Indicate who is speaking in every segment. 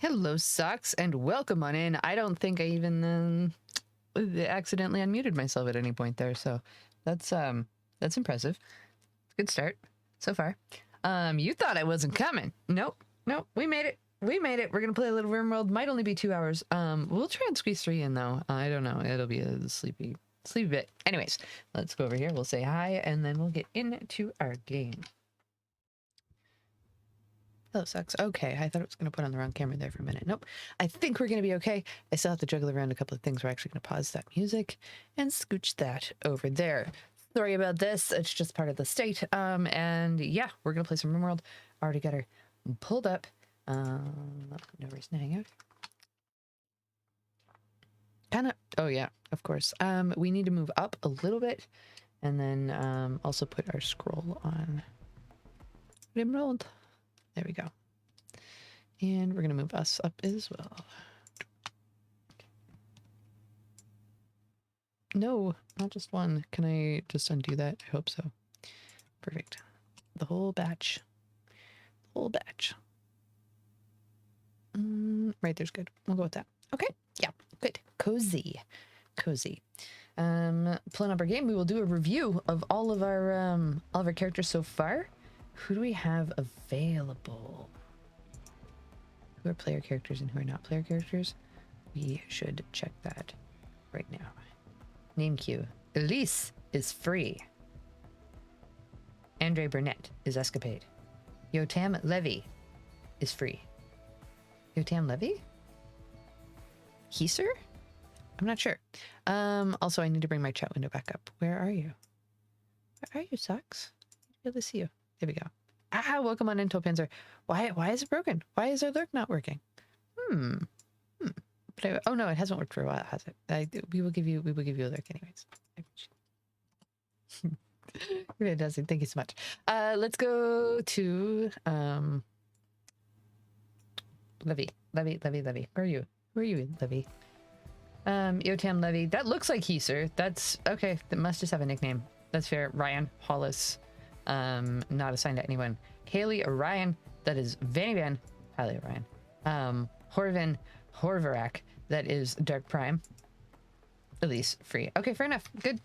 Speaker 1: Hello, Socks, and welcome on in. I don't think I even accidentally unmuted myself at any point there, so that's impressive. Good start so far. You thought I wasn't coming. Nope, we made it. We made it. We're gonna play a little RimWorld. Might only be 2 hours. We'll try and squeeze 3 in though. I don't know. It'll be a sleepy bit. Anyways, let's go over here. We'll say hi, and then we'll get into our game. Oh, sucks. Okay, I thought it was going to put on the wrong camera there for a minute. Nope. I think we're going to be okay. I still have to juggle around a couple of things. We're actually going to pause that music and scooch that over there. Sorry about this. It's just part of the state. And yeah, we're going to play some RimWorld. Already got her pulled up. No reason to hang out. Kind of. Oh yeah, of course. We need to move up a little bit, and then also put our scroll on RimWorld. There we go. And we're going to move us up as well. No, not just one. Can I just undo that? I hope so. Perfect. The whole batch. The whole batch. Right there's good. We'll go with that. Okay. Yeah, good. Cozy. Cozy. Pulling up our game, we will do a review of all of our characters so far. Who do we have available? Who are player characters and who are not player characters? We should check that right now. Name queue. Elise is free. Andre Burnett is escapade. Yotam Levy is free. Yotam Levy? Heiser? I'm not sure. Also, I need to bring my chat window back up. Where are you? Where are you, Socks? Good to see you. There we go. Ah, welcome on in, Panzer. Why is it broken? Why is our lurk not working? But oh no, it hasn't worked for a while, has it? We will give you a lurk anyways. It does. Thank you so much. Let's go to Levy. Where are you? Where are you, Levy? Yotam Levy. That looks like Heiser. That's okay. That must just have a nickname. That's fair. Ryan Hollis. Not assigned to anyone. Haley Orion, that is Vanny Van. Haley Orion. Horvin Horvarak, that is Dark Prime. Elise free. Okay, fair enough. Good.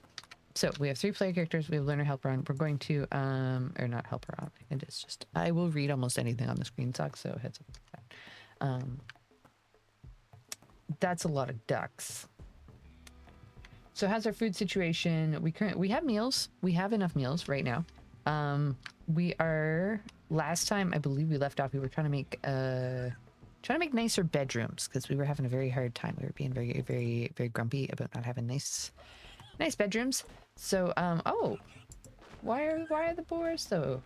Speaker 1: So we have 3 player characters. We have learner, helper on. We're going to or not helper on. It is just I will read almost anything on the screen, Socks, so heads up with that. That's a lot of ducks. So how's our food situation? We have meals. We have enough meals right now. We are, last time I believe we left off, we were trying to make nicer bedrooms because we were having a very hard time. We were being very grumpy about not having nice bedrooms. So oh, why are the boars though?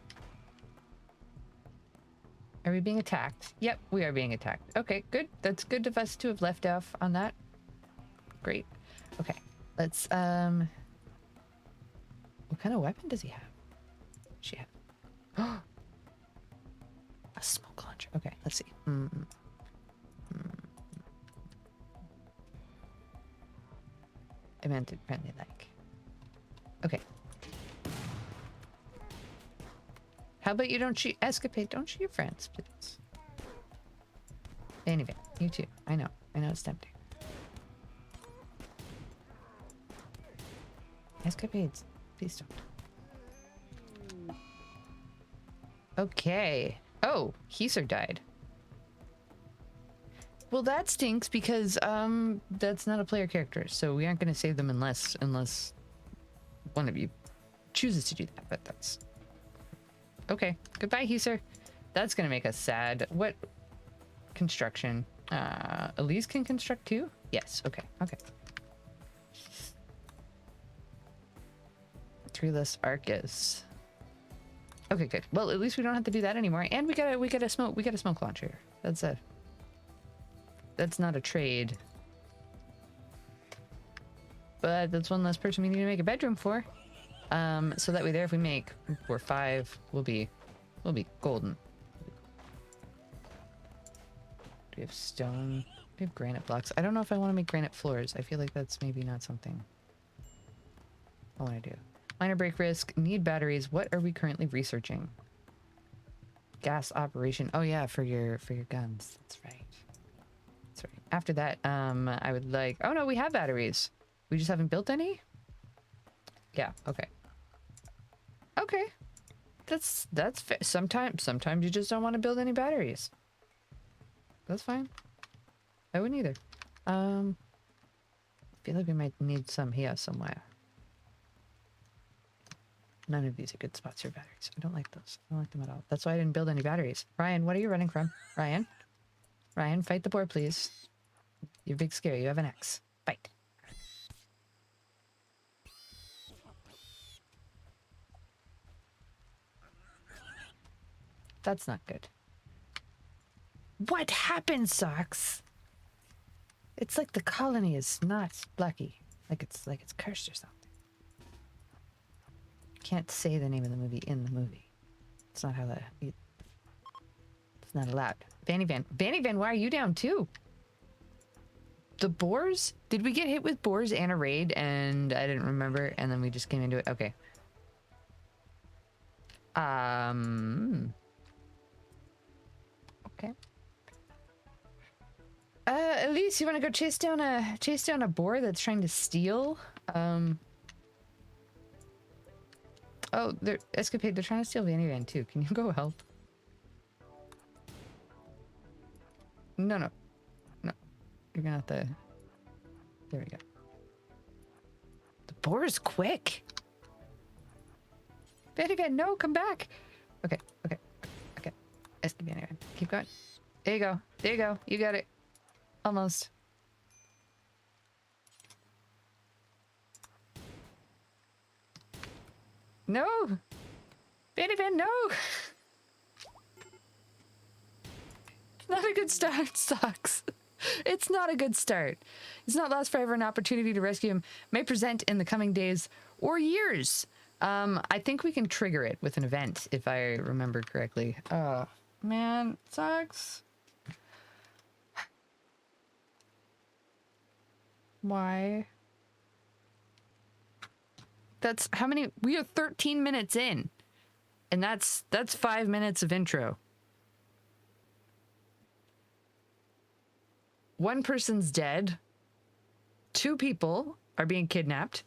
Speaker 1: Are we being attacked? Yep, we are being attacked. Okay, good. That's good of us to have left off on that. Great. Okay, let's what kind of weapon does he have? She have a smoke launcher. Okay, let's see. I meant it friendly like. Okay. How about you don't shoot escapade? Don't shoot your friends, please. Anyway, you too. I know it's tempting. Escapades, please don't. Okay. Oh, Heiser died. Well, that stinks because that's not a player character, so we aren't going to save them unless one of you chooses to do that. But that's okay. Goodbye, Heiser. That's going to make us sad. What construction? Elise can construct too. Yes. Okay. Okay. 3 less Arcus. Okay, good. Well, at least we don't have to do that anymore. And we got a smoke launcher. That's not a trade. But that's one less person we need to make a bedroom for. So that way there, if we make 4 or 5, we'll be golden. Do we have stone? We have granite blocks. I don't know if I want to make granite floors. I feel like that's maybe not something I want to do. Minor break risk, need batteries. What are we currently researching? Gas operation. Oh yeah, for your guns. That's right. After that, I would like... Oh, no, we have batteries. We just haven't built any? Yeah, okay. Okay. That's fair. Sometimes you just don't want to build any batteries. That's fine. I wouldn't either. I feel like we might need some here somewhere. None of these are good spots for batteries. I don't like those. I don't like them at all. That's why I didn't build any batteries. Ryan, what are you running from? Ryan? Ryan, fight the boar, please. You're big scary. You have an axe. Fight. That's not good. What happened, Socks? It's like the colony is not lucky. Like it's cursed or something. Can't say the name of the movie in the movie. It's not how that... It's not allowed. Vanny Van, why are you down too? The boars? Did we get hit with boars and a raid and I didn't remember and then we just came into it? Okay. Okay. Elise, you want to go chase down a boar that's trying to steal? Oh, they're Escapade. They're trying to steal Vanny Van too. Can you go help? No. You're gonna have to... There we go. The boar is quick. Vanny Van, no, come back. Okay. Escape Vanny Van. Keep going. There you go. You got it. Almost. No! Vanny Van, no! It's not a good start, Sucks. It's not a good start. It's not last forever. An opportunity to rescue him may present in the coming days or years. I think we can trigger it with an event, if I remember correctly. Oh, man, Sucks. Why? That's how many? We are 13 minutes in. And that's 5 minutes of intro. One person's dead. 2 people are being kidnapped.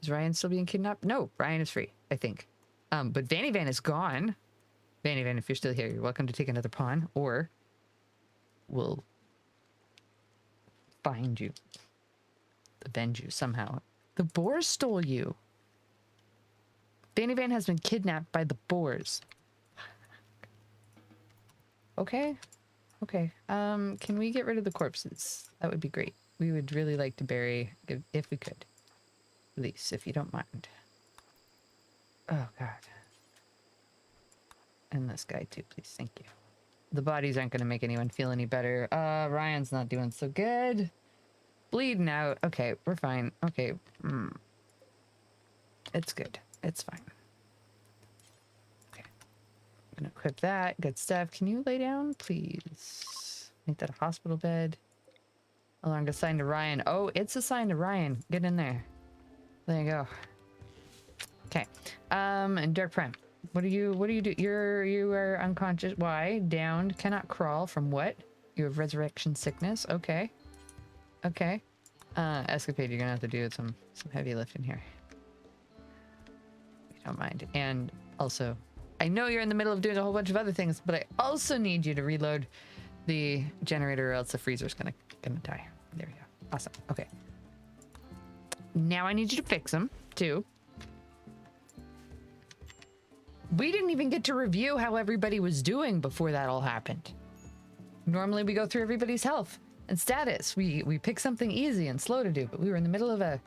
Speaker 1: Is Ryan still being kidnapped? No, Ryan is free, I think. But Vanny Van is gone. Vanny Van, if you're still here, you're welcome to take another pawn, or we'll find you. Avenge you somehow. The boars stole you. Vanny Van has been kidnapped by the boars. Okay. Can we get rid of the corpses? That would be great. We would really like to bury, if we could. Elise, if you don't mind. Oh, God. And this guy, too, please. Thank you. The bodies aren't going to make anyone feel any better. Ryan's not doing so good. Bleeding out. Okay, we're fine. Okay. It's good. It's fine. Okay. I'm going to equip that. Good stuff. Can you lay down, please? Make that a hospital bed. Alarm assigned to Ryan. Oh, it's assigned to Ryan. Get in there. There you go. Okay. And Dark Prime. What do you do? You are unconscious. Why? Downed. Cannot crawl. From what? You have resurrection sickness. Okay. Okay. Escapade, you're gonna have to do some heavy lifting here. If you don't mind. And also, I know you're in the middle of doing a whole bunch of other things, but I also need you to reload the generator or else the freezer's gonna die. There we go. Awesome. Okay. Now I need you to fix them, too. We didn't even get to review how everybody was doing before that all happened. Normally we go through everybody's health and status. We pick something easy and slow to do, but we were in the middle of an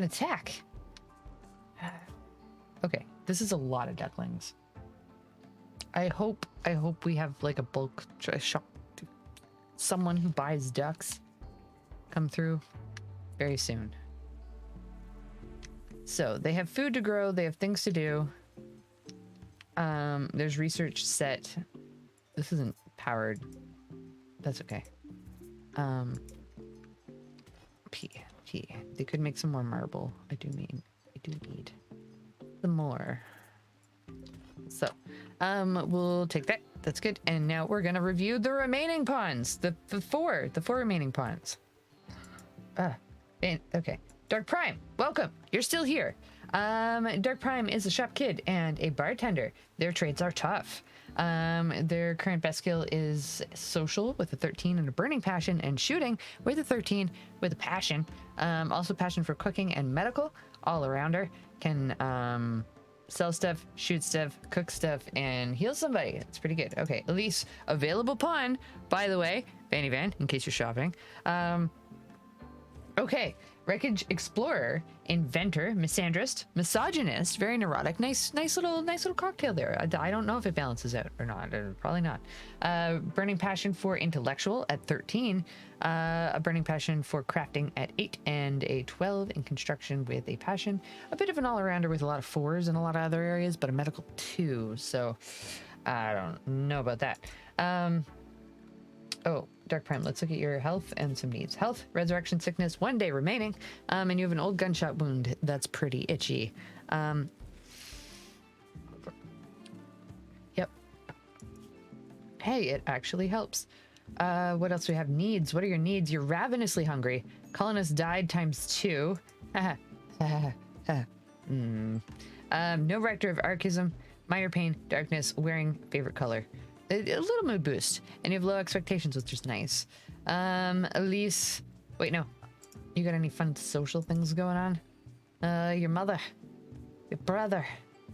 Speaker 1: attack. Okay, this is a lot of ducklings. I hope we have like a bulk shop. Someone who buys ducks come through very soon. So they have food to grow. They have things to do. There's research set. This isn't powered. That's okay. P. They could make some more marble. I do need some more. So, we'll take that. That's good. And now we're gonna review the remaining pawns. The four remaining pawns. Okay. Dark Prime, welcome. You're still here. Dark Prime is a shop kid and a bartender. Their trades are tough. Their current best skill is social with a 13 and a burning passion, and shooting with a 13 with a passion. Also passion for cooking and medical. All around her. Can sell stuff, shoot stuff, cook stuff, and heal somebody. It's pretty good. Okay, Elise, available pawn, by the way. Vanny Van, in case you're shopping. Okay, Wreckage Explorer, Inventor, Misandrist, Misogynist, very neurotic. Nice little cocktail there. I don't know if it balances out or not. Probably not. Burning Passion for Intellectual at 13. A Burning Passion for Crafting at 8, and a 12 in Construction with a passion. A bit of an all-arounder with a lot of 4s in a lot of other areas, but a medical 2. So I don't know about that. Oh, Dark Prime, let's look at your health and some needs. Health, resurrection sickness, 1 day remaining. And you have an old gunshot wound that's pretty itchy. Yep. Hey, it actually helps. What else do we have? Needs. What are your needs? You're ravenously hungry. Colonist died ×2. No Rector of Archism. Minor pain, darkness, wearing favorite color. A little mood boost, and you have low expectations, which is nice. Elise, wait, no, you got any fun social things going on? Your mother, your brother,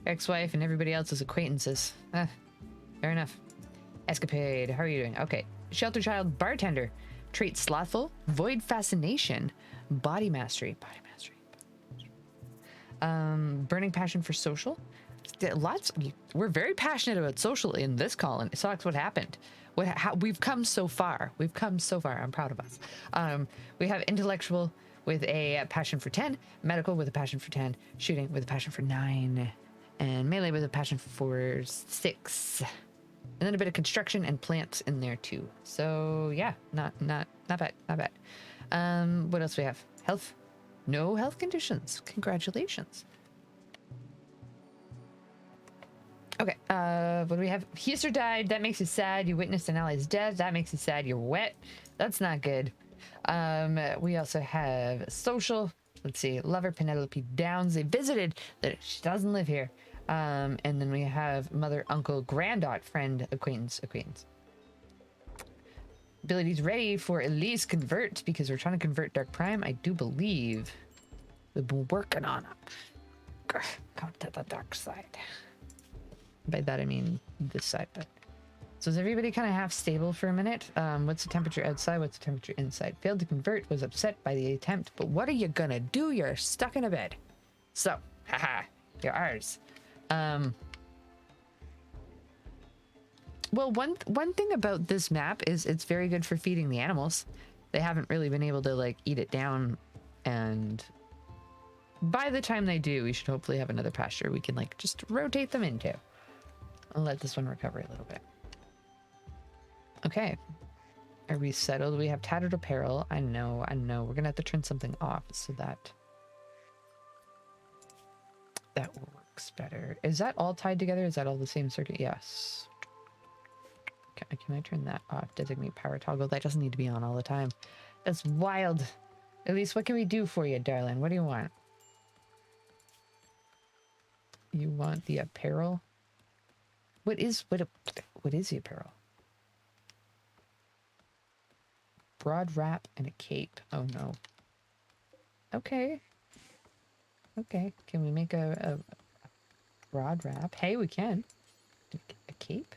Speaker 1: ex-wife, and everybody else's acquaintances. Fair enough. Escapade, how are you doing? Okay, Shelter Child, bartender, trait slothful, void fascination, body mastery, burning passion for social. We're very passionate about social in this colony. So that's what happened. We've come so far. I'm proud of us. We have intellectual with a passion for 10, medical with a passion for 10, shooting with a passion for 9, and melee with a passion for 6, and then a bit of construction and plants in there too. So yeah, not bad. What else do we have? Health, no health conditions. Congratulations. Okay, what do we have? Heister died. That makes you sad. You witnessed an ally's death. That makes you sad. You're wet. That's not good. We also have social. Let's see. Lover Penelope Downs. They visited. That she doesn't live here. And then we have mother, uncle, grandaunt, friend, acquaintance. Abilities ready for Elise convert, because we're trying to convert Dark Prime. I do believe we've been working on it. Come to the dark side. By that I mean this side. But so is everybody kind of half stable for a minute? What's the temperature outside? What's the temperature inside? Failed to convert, was upset by the attempt, but what are you gonna do? You're stuck in a bed. So, haha, you're ours. Well, one thing about this map is it's very good for feeding the animals. They haven't really been able to like eat it down, and by the time they do, we should hopefully have another pasture we can like just rotate them into. I'll let this one recover a little bit. Okay. Are we settled? We have tattered apparel. I know. We're gonna have to turn something off so that works better. Is that all tied together? Is that all the same circuit? Yes. Can I turn that off? Designate power toggle. That doesn't need to be on all the time. That's wild. At least what can we do for you, darling? What do you want? You want the apparel? What is the apparel? Broad wrap and a cape. Oh no. Okay. Can we make a broad wrap? Hey, we can. A cape?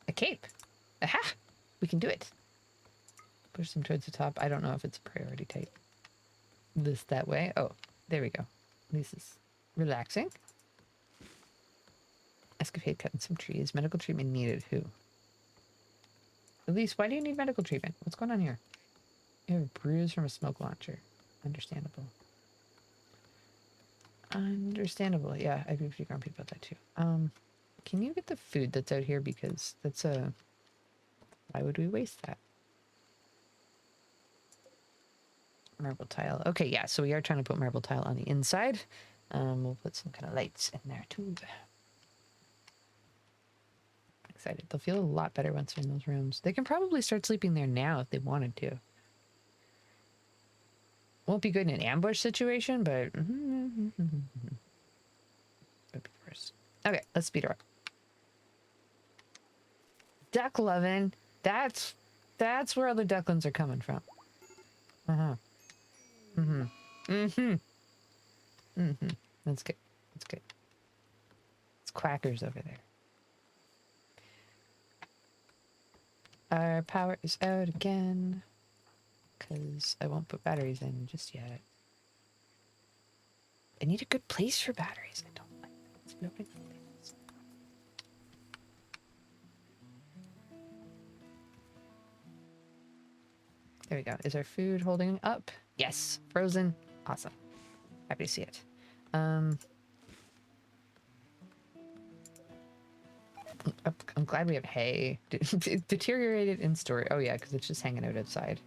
Speaker 1: A cape. Aha! We can do it. Push them towards the top. I don't know if it's a priority type. This that way. Oh, there we go. This is relaxing. Escapade cutting some trees. Medical treatment needed. Who? Elise, why do you need medical treatment? What's going on here? You have a bruise from a smoke launcher. Understandable. Understandable. Yeah, I'd be pretty grumpy about that too. Can you get the food that's out here? Because that's a... Why would we waste that? Marble tile. Okay, yeah, so we are trying to put marble tile on the inside. We'll put some kind of lights in there too. excited. They'll feel a lot better once they're in those rooms. They can probably start sleeping there now if they wanted to. Won't be good in an ambush situation, but would be worse. Okay, let's speed her up. Duck loving. That's where all the ducklings are coming from. That's good. That's good. It's quackers over there. Our power is out again. Because I won't put batteries in just yet. I need a good place for batteries. I don't like it's building things. There we go. Is our food holding up? Yes. Frozen. Awesome. Happy to see it. I'm glad we have hay. Deteriorated in storage. Oh yeah, because it's just hanging out outside.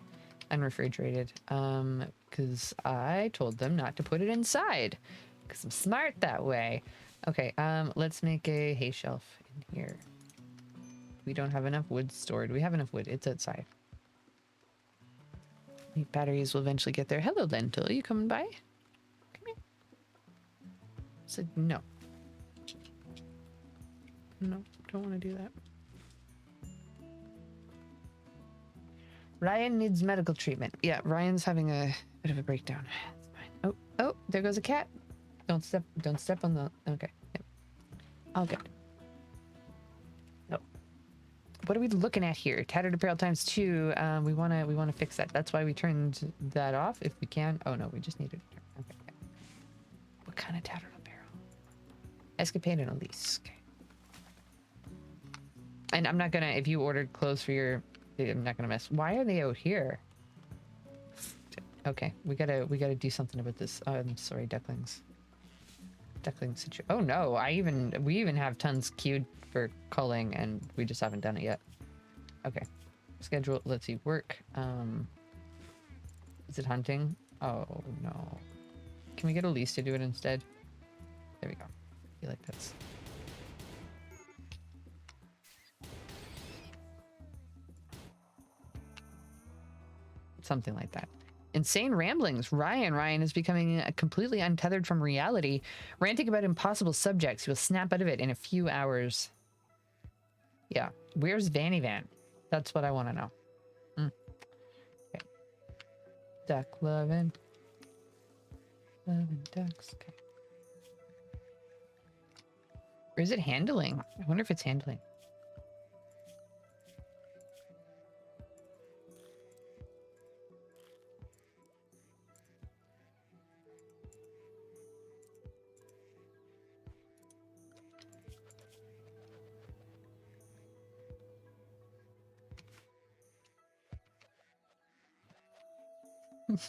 Speaker 1: Unrefrigerated. Because I told them not to put it inside. Because I'm smart that way. Okay, let's make a hay shelf in here. We don't have enough wood stored. We have enough wood. It's outside. The batteries will eventually get there. Hello, Lentil. Are you coming by? Come here. Said no. No, don't want to do that. Ryan needs medical treatment. Yeah, Ryan's having a bit of a breakdown. It's fine. Oh, there goes a cat. Don't step on the... Okay. Yep. All good. No. What are we looking at here? Tattered apparel times 2. We wanna fix that. That's why we turned that off if we can. Oh no, we just needed to turn. Okay. What kind of tattered apparel? Escapade and Elise. Okay. And I'm not gonna, if you ordered clothes for your... I'm not gonna mess. Why are they out here? Okay, we gotta do something about this. I'm sorry, ducklings. Duckling situation. Oh no, we even have tons queued for culling, and we just haven't done it yet. Okay, schedule. Let's see, work. Is it hunting? Oh no. Can we get Elise to do it instead? There we go. I feel like that's. Something like that. Insane ramblings. Ryan is becoming completely untethered from reality, ranting about impossible subjects. He will snap out of it in a few hours. Yeah. Where's Vanny Van? That's what I want to know. Okay. Duck loving. Loving ducks. Okay. Or is it handling? I wonder if it's handling.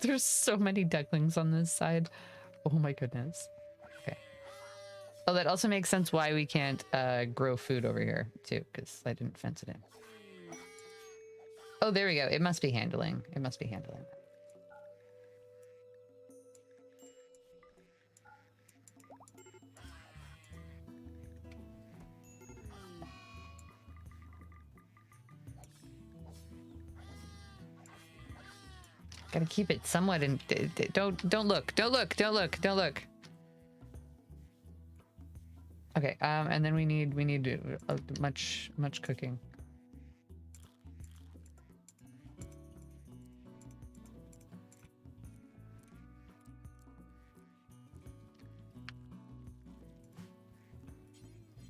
Speaker 1: There's so many ducklings on this side. Oh my goodness. Okay. Oh, that also makes sense why we can't grow food over here too, because I didn't fence it in. Oh, there we go. It must be handling. It must be handling. Gotta keep it somewhat in. Don't look. Don't look. Don't look. Don't look. Okay. And then we need much cooking.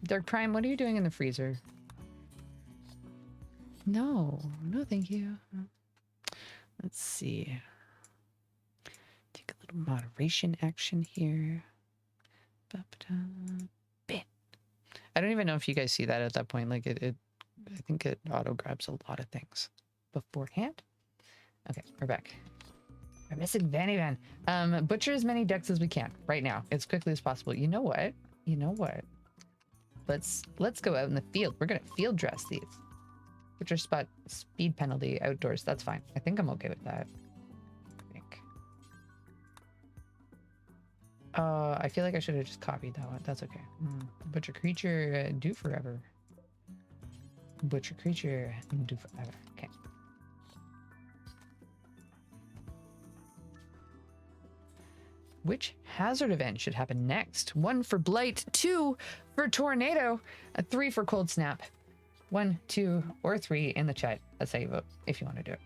Speaker 1: Dark Prime, what are you doing in the freezer? No, thank you. Let's see. Take a little moderation action here. Bit. I don't even know if you guys see that at that point. Like I think it auto grabs a lot of things beforehand. Okay, we're back. We're missing Vanny Van. Butcher as many ducks as we can right now, as quickly as possible. You know what? Let's go out in the field. We're gonna field dress these. Butcher spot speed penalty outdoors. That's fine. I think I'm okay with that. I feel like I should have just copied that one. That's okay. Butcher creature do forever. Butcher creature and do forever. Okay. Which hazard event should happen next? 1 for blight, 2 for tornado, 3 for cold snap. 1, 2, or 3 in the chat. That's how you vote if you want to do it.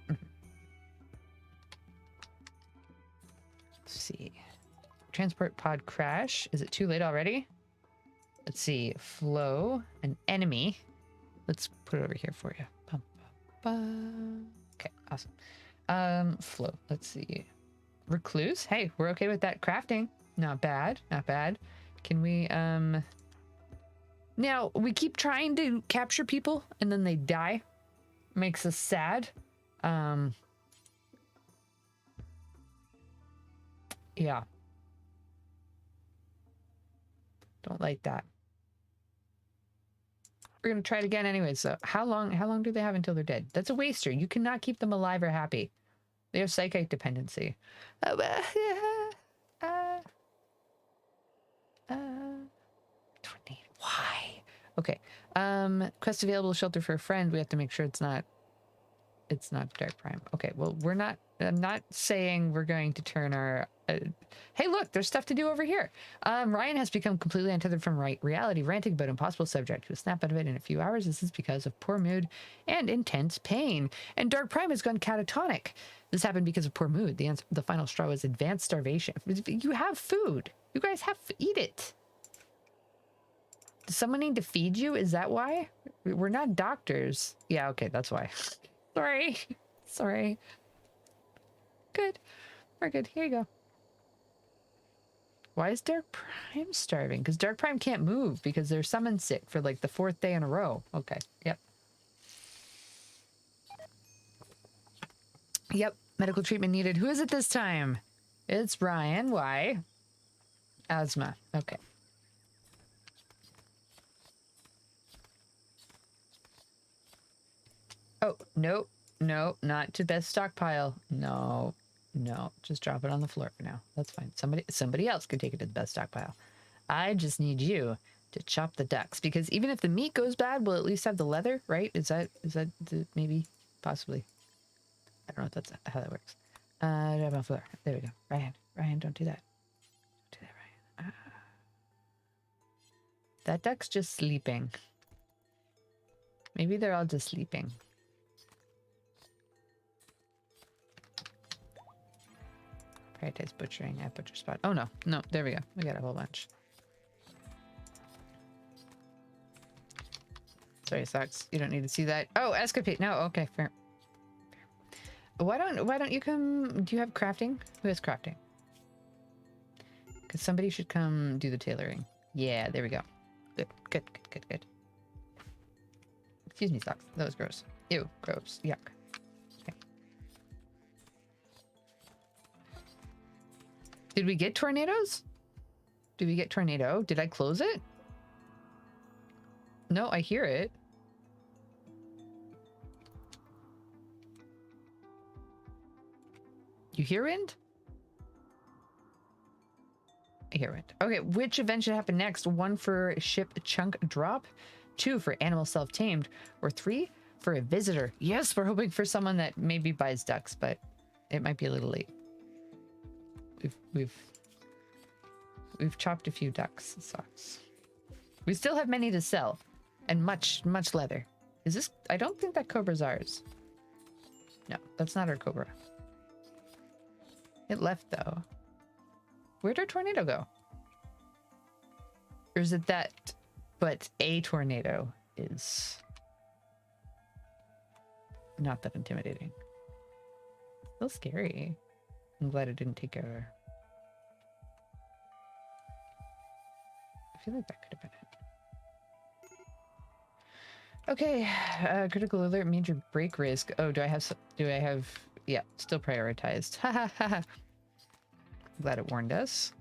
Speaker 1: Let's see. Transport pod crash. Is it too late already? Let's see. Flow, an enemy. Let's put it over here for you. Bum, bum, bum. Okay, awesome. Flow. Let's see. Recluse. Hey, we're okay with that. Crafting. Not bad. Not bad. Can we, Now, we keep trying to capture people and then they die. Makes us sad. Yeah. Don't like that. We're gonna try it again anyway. So how long do they have until they're dead? That's a waster. You cannot keep them alive or happy. They have psychic dependency. Why? Okay. Quest available, shelter for a friend. We have to make sure it's not Dark Prime. Okay, well, I'm not saying we're going to turn our hey, look, there's stuff to do over here. Ryan has become completely untethered from reality, ranting about impossible subject. He will snap out of it in a few hours. This is because of poor mood and intense pain. And Dark Prime has gone catatonic. This happened because of poor mood. The final straw was advanced starvation. You have food. You guys have eat it. Does someone need to feed you? Is that why? We're not doctors. Yeah, okay, that's why. Sorry. Sorry. Good. We're good. Here you go. Why is Dark Prime starving? Because Dark Prime can't move because they're summoned sick for like the 4th day in a row. Okay. Yep. Yep. Medical treatment needed. Who is it this time? It's Ryan. Why? Asthma. Okay. Oh, no. No, not to best stockpile. No. No, just drop it on the floor for now. That's fine. Somebody else could take it to the best stockpile. I just need you to chop the ducks because even if the meat goes bad, we'll at least have the leather, right? Is that maybe possibly? I don't know if that's how that works. Drop it on the floor. There we go. Ryan, don't do that. Don't do that, Ryan. That duck's just sleeping. Maybe they're all just sleeping. Prioritize butchering at butcher spot. Oh, no. There we go. We got a whole bunch. Sorry, Socks. You don't need to see that. Oh, escapade. No, okay, fair. Why don't you come? Do you have crafting? Who has crafting? Because somebody should come do the tailoring. Yeah, there we go. Good. Excuse me, Socks. That was gross. Ew, gross. Yuck. Did we get tornadoes? Did we get tornado? Did I close it? No, I hear it. You hear wind? I hear wind. Okay, which event should happen next? 1 for ship chunk drop, 2 for animal self-tamed, or 3 for a visitor. Yes, we're hoping for someone that maybe buys ducks, but it might be a little late. We've chopped a few ducks. Sucks. We still have many to sell, and much leather. Is this? I don't think that cobra's ours. No, that's not our cobra. It left though. Where'd our tornado go? Or is it that? But a tornado is not that intimidating. Still scary. I'm glad it didn't take over. I feel like that could have been it. Okay, critical alert, major break risk. Oh, do I have, yeah, still prioritized. Ha ha ha ha. Glad it warned us.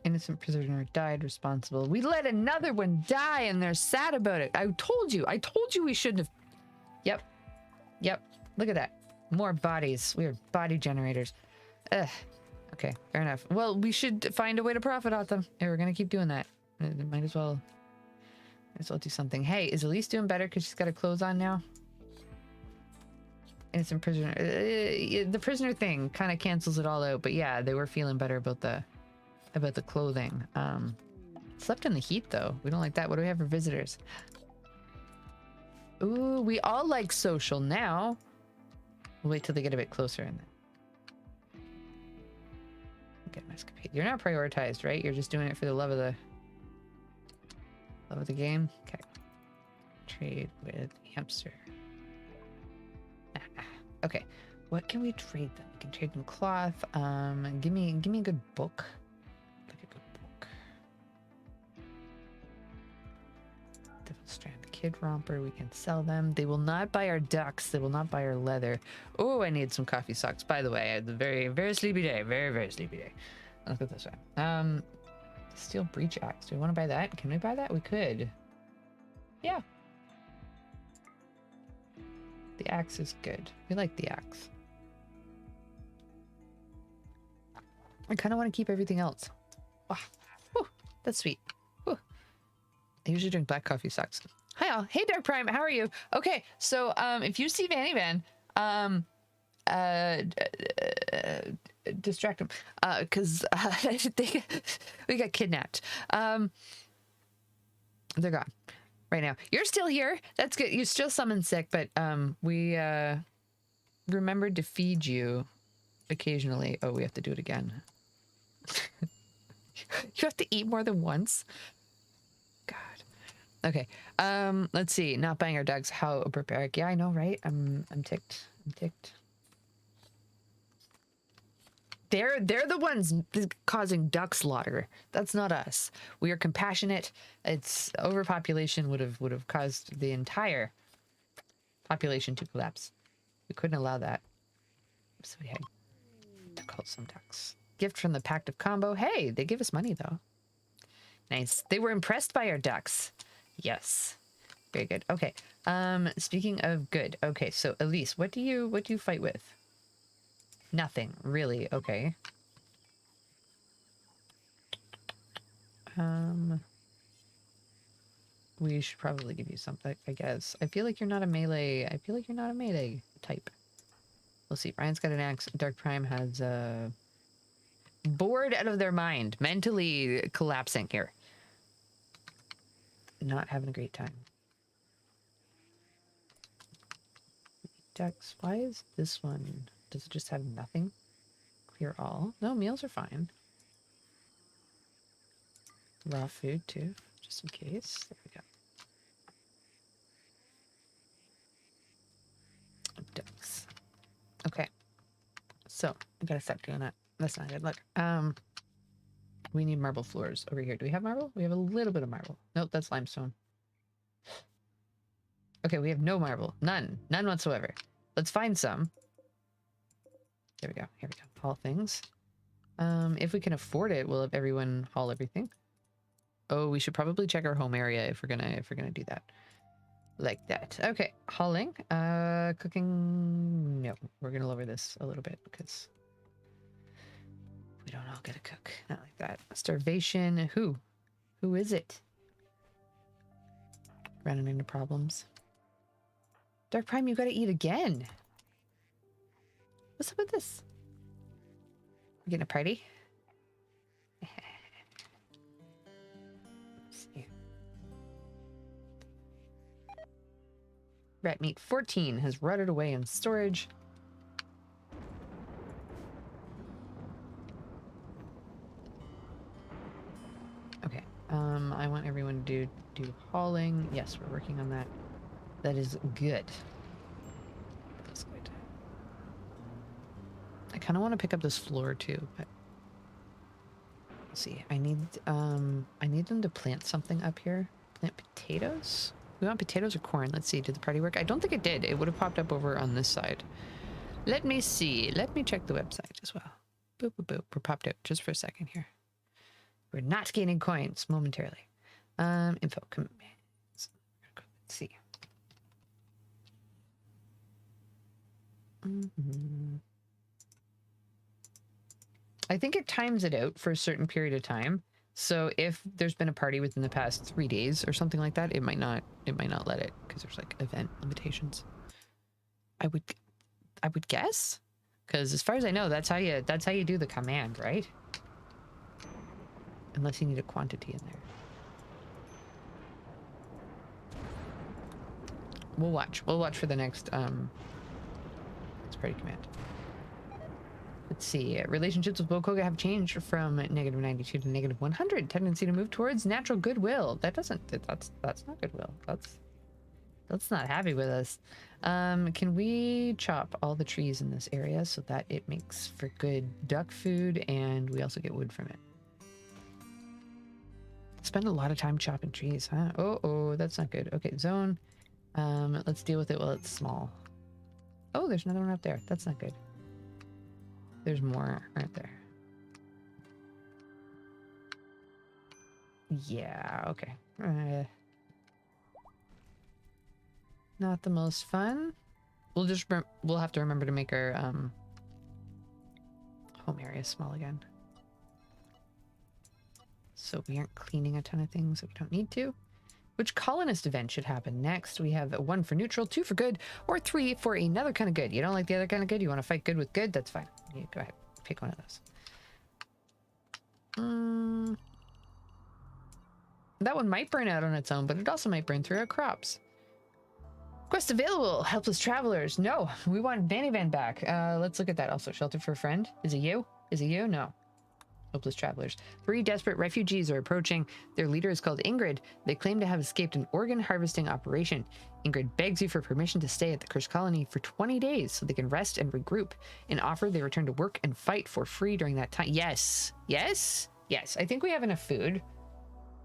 Speaker 1: Innocent prisoner died, responsible. We let another one die and they're sad about it. I told you we shouldn't have. Yep. Look at that. More bodies. Weird body generators. Ugh. Okay, fair enough. Well, we should find a way to profit off them. If we're gonna keep doing that. Might as well do something. Hey, is Elise doing better because she's got her clothes on now? Innocent prisoner. The prisoner thing kind of cancels it all out, but yeah, they were feeling better about the clothing. Slept in the heat though. We don't like that. What do we have for visitors? Ooh, we all like social now. We'll wait till they get a bit closer and then get an escapade. You're not prioritized, right? You're just doing it for the love of the game. Okay. Trade with hamster. Okay. What can we trade them? We can trade them cloth. Give me a good book. Like a good book. Devil Strand Kid Romper. We can sell them. They will not buy our ducks. They will not buy our leather. Oh, I need some coffee socks. By the way, I had a very, very sleepy day. Very, very sleepy day. Let's go this way. Steel breach axe. Do we want to buy that? Can we buy that? We could. Yeah. The axe is good. We like the axe. I kind of want to keep everything else. Wow. Whew, that's sweet. Whew. I usually drink black coffee socks. Hi all. Hey Dark Prime, how are you? Okay, so if you see Vanny Van, distract him. Cause we got kidnapped. They're gone. Right now. You're still here. That's good. You're still summoned sick, but we remembered to feed you occasionally. Oh, we have to do it again. You have to eat more than once. God. Okay. Let's see. Not buying our dogs. How barbaric. Yeah, I know, right? I'm ticked. I'm ticked. They're the ones causing duck slaughter. That's not us. We are compassionate. It's overpopulation would have caused the entire population to collapse. We couldn't allow that. So we had to call some ducks. Gift from the Pact of Combo. Hey, they give us money though. Nice. They were impressed by our ducks. Yes. Very good. Okay. Speaking of good. Okay, so Elise, what do you fight with? Nothing, really. Okay. We should probably give you something, I guess. I feel like you're not a melee. I feel like you're not a melee type. We'll see. Ryan's got an axe. Dark Prime has bored out of their mind, mentally collapsing here. Not having a great time. Ducks. Why is this one? Does it just have nothing? Clear all. No, meals are fine. Raw food too, just in case. There we go. Ducks. Okay. So I gotta stop doing that. That's not good. Look. We need marble floors over here. Do we have marble? We have a little bit of marble. Nope, that's limestone. Okay, we have no marble. None. None whatsoever. Let's find some. There we go. Here we go. Haul things. If we can afford it, we'll have everyone haul everything. Oh, we should probably check our home area if we're gonna do that. Like that. Okay, hauling. Cooking. No, we're gonna lower this a little bit because we don't all get to cook. Not like that. Starvation. Who is it? Running into problems. Dark Prime, you gotta eat again. What's up with this? We're getting a party? Let's see. Rat meat 14 has rotted away in storage. Okay. I want everyone to do hauling. Yes, we're working on that. That is good. That's good. I kind of want to pick up this floor too, but let's see. I need them to plant something up here. Plant potatoes. We want potatoes or corn. Let's see. Did the party work? I don't think it did. It would have popped up over on this side. Let me see. Let me check the website as well. Boop, boop, boop. We're popped out just for a second here. We're not gaining coins momentarily. Info commands. Let's see. Mm-hmm. I think it times it out for a certain period of time. So if there's been a party within the past 3 days or something like that, it might not let it because there's like event limitations. I would guess, because as far as I know, that's how you do the command, right? Unless you need a quantity in there. We'll watch for the next party command. Let's see. Relationships with Bokoga have changed from -92 to -100. Tendency to move towards natural goodwill. That's not goodwill. That's not happy with us. Can we chop all the trees in this area so that it makes for good duck food, and we also get wood from it? Spend a lot of time chopping trees, huh? Oh, that's not good. Okay, zone. Let's deal with it while it's small. Oh, there's another one up there. That's not good. There's more, aren't there? Yeah, okay. Not the most fun. We'll have to remember to make our home area small again. So we aren't cleaning a ton of things that we don't need to. Which colonist event should happen next? We have 1 for neutral, 2 for good, or 3 for another kind of good. You don't like the other kind of good? You want to fight good with good? That's fine. You go ahead. Pick one of those. That one might burn out on its own, but it also might burn through our crops. Quest available. Helpless travelers. No, we want Vanny Van back. Let's look at that. Also, shelter for a friend. Is it you? Is it you? No. Hopeless travelers. 3 desperate refugees are approaching. Their leader is called Ingrid. They claim to have escaped an organ harvesting operation. Ingrid begs you for permission to stay at the cursed colony for 20 days so they can rest and regroup. In offer, they return to work and fight for free during that time. Yes. Yes. Yes. I think we have enough food.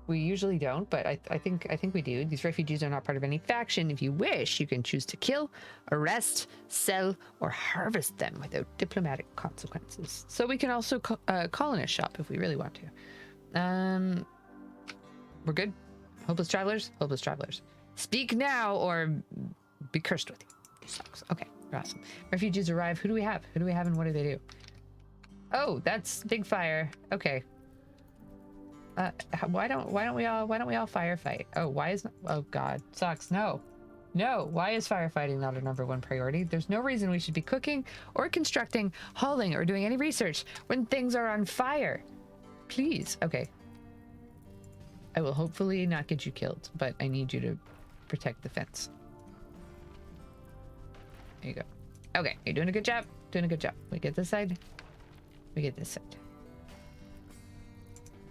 Speaker 1: We usually don't, but I think we do. These refugees are not part of any faction. If you wish, you can choose to kill, arrest, sell, or harvest them without diplomatic consequences. So we can also colonist shop if we really want to. We're good. Hopeless travelers. Hopeless travelers. Speak now, or be cursed with you. You sucks. Okay, awesome. Refugees arrive. Who do we have? Who do we have, and what do they do? Oh, that's big fire. Okay. Why don't we all firefight? Oh, oh god, sucks. No, why is firefighting not our #1 priority? There's no reason we should be cooking or constructing, hauling, or doing any research when things are on fire. Please. Okay, I will hopefully not get you killed, but I need you to protect the fence. There you go. Okay, you're doing a good job. We get this side.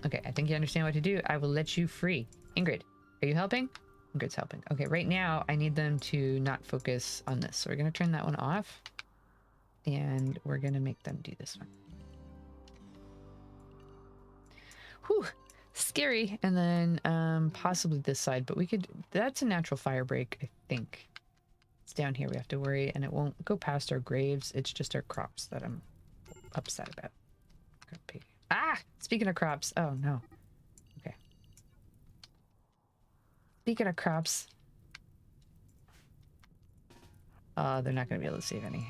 Speaker 1: Okay, I think you understand what to do. I will let you free. Ingrid, are you helping? Ingrid's helping. Okay, right now I need them to not focus on this. So we're going to turn that one off. And we're going to make them do this one. Whew, scary. And then possibly this side, but we could, that's a natural fire break, I think. It's down here we have to worry, and it won't go past our graves. It's just our crops that I'm upset about. Ah! Speaking of crops. Oh, no. Okay. Speaking of crops. They're not going to be able to save any.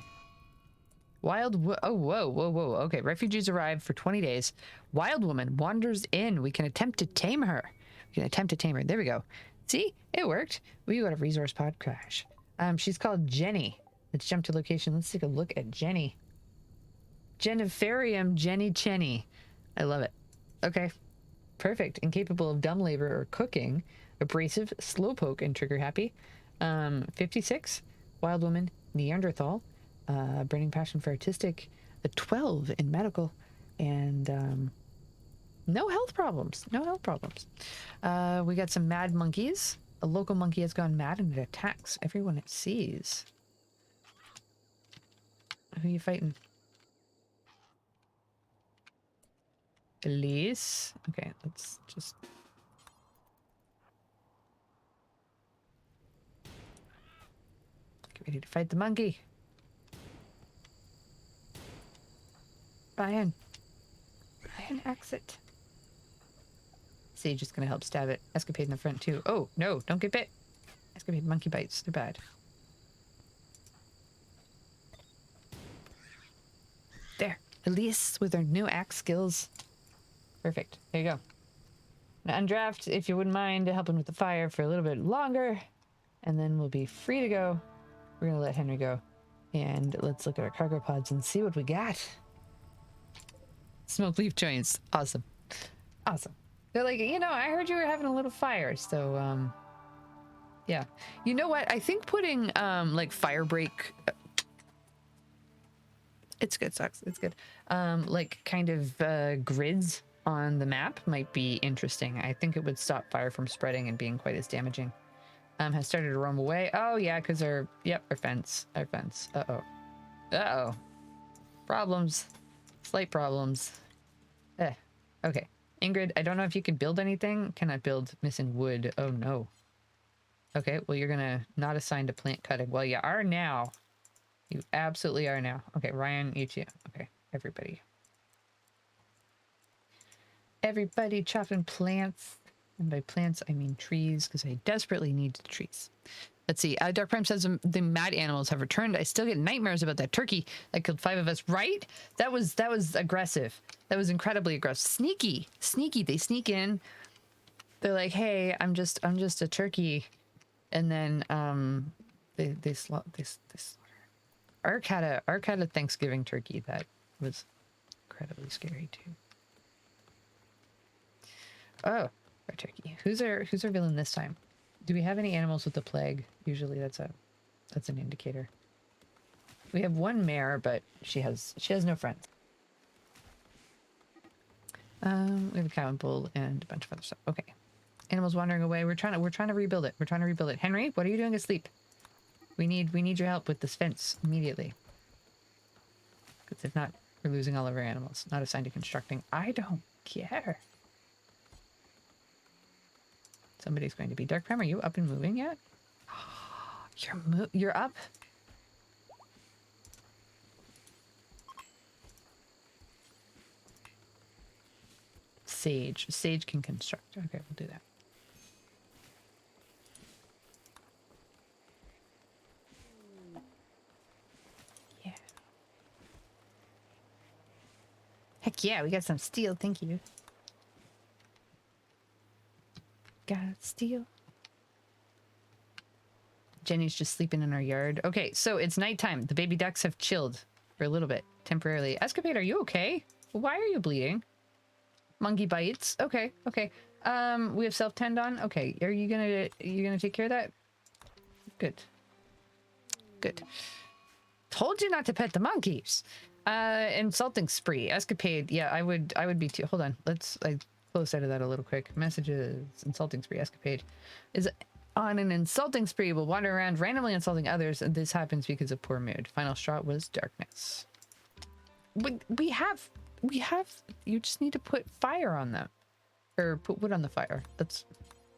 Speaker 1: Oh, whoa. Okay, refugees arrive for 20 days. Wild woman wanders in. We can attempt to tame her. There we go. See? It worked. We got a resource pod crash. She's called Jenny. Let's jump to location. Let's take a look at Jenny. Jenniferum Jenny Chenny. I love it. Okay. Perfect. Incapable of dumb labor or cooking. Abrasive, slowpoke, and trigger happy. 56. Wild woman, Neanderthal. Burning passion for artistic. A 12 in medical. And no health problems. We got some mad monkeys. A local monkey has gone mad and it attacks everyone it sees. Who are you fighting? Elise. Okay, let's just... get ready to fight the monkey. Brian, exit. Sage is gonna help stab it. Escapade in the front too. Oh, no, don't get bit. Escapade monkey bites. They're bad. Elise with her new axe skills. Perfect. There you go. Now undraft, if you wouldn't mind, helping with the fire for a little bit longer. And then we'll be free to go. We're going to let Henry go. And let's look at our cargo pods and see what we got. Smoke leaf joints. Awesome. Awesome. They're like, you know, I heard you were having a little fire. So, yeah. You know what? I think putting, like, fire break... It's good, sucks. It's good. Like, kind of grids on the map might be interesting. I think it would stop fire from spreading and being quite as damaging. Has started to roam away. Oh, yeah, because our fence. Uh-oh. Uh-oh. Problems. Slight problems. Okay. Ingrid, I don't know if you can build anything. Cannot build. Missing wood. Oh, no. Okay, well, you're gonna not assign to plant cutting. Well, you are now. You absolutely are now. Okay, Ryan, you too. Okay, everybody. Everybody chopping plants. And by plants, I mean trees, because I desperately need the trees. Let's see. Dark Prime says the mad animals have returned. I still get nightmares about that turkey that killed 5 of us. Right? That was aggressive. That was incredibly aggressive. Sneaky. Sneaky. They sneak in. They're like, hey, I'm just a turkey. And then they slaughter. Ark had a Thanksgiving turkey that was incredibly scary too. Oh. Our turkey. Who's our villain this time? Do we have any animals with the plague? Usually that's an indicator. We have one mare, but she has no friends. We have a cow and bull and a bunch of other stuff. Okay. Animals wandering away. We're trying to rebuild it. We're trying to rebuild it. Henry, what are you doing asleep? We need your help with this fence immediately. Because if not, we're losing all of our animals. Not assigned to constructing. I don't care. Somebody's going to be. Dark Prime, are you up and moving yet? You're up? Sage. Sage can construct. Okay, we'll do that. Yeah. Heck yeah, we got some steel. Thank you. Got steel. Jenny's just sleeping in our yard. Okay, so it's nighttime. The baby ducks have chilled for a little bit, temporarily. Escapade, are you okay? Why are you bleeding? Monkey bites. Okay, okay. We have self-tend on. Okay, are you gonna take care of that? Good. Good. Told you not to pet the monkeys. Insulting spree. Escapade. Yeah, I would be too. Hold on. I close out of that a little quick. Messages. Insulting spree. Escapade is on an insulting spree, will wander around randomly insulting others, and this happens because of poor mood. Final straw was darkness. We have. You just need to put fire on them, or put wood on the fire. Let's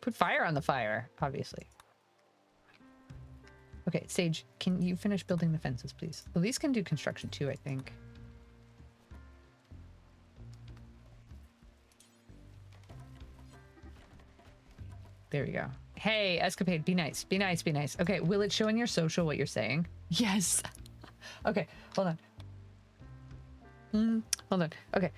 Speaker 1: put fire on the fire. Obviously. Okay, Sage, can you finish building the fences, please? Elise can do construction too, I think. There we go. Hey, Escapade, be nice. Be nice, be nice. Okay, will it show in your social what you're saying? Yes. Okay, hold on. Hold on. Okay.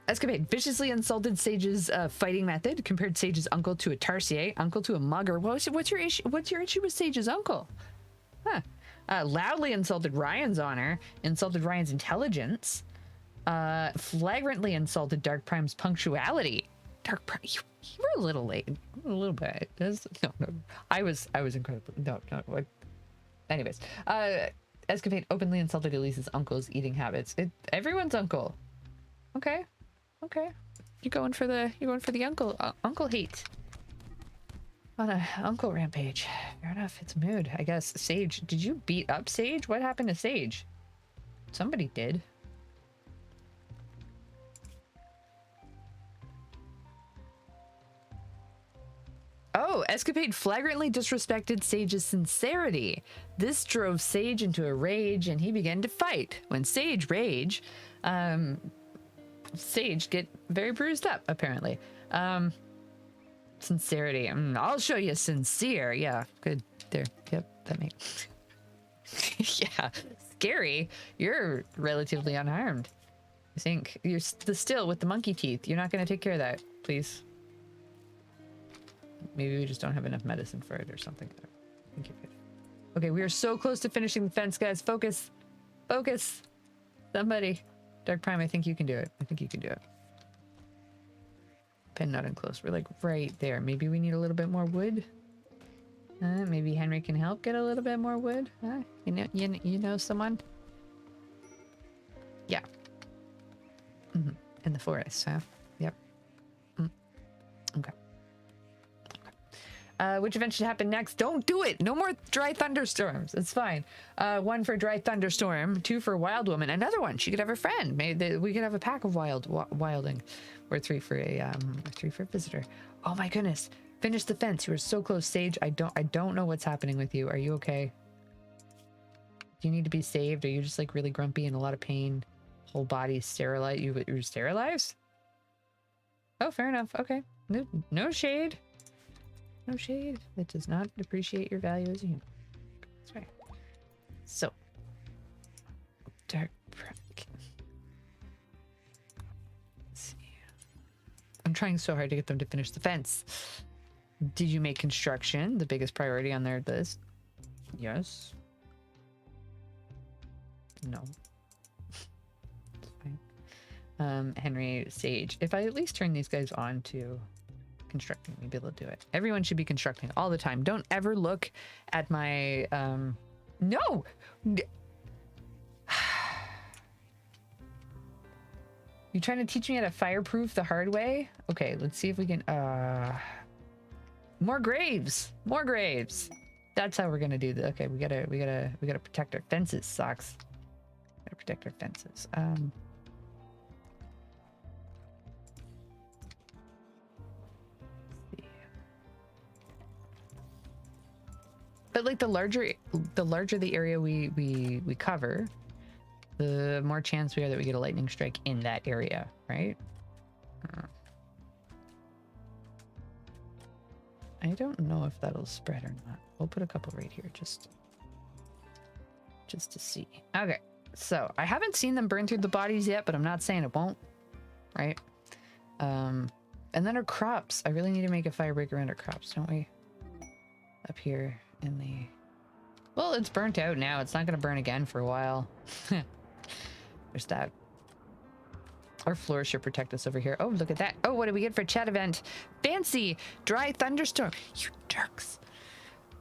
Speaker 1: Escapade viciously insulted Sage's fighting method, compared Sage's uncle to a Tarsier, uncle to a mugger. What's your issue? What's your issue with Sage's uncle? Huh. Loudly insulted Ryan's honor, insulted Ryan's intelligence, flagrantly insulted Dark Prime's punctuality. Dark Prime, you were a little late, a little bit. No, I was incredibly no. Anyways, Escapade openly insulted Elise's uncle's eating habits. Everyone's uncle. Okay. You're going for the uncle hate. On a uncle rampage. Fair enough. It's mood, I guess. Sage, did you beat up Sage? What happened to Sage? Somebody did. Oh, Escapade flagrantly disrespected Sage's sincerity. This drove Sage into a rage, and he began to fight. When Sage rage, Sage get very bruised up, apparently. Sincerity. I'll show you sincere. Yeah, good. There. Yep, that makes... Yeah. scary. You're relatively unharmed. I think you're still with the monkey teeth. You're not going to take care of that, please. Maybe we just don't have enough medicine for it or something. I think you're good. Okay, we are so close to finishing the fence, guys. Focus. Focus. Somebody. Dark Prime, I think you can do it. I think you can do it. Pin not in close. We're like right there. Maybe we need a little bit more wood. Maybe Henry can help get a little bit more wood. You know someone? Yeah. In the forest, huh? Yep. Okay. Which event should happen next? Don't do it. No more dry thunderstorms. It's fine. 1 for dry thunderstorm, 2 for wild woman. Another one. She could have a friend. Maybe we could have a pack of wilding, or 3 for a visitor. Oh my goodness! Finish the fence. You were so close, Sage. I don't know what's happening with you. Are you okay? Do you need to be saved? Are you just like really grumpy and a lot of pain? Whole body sterilized. You're sterilized? Oh, fair enough. Okay. No shade. No shade. That does not depreciate your value as a human. That's right. So, dark. Let's see. I'm trying so hard to get them to finish the fence. Did you make construction the biggest priority on their list? Yes. No. It's fine. Henry, Sage. If I at least turn these guys on to constructing, maybe they'll do it. Everyone should be constructing all the time. Don't ever look at my no. You trying to teach me how to fireproof the hard way? Okay, let's see if we can more graves. That's how we're gonna do this. Okay, we gotta protect our fences, socks. Gotta protect our fences. But like the larger the area we cover, the more chance we are that we get a lightning strike in that area, right? I don't know if that'll spread or not. We'll put a couple right here just to see. Okay, so I haven't seen them burn through the bodies yet, but I'm not saying it won't, right? And then our crops. I really need to make a fire break around our crops, don't we? Up here in the... Well, it's burnt out now. It's not going to burn again for a while. There's that. Our floor should protect us over here. Oh, look at that. Oh, what do we get for chat event? Fancy dry thunderstorm. You jerks.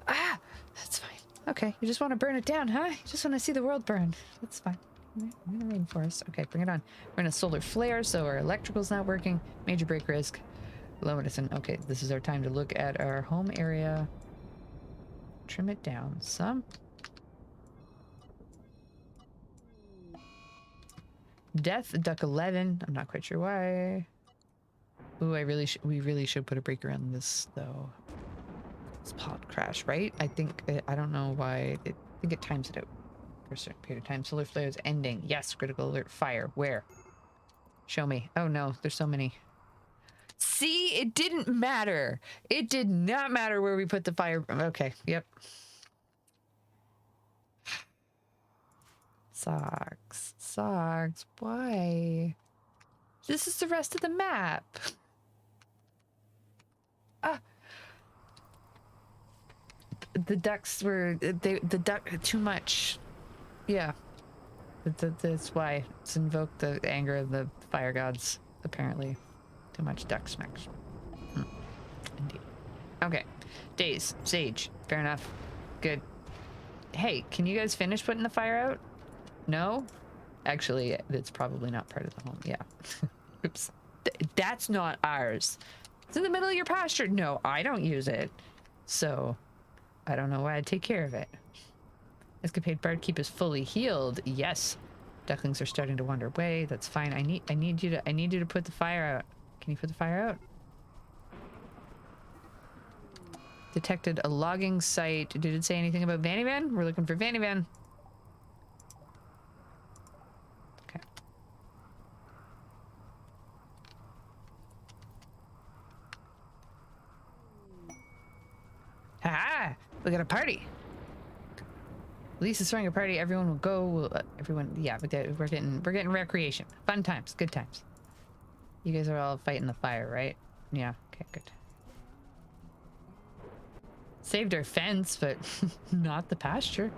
Speaker 1: Ah, that's fine. Okay, you just want to burn it down, huh? You just want to see the world burn. That's fine. I'm in the rainforest. Okay, bring it on. We're in a solar flare, so our electrical's not working. Major break risk. Low medicine. Okay, this is our time to look at our home area. Trim it down some. Death, duck 11. I'm not quite sure why. Ooh, we really should put a break around this though. It's pod crash, right? I don't know why. I think it times it out for a certain period of time. Solar flare is ending. Yes, critical alert. Fire. Where? Show me. Oh no, there's so many. See, it didn't matter. It did not matter where we put the fire. Okay, yep. Socks. Why? This is the rest of the map. The ducks were the duck too much. Yeah. That's why it's invoked the anger of the fire gods. Apparently, too much duck smacks. Indeed. Okay, days, Sage. Fair enough. Good. Hey, can you guys finish putting the fire out? No? Actually, it's probably not part of the home. Yeah. Oops. That's not ours. It's in the middle of your pasture. No, I don't use it. So, I don't know why I'd take care of it. Escapade barkeep is fully healed. Yes. Ducklings are starting to wander away. That's fine. I need you to put the fire out. Can you put the fire out? Detected a logging site. Did it say anything about Vanny Van? We're looking for Vanny Van. Okay. Haha! We got a party. Elise is throwing a party. Everyone will go. Everyone, yeah, but we're getting recreation. Fun times. Good times. You guys are all fighting the fire, right? Yeah. Okay, good. Saved our fence, but not the pasture.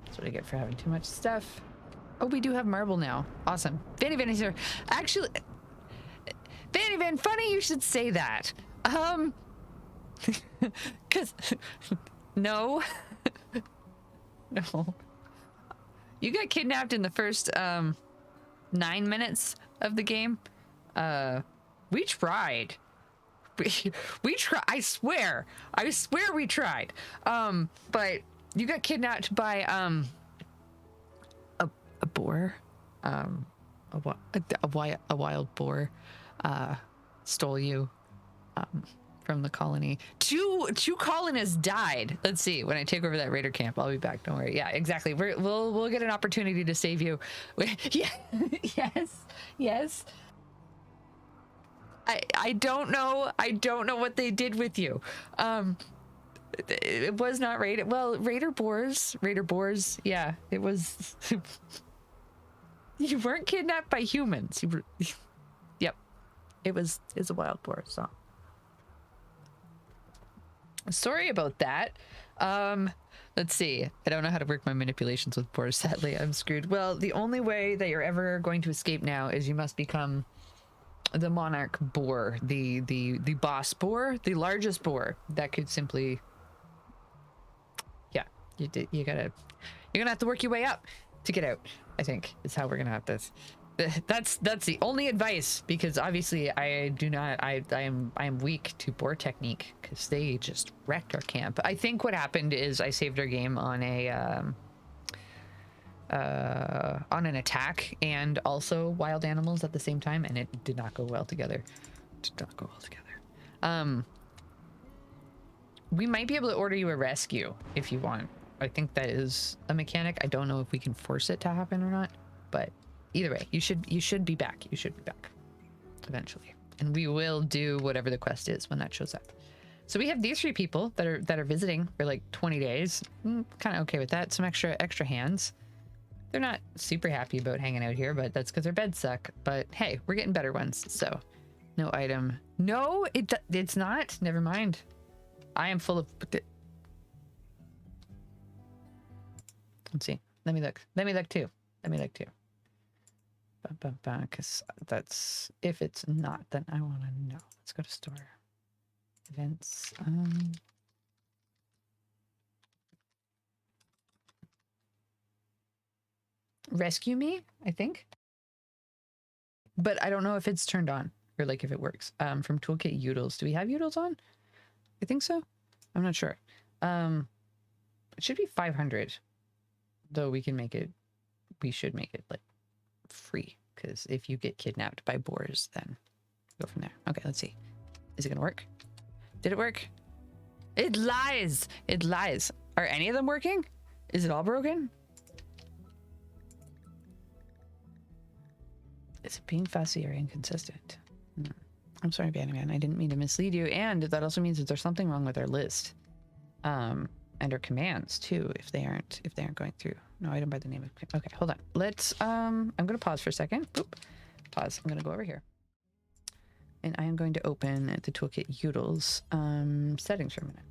Speaker 1: That's what I get for having too much stuff. Oh, we do have marble now. Awesome. Vanny Van is here. Actually, Vanny Van, funny you should say that. Cause no. No. You got kidnapped in the first 9 minutes of the game. We tried. We try. I swear we tried. But you got kidnapped by a boar, a wild boar, stole you from the colony. Two colonists died. Let's see. When I take over that raider camp, I'll be back. Don't worry. Yeah, exactly. We'll get an opportunity to save you. Yeah. Yes. I don't know. I don't know what they did with you. It was not raider. Well, raider boars. Yeah, it was. You weren't kidnapped by humans. You were. Yep. It's a wild boar. So. Sorry about that. Let's see. I don't know how to work my manipulations with boars. Sadly, I'm screwed. Well, the only way that you're ever going to escape now is you must become the monarch boar, the boss boar, the largest boar that could simply. Yeah, you're gonna have to work your way up to get out. I think is how we're gonna have this. That's the only advice, because obviously I am weak to boar technique because they just wrecked our camp. I think what happened is I saved our game on an attack and also wild animals at the same time, and it did not go well together. We might be able to order you a rescue if you want. I think that is a mechanic. I don't know if we can force it to happen or not, but either way, you should be back. You should be back eventually, and we will do whatever the quest is when that shows up. So we have these 3 people that are visiting for like 20 days. Kind of okay with that. Some extra hands. They're not super happy about hanging out here, but that's because their beds suck. But hey, we're getting better ones. So no item. No, it's not. Never mind. I am full of. Let's see. Let me look too. Because that's, if it's not, then I want to know. Let's go to store. Events. Rescue me, I think. But I don't know if it's turned on or like if it works. From Toolkit Utils. Do we have Utils on? I think so. I'm not sure. It should be 500. Though we should make it like free, because if you get kidnapped by boars, then go from there. Okay, let's see. Is it gonna work? Did it work? It lies. Are any of them working? Is it all broken? Is it being fussy or inconsistent? I'm sorry, Bannerman. I didn't mean to mislead you. And that also means that there's something wrong with our list. And our commands too, if they aren't going through. No item by the name of. Okay, hold on. Let's I'm gonna pause for a second. Boop. Pause. I'm gonna go over here. And I am going to open the Toolkit Utils settings for a minute.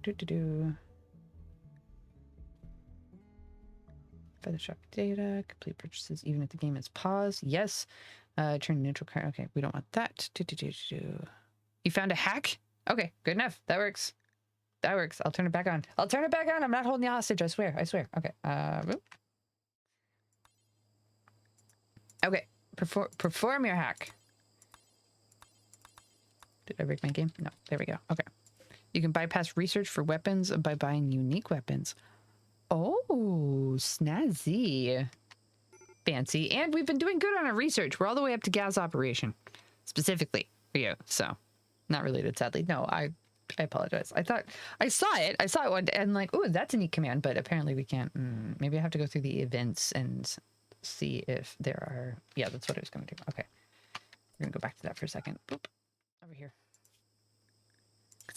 Speaker 1: Feather shop data, complete purchases even if the game is paused. Yes. Turn neutral card. Okay, we don't want that. You found a hack? Okay, good enough. That works. I'll turn it back on. I'm not holding you hostage. I swear. Okay. Okay. Perform your hack. Did I break my game? No. There we go. Okay. You can bypass research for weapons by buying unique weapons. Oh, snazzy. Fancy. And we've been doing good on our research. We're all the way up to gas operation. Specifically for you. So, not related, sadly. No, I apologize. I saw it one day and like, oh, that's a neat command, but apparently we can't. Maybe I have to go through the events and see if there are. Yeah, that's what I was going to do. Okay. We're going to go back to that for a second. Boop. Over here.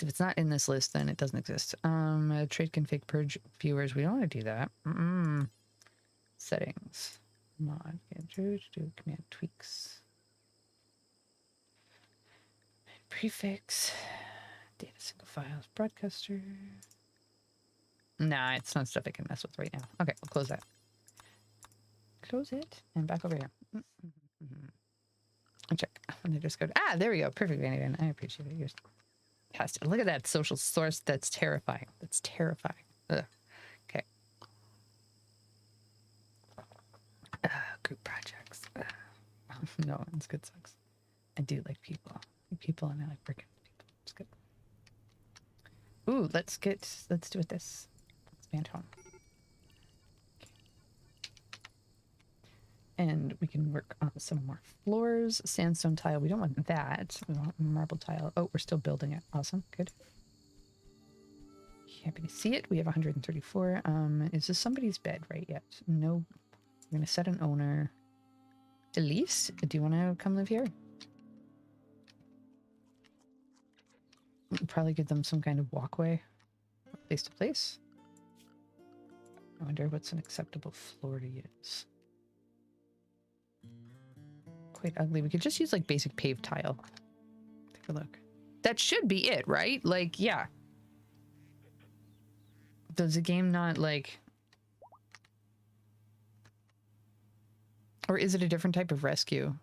Speaker 1: If it's not in this list, then it doesn't exist. Trade config purge viewers. We don't want to do that. Settings. Mod. Do command tweaks. Prefix. Data single files. Broadcaster. Nah, it's not stuff I can mess with right now. Okay, we'll close that. Close it and back over here. I'll check. And I just go. There we go. Perfect, Vanny Van. I appreciate it. You're fantastic. Look at that social source. That's terrifying. That's terrifying. Ugh. Okay. Group projects. No, it's good. Sucks. I do like people. I like people, and I like working with people. It's good. Ooh, let's do it this. Expand home. And we can work on some more floors. Sandstone tile. We don't want that. We want marble tile. Oh, we're still building it. Awesome. Good. Happy to see it. We have 134. Is this somebody's bed right yet? No. We're going to set an owner. Elise, do you want to come live here? We'll probably give them some kind of walkway. Place to place. I wonder what's an acceptable floor to use. Quite ugly. We could just use like basic paved tile. Take a look. That should be it, right? Like, yeah. Does the game not like... Or is it a different type of rescue?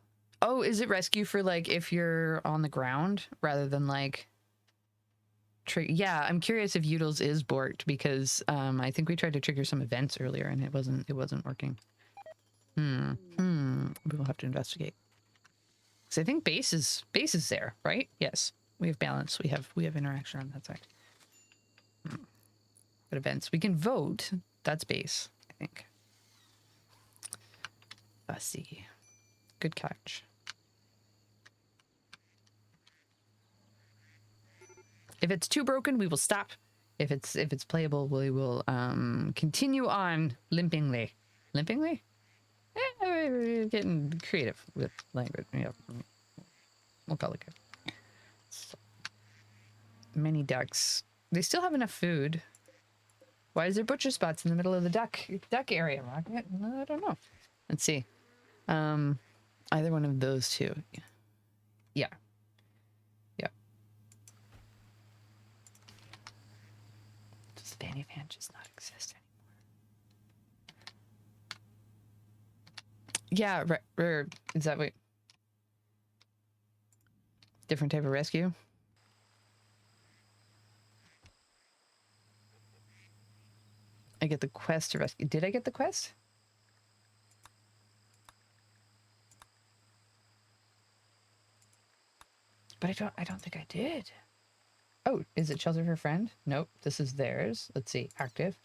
Speaker 1: Oh, is it rescue for like if you're on the ground rather than like... Yeah, I'm curious if Udals is borked because I think we tried to trigger some events earlier and it wasn't working. We will have to investigate. Because I think base is there, right? Yes. We have balance. We have interaction on that side. But events. We can vote. That's base, I think. Fussy. Good catch. If it's too broken, we will stop. If it's playable, we will continue on limpingly. Limpingly? We're getting creative with language. Yeah. We'll call it good. So, many ducks. They still have enough food. Why is there butcher spots in the middle of the duck area, Rocket? I don't know. Let's see. Either one of those two. Yeah. Yeah. Does Fanny Van just not exist anymore? Yeah, right. Is that what? Different type of rescue? I get the quest to rescue. Did I get the quest? But I don't think I did. Oh, is it shelter for friend? Nope, this is theirs. Let's see, active.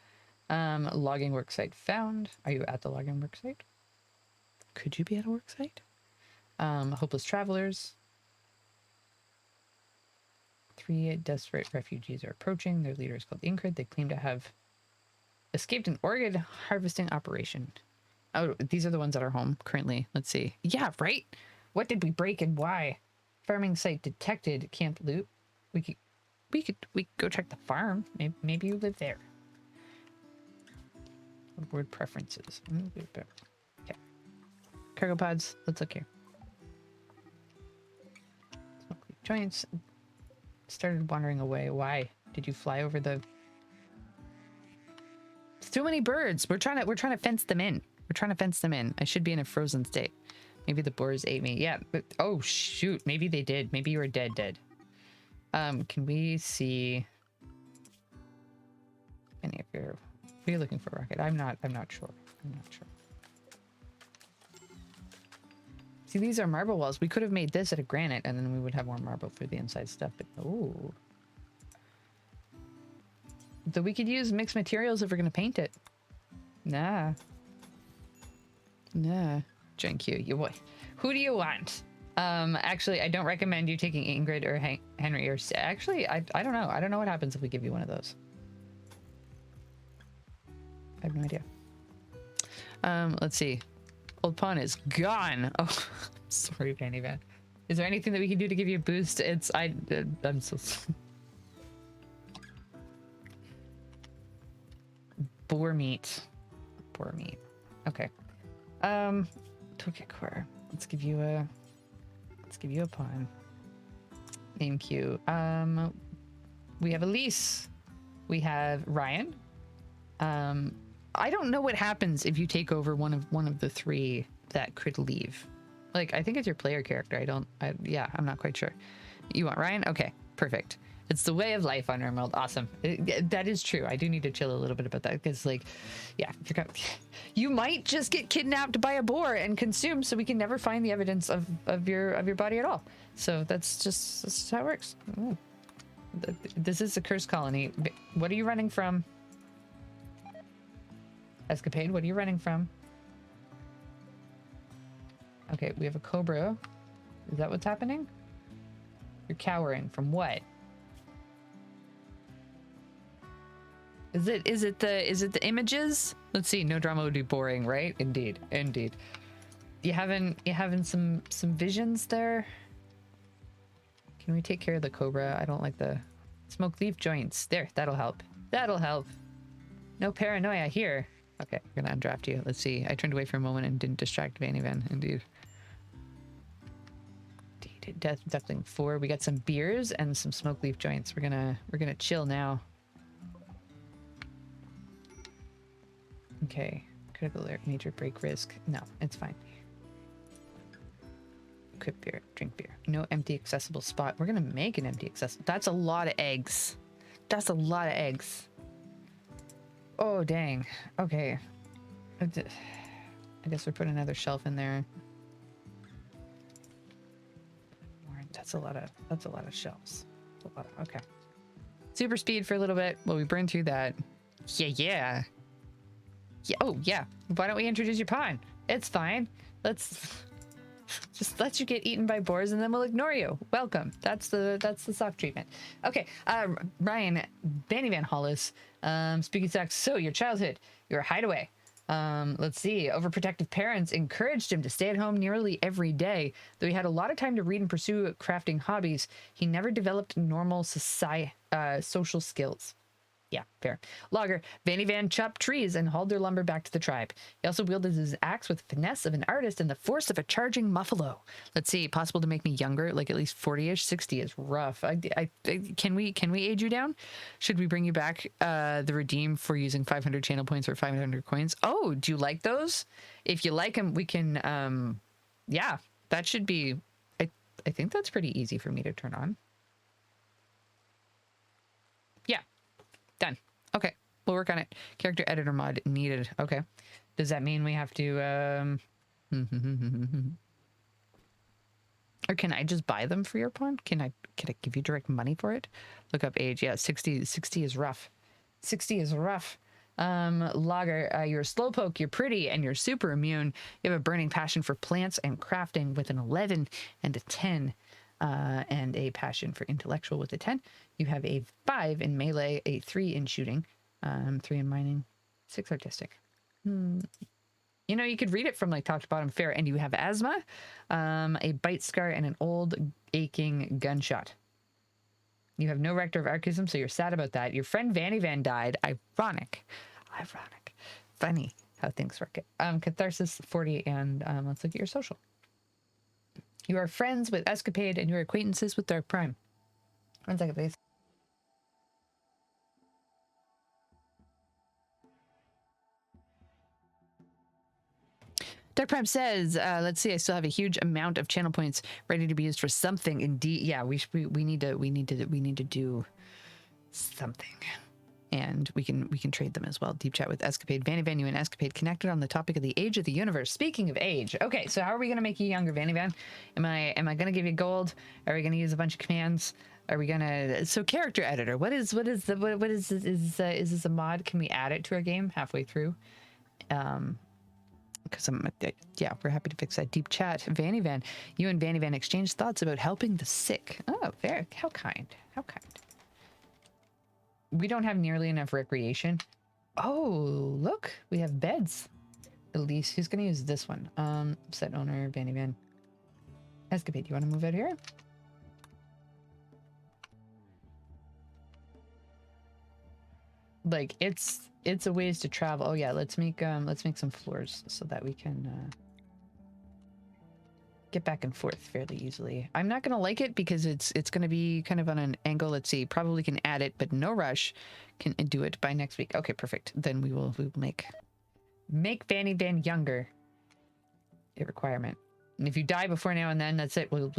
Speaker 1: Logging worksite found. Are you at the logging worksite? Could you be at a worksite? Hopeless travelers. 3 desperate refugees are approaching. Their leader is called Ingrid. They claim to have escaped an orchid harvesting operation. Oh, these are the ones that are home currently. Let's see. Yeah, right? What did we break and why? Farming site detected. Camp loot. We could go check the farm. Maybe you live there. Word preferences. Okay. Cargo pods. Let's look here. Joints. Started wandering away. Why did you fly over the... It's too many birds. We're trying to fence them in. We're trying to fence them in. I should be in a frozen state. Maybe the boars ate me. Yeah. But, oh shoot. Maybe they did. Maybe you were dead. Can we see any of your... What are you looking for, Rocket? I'm not sure. See, these are marble walls. We could have made this out of granite and then we would have more marble for the inside stuff, but oh. So we could use mixed materials if we're going to paint it. Nah. Drink you. Who do you want? Actually, I don't recommend you taking Ingrid or Henry or... Actually, I don't know. I don't know what happens if we give you one of those. I have no idea. Let's see. Old Pawn is gone. Oh, sorry, Fanny Van. Is there anything that we can do to give you a boost? I'm so... boar meat. Boar meat. Okay. Toolkit core. Let's give you a pawn. Name queue. We have Elise. We have Ryan. I don't know what happens if you take over one of the three that could leave. Like, I think it's your player character. Yeah, I'm not quite sure. You want Ryan? Okay, perfect. It's the way of life on Emerald. Awesome. That is true. I do need to chill a little bit about that because, like, yeah, you might just get kidnapped by a boar and consumed, so we can never find the evidence of your body at all. So that's how it works. Ooh. This is a cursed colony. What are you running from? Escapade, what are you running from? Okay, we have a cobra. Is that what's happening? You're cowering from what? Is it the images? Let's see. No drama would be boring, right? Indeed. You having some visions there? Can we take care of the cobra? I don't like the smoke leaf joints. There, that'll help. That'll help. No paranoia here. Okay, we're gonna undraft you. Let's see. I turned away for a moment and didn't distract Vanny Van. Indeed. Duckling 4. We got some beers and some smoke leaf joints. We're gonna chill now. Okay. Critical alert. Major break risk. No, it's fine. Equip beer. Drink beer. No empty accessible spot. We're gonna make an empty accessible. That's a lot of eggs. That's a lot of eggs. Oh, dang. Okay. I guess we're putting another shelf in there. That's a lot of shelves. Okay. Super speed for a little bit. Well, we burned through that. Yeah. Oh, yeah. Why don't we introduce your pawn? It's fine. Let's just let you get eaten by boars and then we'll ignore you. Welcome. That's the soft treatment. Okay. Ryan, Vanny Van Hollis, speaking sex. So your childhood, your hideaway. Let's see. Overprotective parents encouraged him to stay at home nearly every day. Though he had a lot of time to read and pursue crafting hobbies, he never developed normal social skills. Yeah, fair. Logger, Vanny Van chopped trees and hauled their lumber back to the tribe. He also wielded his axe with finesse of an artist and the force of a charging muffalo. Let's see, possible to make me younger, like at least 40-ish. 60 is rough. Can we age you down? Should we bring you back the redeem for using 500 channel points or 500 coins? Oh, do you like those? If you like them, we can, yeah, that should be, I think that's pretty easy for me to turn on. Yeah. Done. Okay. We'll work on it. Character editor mod needed. Okay. Does that mean we have to, or can I just buy them for your pawn? Can I give you direct money for it? Look up age. Yeah, 60 is rough. 60 is rough. Logger, you're a slowpoke, you're pretty, and you're super immune. You have a burning passion for plants and crafting with an 11 and a 10. And a passion for intellectual with a 10. You have a 5 in melee, a 3 in shooting, 3 in mining, 6 artistic. You know, you could read it from like top to bottom fair, and you have asthma, a bite scar, and an old aching gunshot. You have no rector of archism, so you're sad about that. Your friend Vanny Van died. Ironic. Funny how things work. Catharsis 40, and let's look at your social. You are friends with Escapade and your acquaintances with Dark Prime. 1 second, please. Dark Prime says, let's see, I still have a huge amount of channel points ready to be used for something. Indeed, yeah, we need to do something. And we can trade them as well. Deep chat with Escapade. Vanny Van, you and Escapade connected on the topic of the age of the universe. Speaking of age, okay, so how are we gonna make you younger, Vanny Van? Am I gonna give you gold? Are we gonna use a bunch of commands? Are we gonna character editor? Is this a mod? Can we add it to our game halfway through? Because we're happy to fix that. Deep chat. Vanny Van, you and Vanny Van exchanged thoughts about helping the sick. Oh, very how kind. We don't have nearly enough recreation. Oh, look, we have beds. At least who's gonna use this one? Set owner, Vanny Van. Escapade, you wanna move out here? Like it's a ways to travel. Oh yeah, let's make some floors so that we can get back and forth fairly easily. I'm not gonna like it because it's gonna be kind of on an angle. Let's see, probably can add it, but no rush. Can do it by next week. Okay, perfect. Then we will make Vanny Van younger a requirement. And if you die before now and then, that's it. We'll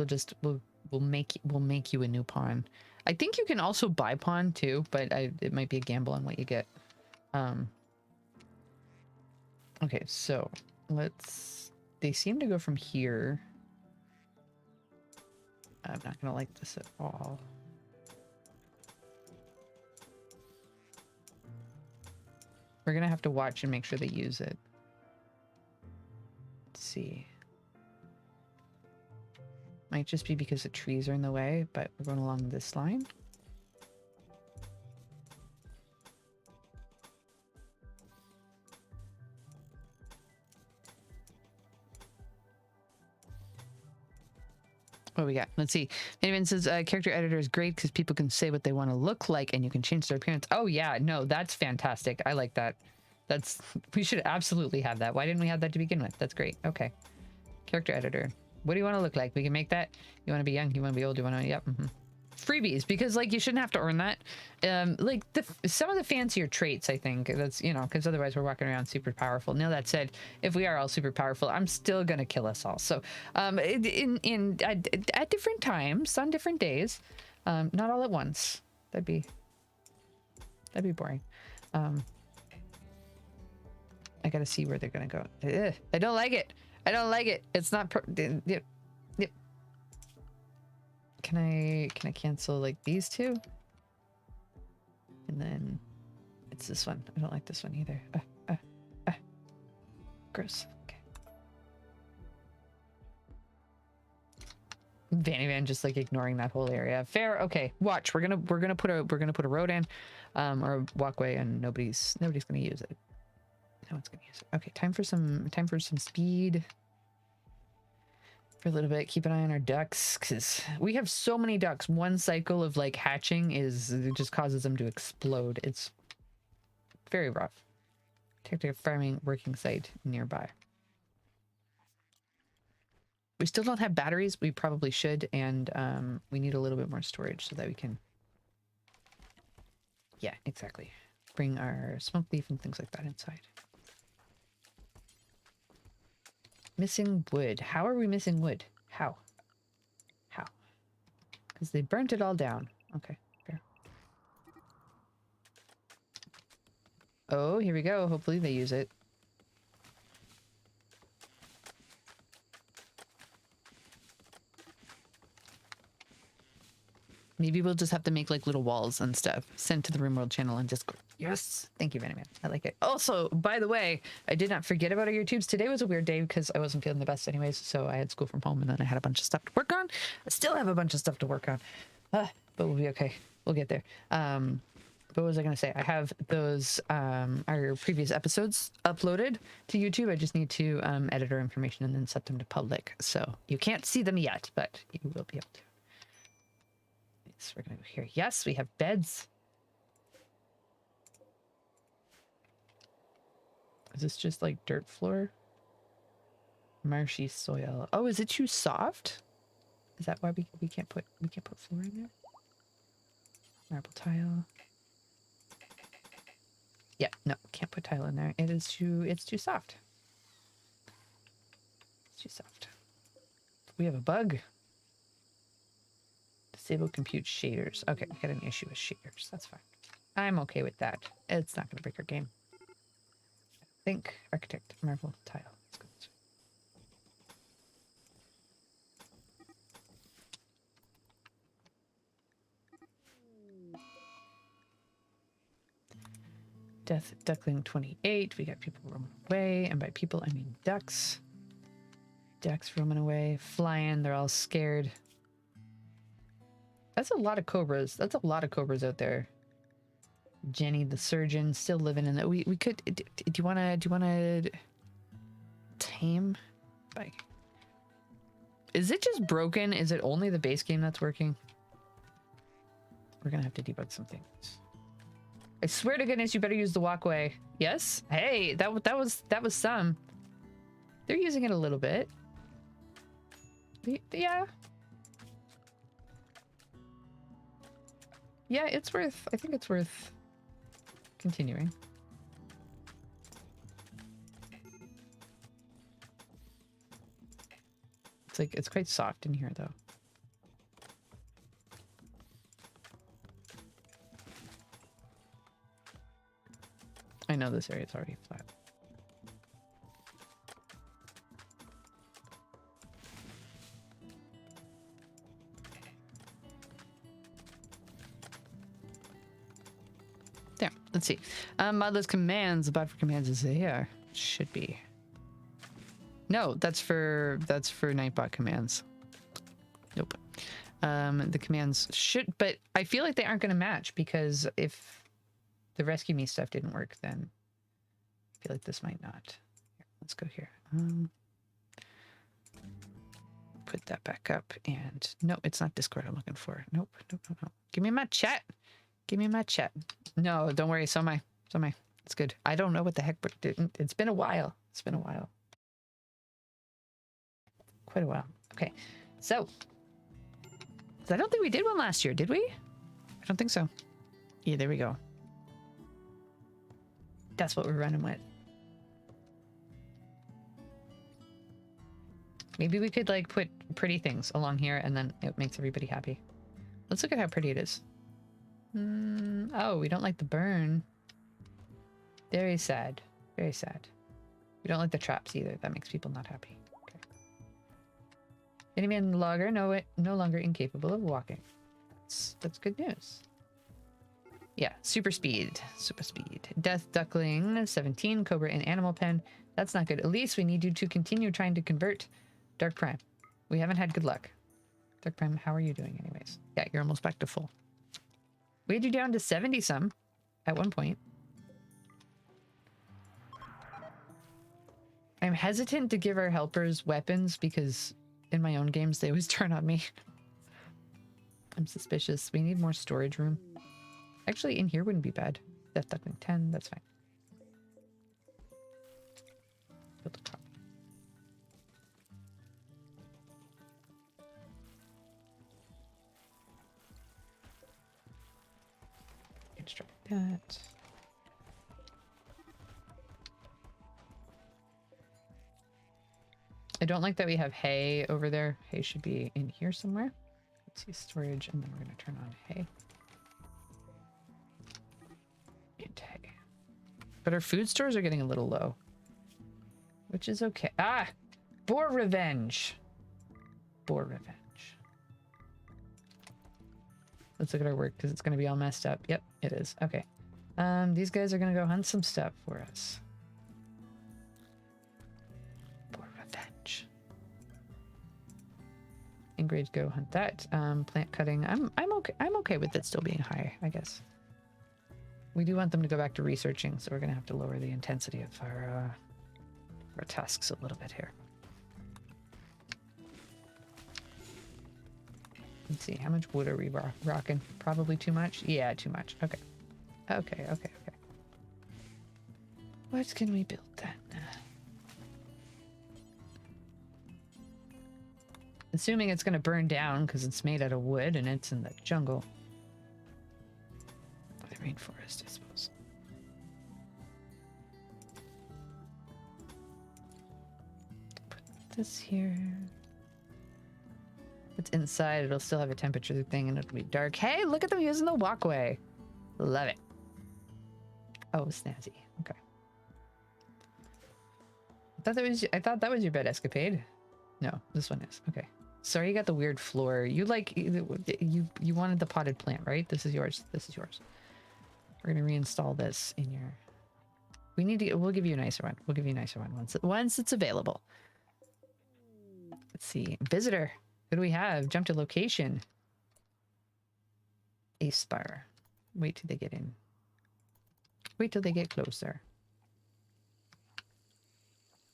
Speaker 1: make you a new pawn. I think you can also buy pawn too, but it might be a gamble on what you get. Okay, so they seem to go from here. I'm not gonna like this at all. We're gonna have to watch and make sure they use it. Let's see. Might just be because the trees are in the way, but we're going along this line. What we got? Let's see. Anyone says character editor is great because people can say what they want to look like and you can change their appearance. Oh yeah, no, that's fantastic. I like that. We should absolutely have that. Why didn't we have that to begin with? That's great. Okay. Character editor. What do you want to look like? We can make that. You want to be young? You want to be old? You want to? Yep. Freebies, because like you shouldn't have to earn that. Like some of the fancier traits, I think that's, you know, because otherwise we're walking around super powerful. Now that said, if we are all super powerful, I'm still gonna kill us all. So at different times on different days, not all at once. That'd be boring. I gotta see where they're gonna go. Ugh, I don't like it. I don't like it. It's not yep. Can I cancel like these two? And then it's this one. I don't like this one either. Gross. Okay. Vanny Van just like ignoring that whole area. Fair. Okay. Watch. We're gonna put a road in, or a walkway, and nobody's gonna use it. No one's gonna use it. Okay. Time for some speed. For a little bit, keep an eye on our ducks because we have so many ducks. One cycle of like hatching it just causes them to explode. It's very rough. Take a farming working site nearby. We still don't have batteries. We probably should, and we need a little bit more storage so that we can. Yeah, exactly. Bring our smoke leaf and things like that inside. Missing wood. How are we missing wood? How? Because they burnt it all down. Okay, fair. Oh, here we go. Hopefully they use it. Maybe we'll just have to make like little walls and stuff. Send to the RimWorld channel and just go, yes. Thank you, Vanny Man. I like it. Also, by the way, I did not forget about our YouTubes. Today was a weird day because I wasn't feeling the best anyways. So I had school from home and then I had a bunch of stuff to work on. I still have a bunch of stuff to work on. But we'll be okay. We'll get there. What was I going to say? I have those, our previous episodes uploaded to YouTube. I just need to edit our information and then set them to public. So you can't see them yet, but you will be able to. So we're gonna go here. Yes, we have beds. Is this just like dirt floor? Marshy soil. Oh, is it too soft? Is that why we can't put floor in there? Marble tile. Yeah, no, can't put tile in there. It's too soft. It's too soft. We have a bug. Disable compute shaders. Okay, I got an issue with shaders. That's fine. I'm okay with that. It's not going to break our game. Think architect, marble tile. Let's go this way. Death Duckling 28. We got people roaming away, and by people I mean ducks. Ducks roaming away, flying. They're all scared. That's a lot of cobras. That's a lot of cobras out there. Jenny the surgeon still living in that. We could. Do you wanna tame? Like, is it just broken? Is it only the base game that's working? We're gonna have to debug some things. I swear to goodness, you better use the walkway. Yes? Hey, that was some. They're using it a little bit. Yeah. Yeah, it's worth, I think it's worth continuing. It's like, it's quite soft in here though. I know this area is already flat. There, let's see. Modless commands, the bot for commands is here. Should be. No, that's for Nightbot commands. Nope. The commands should, but I feel like they aren't going to match because if the rescue me stuff didn't work, then I feel like this might not. Here, let's go here. Put that back up and no, it's not Discord I'm looking for. Nope, nope, nope, nope. Give me my chat. Give me my chat. No, don't worry. So am I. So am I. It's good. I don't know what the heck, but it's been a while. It's been a while. Quite a while. Okay. So I don't think we did one last year, did we? I don't think so. Yeah, there we go. That's what we're running with. Maybe we could like put pretty things along here and then it makes everybody happy. Let's look at how pretty it is. Oh, we don't like the burn. Very sad. Very sad. We don't like the traps either. That makes people not happy. Okay. Enemy and logger no longer incapable of walking. That's good news. Yeah, super speed. Super speed. Death Duckling, 17. Cobra in Animal Pen. That's not good. Elise, we need you to continue trying to convert Dark Prime. We haven't had good luck. Dark Prime, how are you doing anyways? Yeah, you're almost back to full. We had you down to 70 some at one point. I'm hesitant to give our helpers weapons because in my own games they always turn on me. I'm suspicious. We need more storage room. Actually, in here wouldn't be bad. Death Duckling 10, that's fine. Build a copy. Construct that. I don't like that we have hay over there. Hay should be in here somewhere. Let's see storage, and then we're going to turn on hay. And hay. But our food stores are getting a little low. Which is okay. Ah! Boar revenge! Boar revenge. Let's look at our work, because it's going to be all messed up. Yep, it is. Okay. These guys are going to go hunt some stuff for us. Boar revenge. Ingrid, go hunt that. Plant cutting. I'm okay with it still being high, I guess. We do want them to go back to researching, so we're going to have to lower the intensity of our tasks a little bit here. Let's see, how much wood are we rocking? Probably too much? Yeah, too much. Okay. Okay. What can we build then? Assuming it's going to burn down because it's made out of wood and it's in the jungle. The rainforest, I suppose. Put this here. It's inside, it'll still have a temperature thing and it'll be dark. Hey, look at them using the walkway. Love it. Oh, snazzy. Okay. I thought that was your bed escapade. No, this one is. Okay. Sorry, you got the weird floor. You wanted the potted plant, right? This is yours. This is yours. We're gonna reinstall this in your. We'll give you a nicer one. We'll give you a nicer one once it's available. Let's see. Visitor. Who do we have? Jump to location. Aspire. Wait till they get in. Wait till they get closer.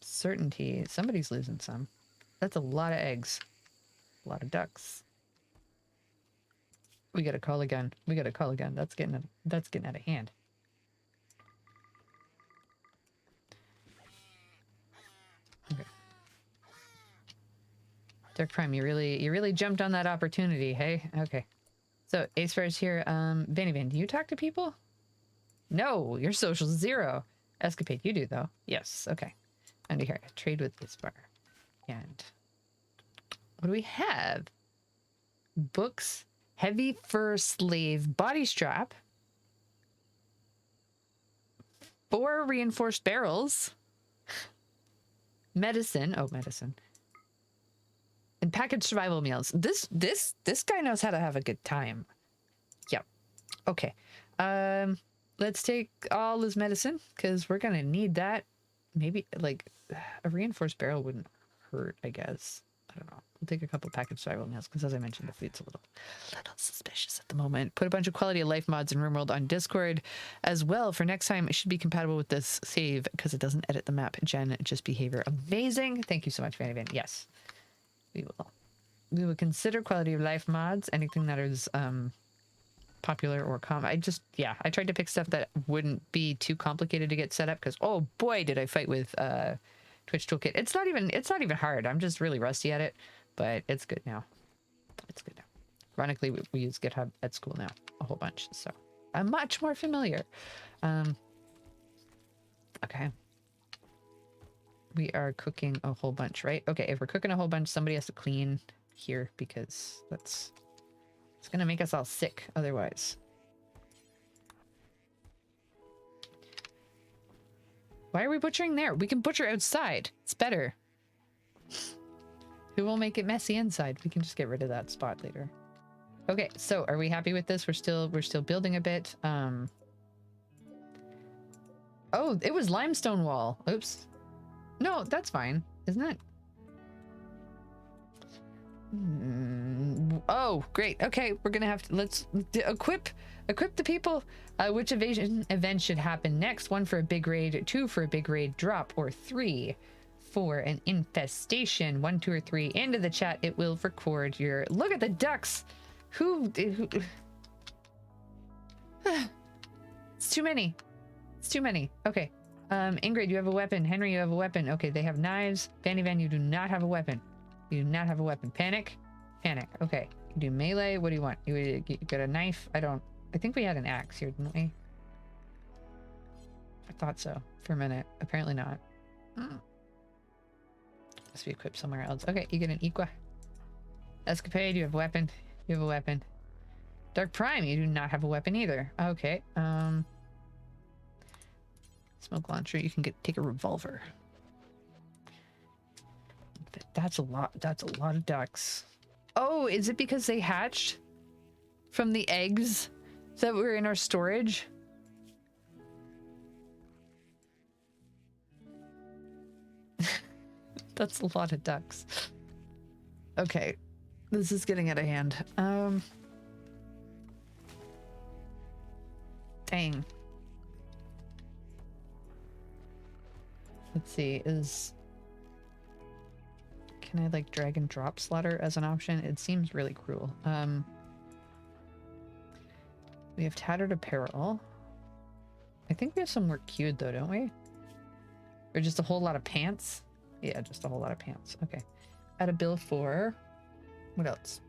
Speaker 1: Certainty. Somebody's losing some. That's a lot of eggs. A lot of ducks. We gotta call again. We gotta call again. That's getting out of hand. Dark Prime, you really jumped on that opportunity, hey? Okay. So Ace Fair's here. Vanny Van, do you talk to people? No, your social's 0. Escapade, you do though. Yes, okay. Under here, trade with this bar. And what do we have? Books, heavy fur slave body strap, 4 reinforced barrels, medicine. Oh, medicine. And packaged survival meals. This guy knows how to have a good time. Yep. Okay. Let's take all his medicine because we're gonna need that. Maybe like a reinforced barrel wouldn't hurt, I guess. I don't know. We'll take a couple packaged survival meals because, as I mentioned, the food's a little suspicious at the moment. Put a bunch of quality of life mods in RimWorld on Discord as well for next time. It should be compatible with this save because it doesn't edit the map. Gen, just behavior. Amazing. Thank you so much, Vanny Van. Yes, we will. We will consider quality of life mods. Anything that is popular or I tried to pick stuff that wouldn't be too complicated to get set up because, oh boy, did I fight with Twitch Toolkit. It's not even hard. I'm just really rusty at it, but it's good now. It's good now. Ironically, we use GitHub at school now a whole bunch, so I'm much more familiar. Okay. We are cooking a whole bunch, right? Okay, if we're cooking a whole bunch, somebody has to clean here because it's gonna make us all sick otherwise. Why are we butchering there? We can butcher outside. It's better. Who will make it messy inside? We can just get rid of that spot later. Okay, so are we happy with this? We're still building a bit. Oh, it was limestone wall. Oops. No, that's fine, isn't it? Oh, great. Okay, we're gonna have to let's equip the people. Which evasion event should happen next? 1 for a big raid, 2 for a big raid drop, or 3 for an infestation. 1, 2, or 3 into the chat. It will record your. Look at the ducks. Who It's too many. It's too many. Okay. Ingrid, you have a weapon. Henry, you have a weapon. Okay, they have knives. Vanny Van, you do not have a weapon. You do not have a weapon. Panic. Panic. Okay. You do melee. What do you want? You got a knife? I think we had an axe here, didn't we? I thought so for a minute. Apparently not. Must be equipped somewhere else. Okay, you get an Equa. Escapade, you have a weapon. You have a weapon. Dark Prime, you do not have a weapon either. Okay. Smoke launcher, you can take a revolver. That's a lot of ducks. Oh, is it because they hatched from the eggs that were in our storage? That's a lot of ducks. Okay, this is getting out of hand. Dang. Let's see, can I like drag and drop slaughter as an option? It seems really cruel. We have tattered apparel. I think we have some more queued though, don't we? Or just a whole lot of pants? Yeah, just a whole lot of pants. Okay. Add a bill for what else?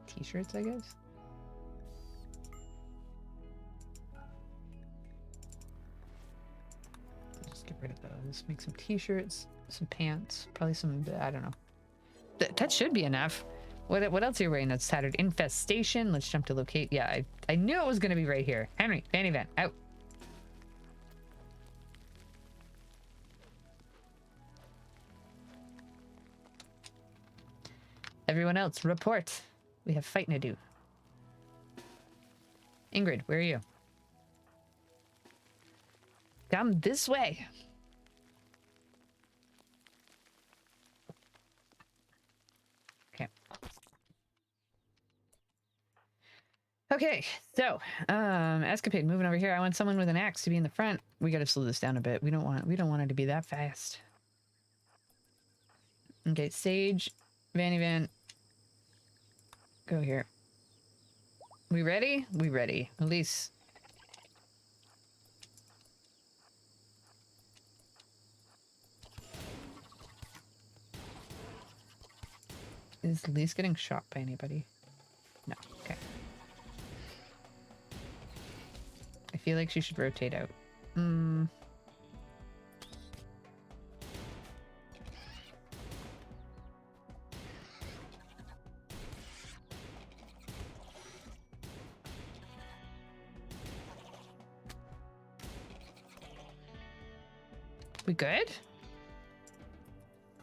Speaker 1: T-shirts, I guess. Just get rid of those. Make some t-shirts. Some pants, probably some, I don't know. That should be enough. What else are you wearing that's tattered? Infestation. Let's jump to locate. Yeah, I knew it was going to be right here. Henry, Vanny Van, out. Everyone else, report. We have fighting to do. Ingrid, where are you? Come this way. Okay, so Escapade moving over here. I want someone with an axe to be in the front. We got to slow this down a bit. We don't want it to be that fast. Okay, Sage, Vanny Van, go here. We ready? We ready. Elise. Is Elise getting shot by anybody? No. Okay. I feel like she should rotate out. We good?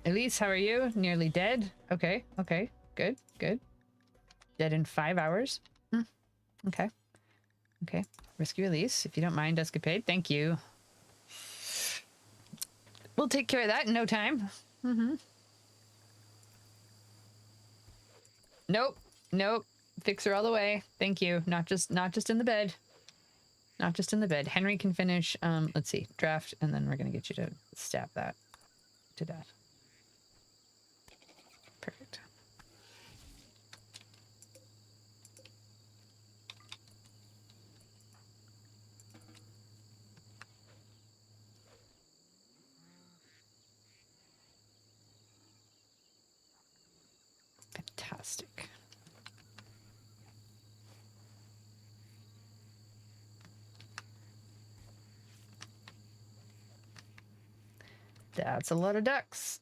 Speaker 1: Elise, how are you? Nearly dead? Okay, okay. Good, good. Dead in 5 hours? Okay. Okay. Rescue Elise, if you don't mind, escapade. Thank you. We'll take care of that in no time. Nope. Nope. Fix her all the way. Thank you. Not just in the bed. Not just in the bed. Henry can finish. Let's see. Draft, and then we're gonna get you to stab that to death. Perfect. Fantastic. That's a lot of ducks.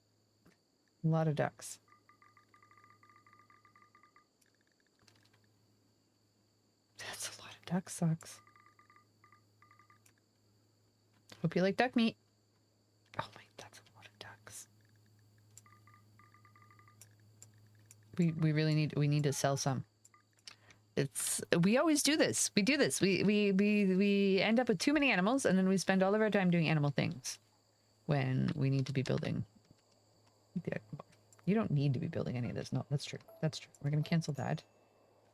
Speaker 1: A lot of ducks. That's a lot of duck socks. Hope you like duck meat. Oh my, that's a lot of ducks. We really need to sell some. We always do this. We do this. We end up with too many animals, and then we spend all of our time doing animal things when we need to be building. You don't need to be building any of this. No, that's true. That's true. We're gonna cancel that,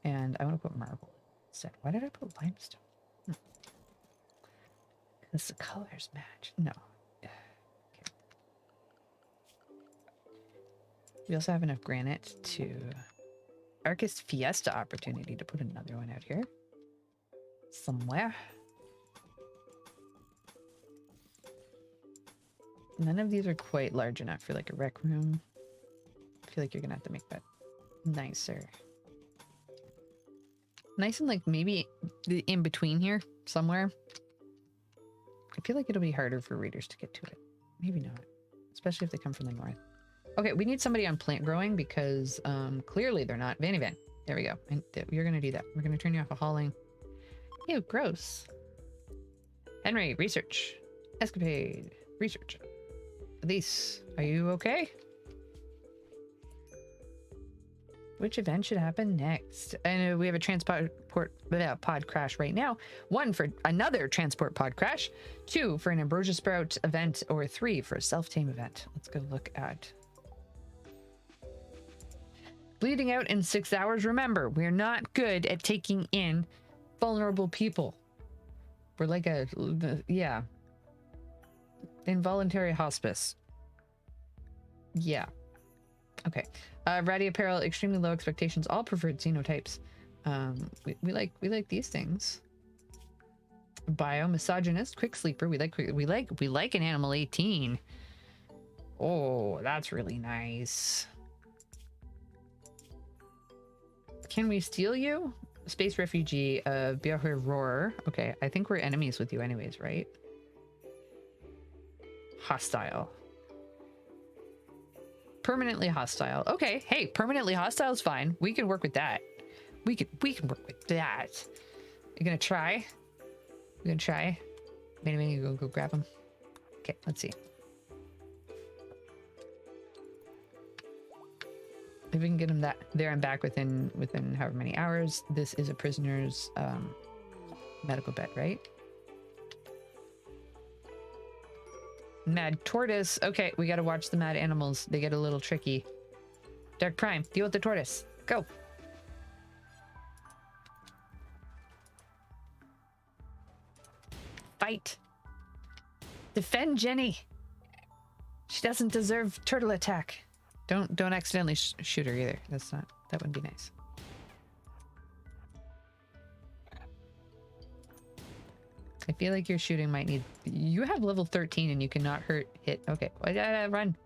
Speaker 1: and I want to put marble instead. Why did I put limestone? Because the colors match. No. Okay. We also have enough granite to Arcus Fiesta opportunity to put another one out here somewhere. None of these are quite large enough for like a rec room. I feel like you're gonna have to make that nicer. Nice and like maybe in between here somewhere. I feel like it'll be harder for readers to get to it. Maybe not. Especially if they come from the north. Okay, we need somebody on plant growing because clearly they're not. Vanny Van. There we go. And you're gonna do that. We're gonna turn you off of hauling. Ew, gross. Henry, research. Escapade. Research. Elise, are you okay? Which event should happen next? And we have a pod crash right now. 1 for another transport pod crash. 2 for an ambrosia sprout event, or 3 for a self-tame event. Let's go look at bleeding out in 6 hours. Remember, we're not good at taking in vulnerable people. We're like yeah. Involuntary hospice. Yeah. Okay. Ratty apparel, extremely low expectations, all preferred xenotypes. We like these things. Bio, misogynist, quick sleeper. We like an animal 18. Oh, that's really nice. Can we steal you? Space refugee, Biohir Roar. Okay, I think we're enemies with you anyways, right? Hostile. Permanently hostile. Okay, hey, permanently hostile is fine. We can work with that. We can work with that. You gonna try? You gonna try? Maybe go grab him. Okay, let's see. If we can get him there and back within however many hours. This is a prisoner's medical bed, right? Mad tortoise. Okay, we gotta watch the mad animals. They get a little tricky. Dark Prime, deal with the tortoise. Go. Fight. Defend Jenny. She doesn't deserve turtle attack. Don't accidentally shoot her either. That wouldn't be nice. I feel like your shooting might need... You have level 13 and you cannot hit... Okay. Run.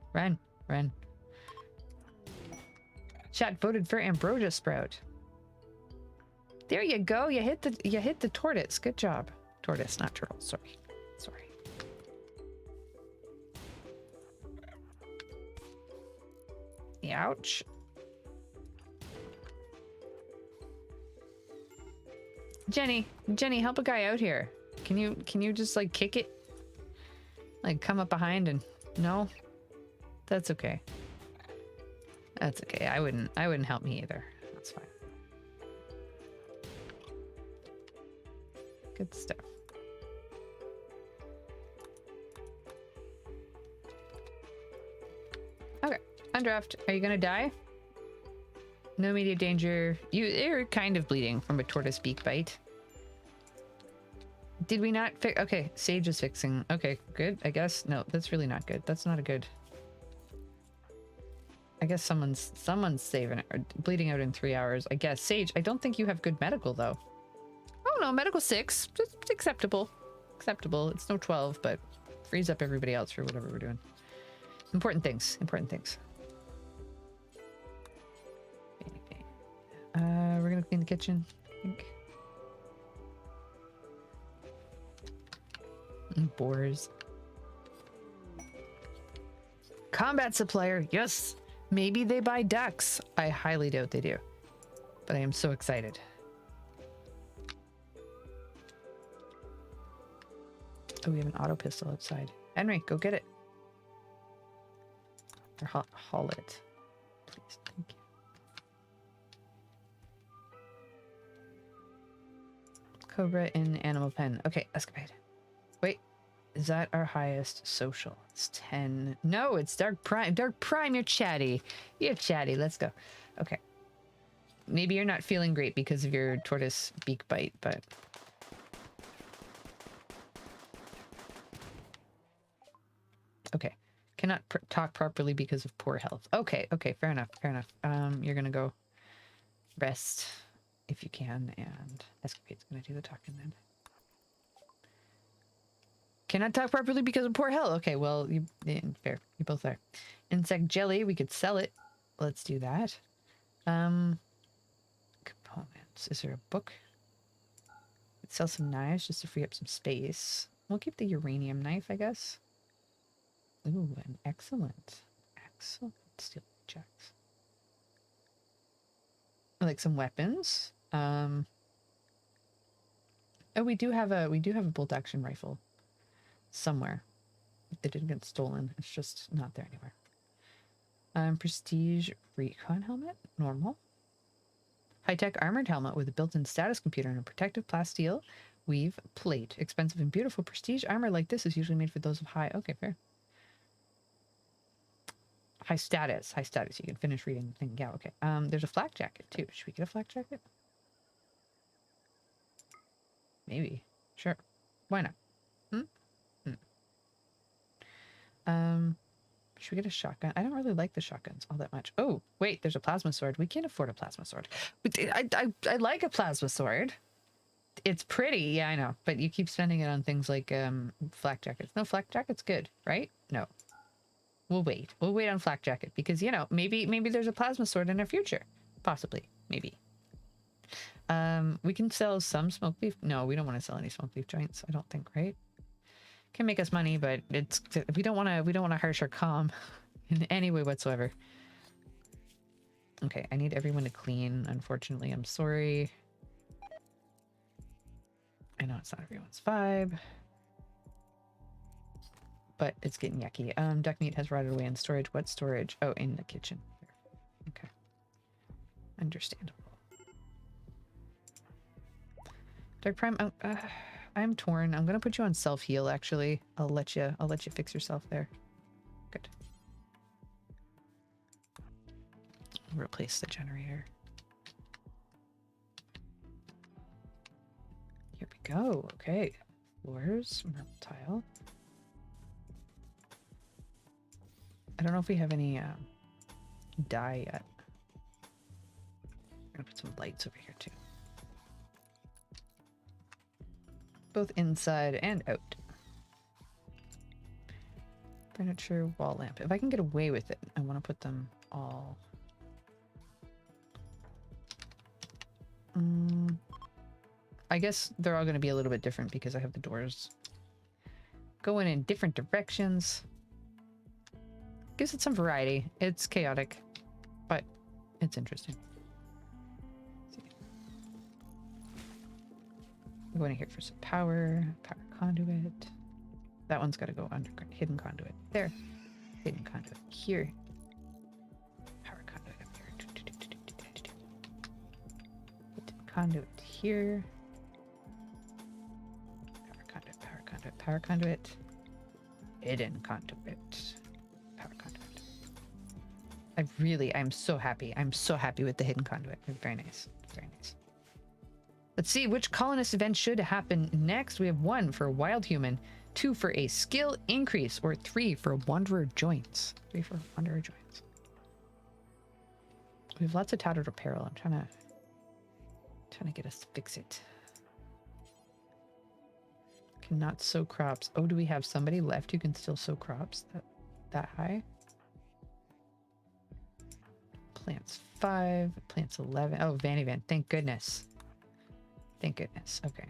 Speaker 1: Chat voted for ambrosia sprout. There you go. You hit the tortoise. Good job. Tortoise, not turtle. Sorry. Sorry. Ouch. Jenny, help a guy out here. Can you just like kick it? Like come up behind and no? That's okay. That's okay. I wouldn't help me either. That's fine. Good stuff. Okay. Undraft. Are you gonna die? No immediate danger. You're kind of bleeding from a tortoise beak bite. Did we not fix? Okay, Sage is fixing. Okay, good. I guess no. That's really not good. That's not a good. I guess someone's saving it or bleeding out in 3 hours. I guess Sage. I don't think you have good medical though. Oh no, medical 6. It's acceptable. Acceptable. It's no 12, but frees up everybody else for whatever we're doing. Important things. Important things. We're gonna clean the kitchen, I think. Boars. Combat supplier, yes! Maybe they buy ducks. I highly doubt they do. But I am so excited. Oh, we have an auto pistol outside. Henry, go get it. Or haul it. Please, thank you. Cobra in animal pen. Okay, escapade. Wait, is that our highest social? It's 10. No, it's Dark Prime. Dark Prime, you're chatty. You're chatty. Let's go. Okay. Maybe you're not feeling great because of your tortoise beak bite, but... Okay. Cannot talk properly because of poor health. Okay, okay, fair enough, fair enough. You're gonna go rest if you can, and Escapade's gonna do the talking then. Cannot talk properly because of poor health. Okay, well, fair. You both are. Insect jelly, we could sell it. Let's do that. Components. Is there a book? Let's sell some knives just to free up some space. We'll keep the uranium knife, I guess. Ooh, an excellent steel checks. I like some weapons. Oh, we do have a bolt action rifle somewhere. It didn't get stolen. It's just not there anywhere. Prestige recon helmet, normal. High-tech armored helmet with a built-in status computer and a protective plasteel weave plate. Expensive and beautiful prestige armor like this is usually made for those of high. Okay, fair. High status. You can finish reading the thing. Yeah, okay. There's a flak jacket too. Should we get a flak jacket? Maybe. Sure. Why not? Should we get a shotgun? I don't really like the shotguns all that much. Oh, wait, there's a plasma sword. We can't afford a plasma sword. I like a plasma sword. It's pretty, yeah, I know. But you keep spending it on things like flak jackets. No, flak jacket's good, right? No. We'll wait. We'll wait on flak jacket because, you know, maybe there's a plasma sword in our future. Possibly. Maybe. We can sell some smoked beef. No, we don't want to sell any smoked beef joints, I don't think, right? Can make us money, but it's we don't want to harsh our comm in any way whatsoever. Okay, I need everyone to clean. Unfortunately, I'm sorry. I know it's not everyone's vibe, but it's getting yucky. Duck meat has rotted away in storage. What storage? Oh, in the kitchen. Okay, understandable. Dark Prime. I'm torn. I'm gonna put you on self-heal, actually. I'll let you fix yourself there. Good. Replace the generator. Here we go. Okay. Floors, marble tile. I don't know if we have any dye yet. I'm gonna put some lights over here too. Both inside and out. Furniture, wall lamp. If I can get away with it, I want to put them all I guess they're all going to be a little bit different because I have the doors going in different directions. Gives it some variety. It's chaotic, but it's interesting. I'm going here for some power conduit. That one's got to go under hidden conduit. There. Hidden conduit here. Power conduit up here. Hidden conduit here. Power conduit. Hidden conduit. Power conduit. I'm so happy. I'm so happy with the hidden conduit. Very nice. Very nice. Let's see which colonist event should happen next. We have 1 for wild human, 2 for a skill increase, or 3 for wanderer joints. 3 for wanderer joints. We have lots of tattered apparel. I'm trying to get us to fix it. Cannot sow crops. Oh, do we have somebody left who can still sow crops that high? Plants 5, plants 11. Oh, Vanny Van. Thank goodness. Thank goodness. Okay.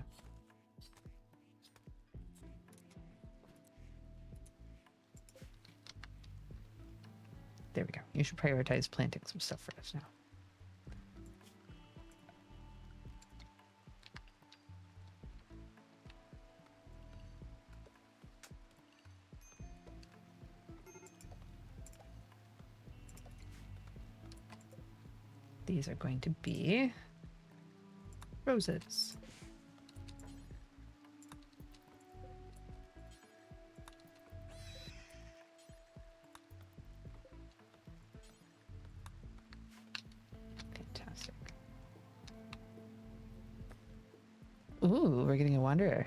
Speaker 1: There we go. You should prioritize planting some stuff for us now. These are going to be roses. Fantastic. Ooh, we're getting a wanderer.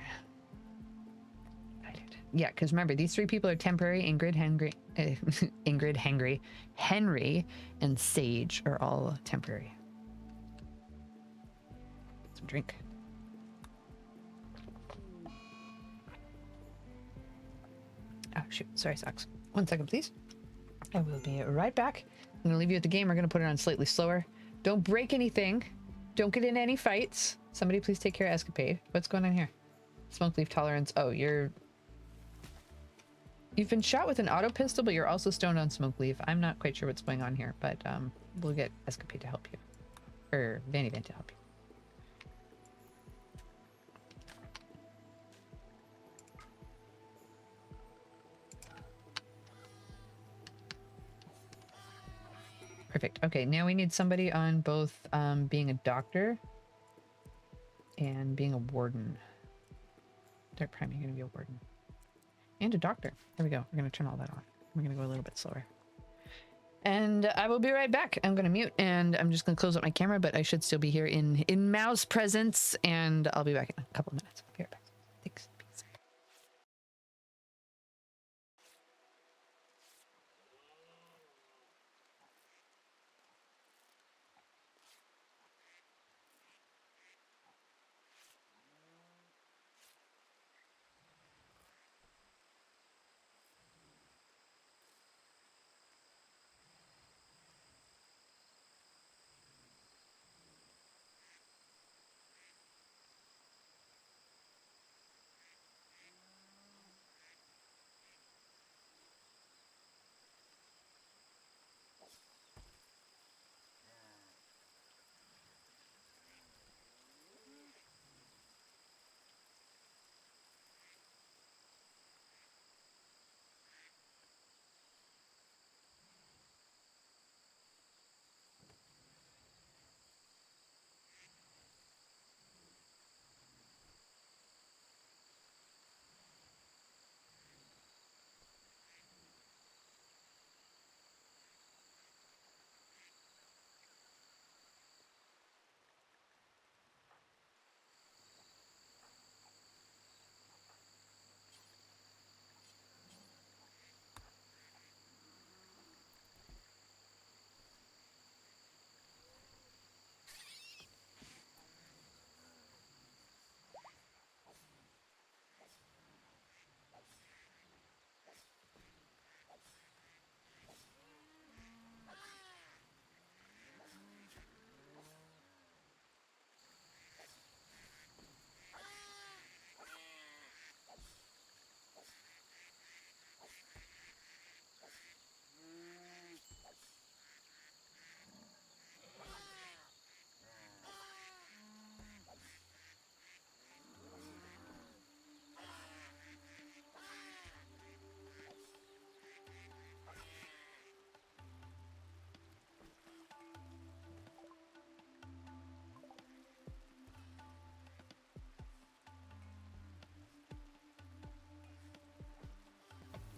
Speaker 1: Yeah, because remember, these 3 people are temporary. Ingrid, Henry, and Sage are all temporary. Some drink. Oh, shoot. Sorry, Socks. 1 second, please. I will be right back. I'm going to leave you at the game. We're going to put it on slightly slower. Don't break anything. Don't get in any fights. Somebody please take care of Escapade. What's going on here? Smoke leaf tolerance. Oh, you've been shot with an auto pistol, but you're also stoned on smoke leaf. I'm not quite sure what's going on here, but we'll get Escapade to help you. Or Vanny Van to help you. Perfect. Okay, now we need somebody on both being a doctor and being a warden. Dark Prime, you're going to be a warden. And a doctor. There we go. We're going to turn all that on. We're going to go a little bit slower. And I will be right back. I'm going to mute and I'm just going to close up my camera, but I should still be here in Mao's presence, and I'll be back in a couple of minutes. Be right back. Thanks. Peace.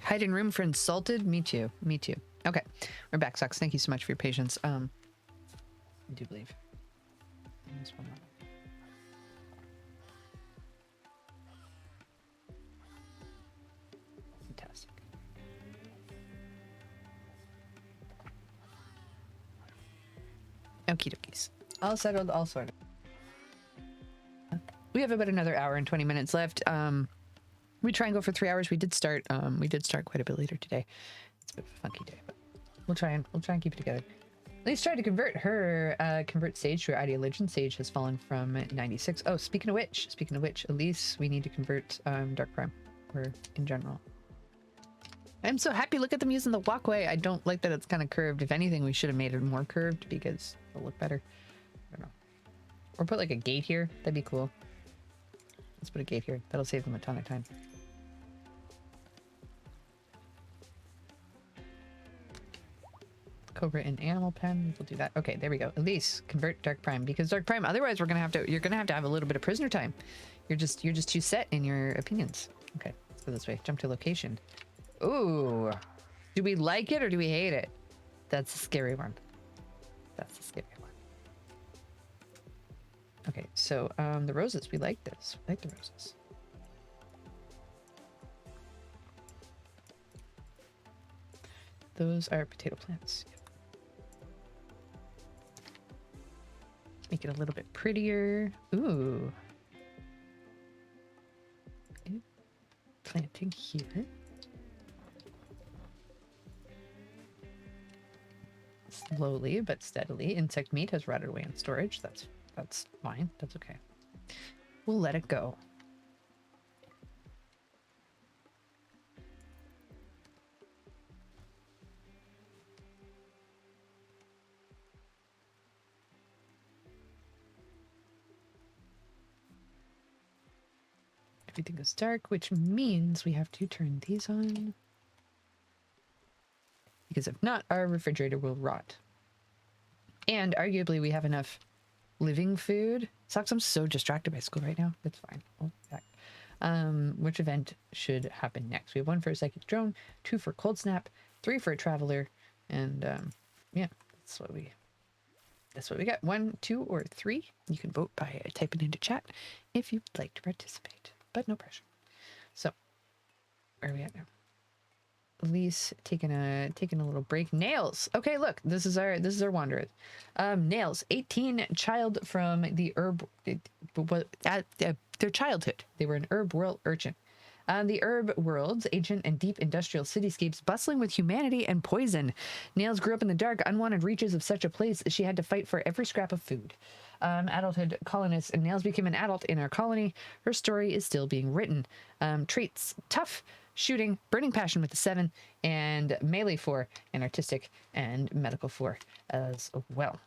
Speaker 1: Hide in room for insulted? Me too. Me too. Okay. We're back, Sucks. Thank you so much for your patience. I do believe. This one. Fantastic. Okie dokies. All settled, all sorted. We have about another hour and 20 minutes left. We try and go for 3 hours. We did start quite a bit later today. It's a bit of a funky day, but we'll try and keep it together. At least tried to convert her convert Sage to her ID Legend. Sage has fallen from 96. Oh, speaking of which, Elise, we need to convert Dark Prime, or in general. I'm so happy. Look at them using the walkway. I don't like that it's kind of curved. If anything, we should have made it more curved because it'll look better. I don't know. Or put like a gate here. That'd be cool. Let's put a gate here. That'll save them a ton of time. Cobra in animal pen. We'll do that. Okay, there we go. Elise, convert Dark Prime, because Dark Prime. Otherwise, you're gonna have to have a little bit of prisoner time. You're just too set in your opinions. Okay, let's go this way. Jump to location. Ooh, do we like it or do we hate it? That's a scary one. That's a scary one. Okay, so the roses. We like this. We like the roses. Those are potato plants. Yep. Make it a little bit prettier. Ooh. Okay. Planting here. Slowly but steadily. Insect meat has rotted away in storage. That's fine. That's okay. We'll let it go. Everything is dark, which means we have to turn these on. Because if not, our refrigerator will rot. And arguably we have enough living food. Sucks, I'm so distracted by school right now. That's fine. I'll be back. Which event should happen next? We have 1 for a psychic drone, 2 for cold snap, 3 for a traveler, and yeah, that's what we got. 1, 2, or 3. You can vote by typing into chat if you'd like to participate, but no pressure. So, where are we at now? Elise taking a little break. Nails. Okay, look, this is our wanderers. Nails, 18, child from the herb, their childhood. They were an herb world urchin. The herb world's ancient and deep industrial cityscapes bustling with humanity and poison. Nails grew up in the dark, unwanted reaches of such a place she had to fight for every scrap of food. Adulthood colonists, and Nails became an adult in our colony. Her story is still being written. Traits: tough, shooting, burning passion with the 7, and melee 4, and artistic and medical 4 as well.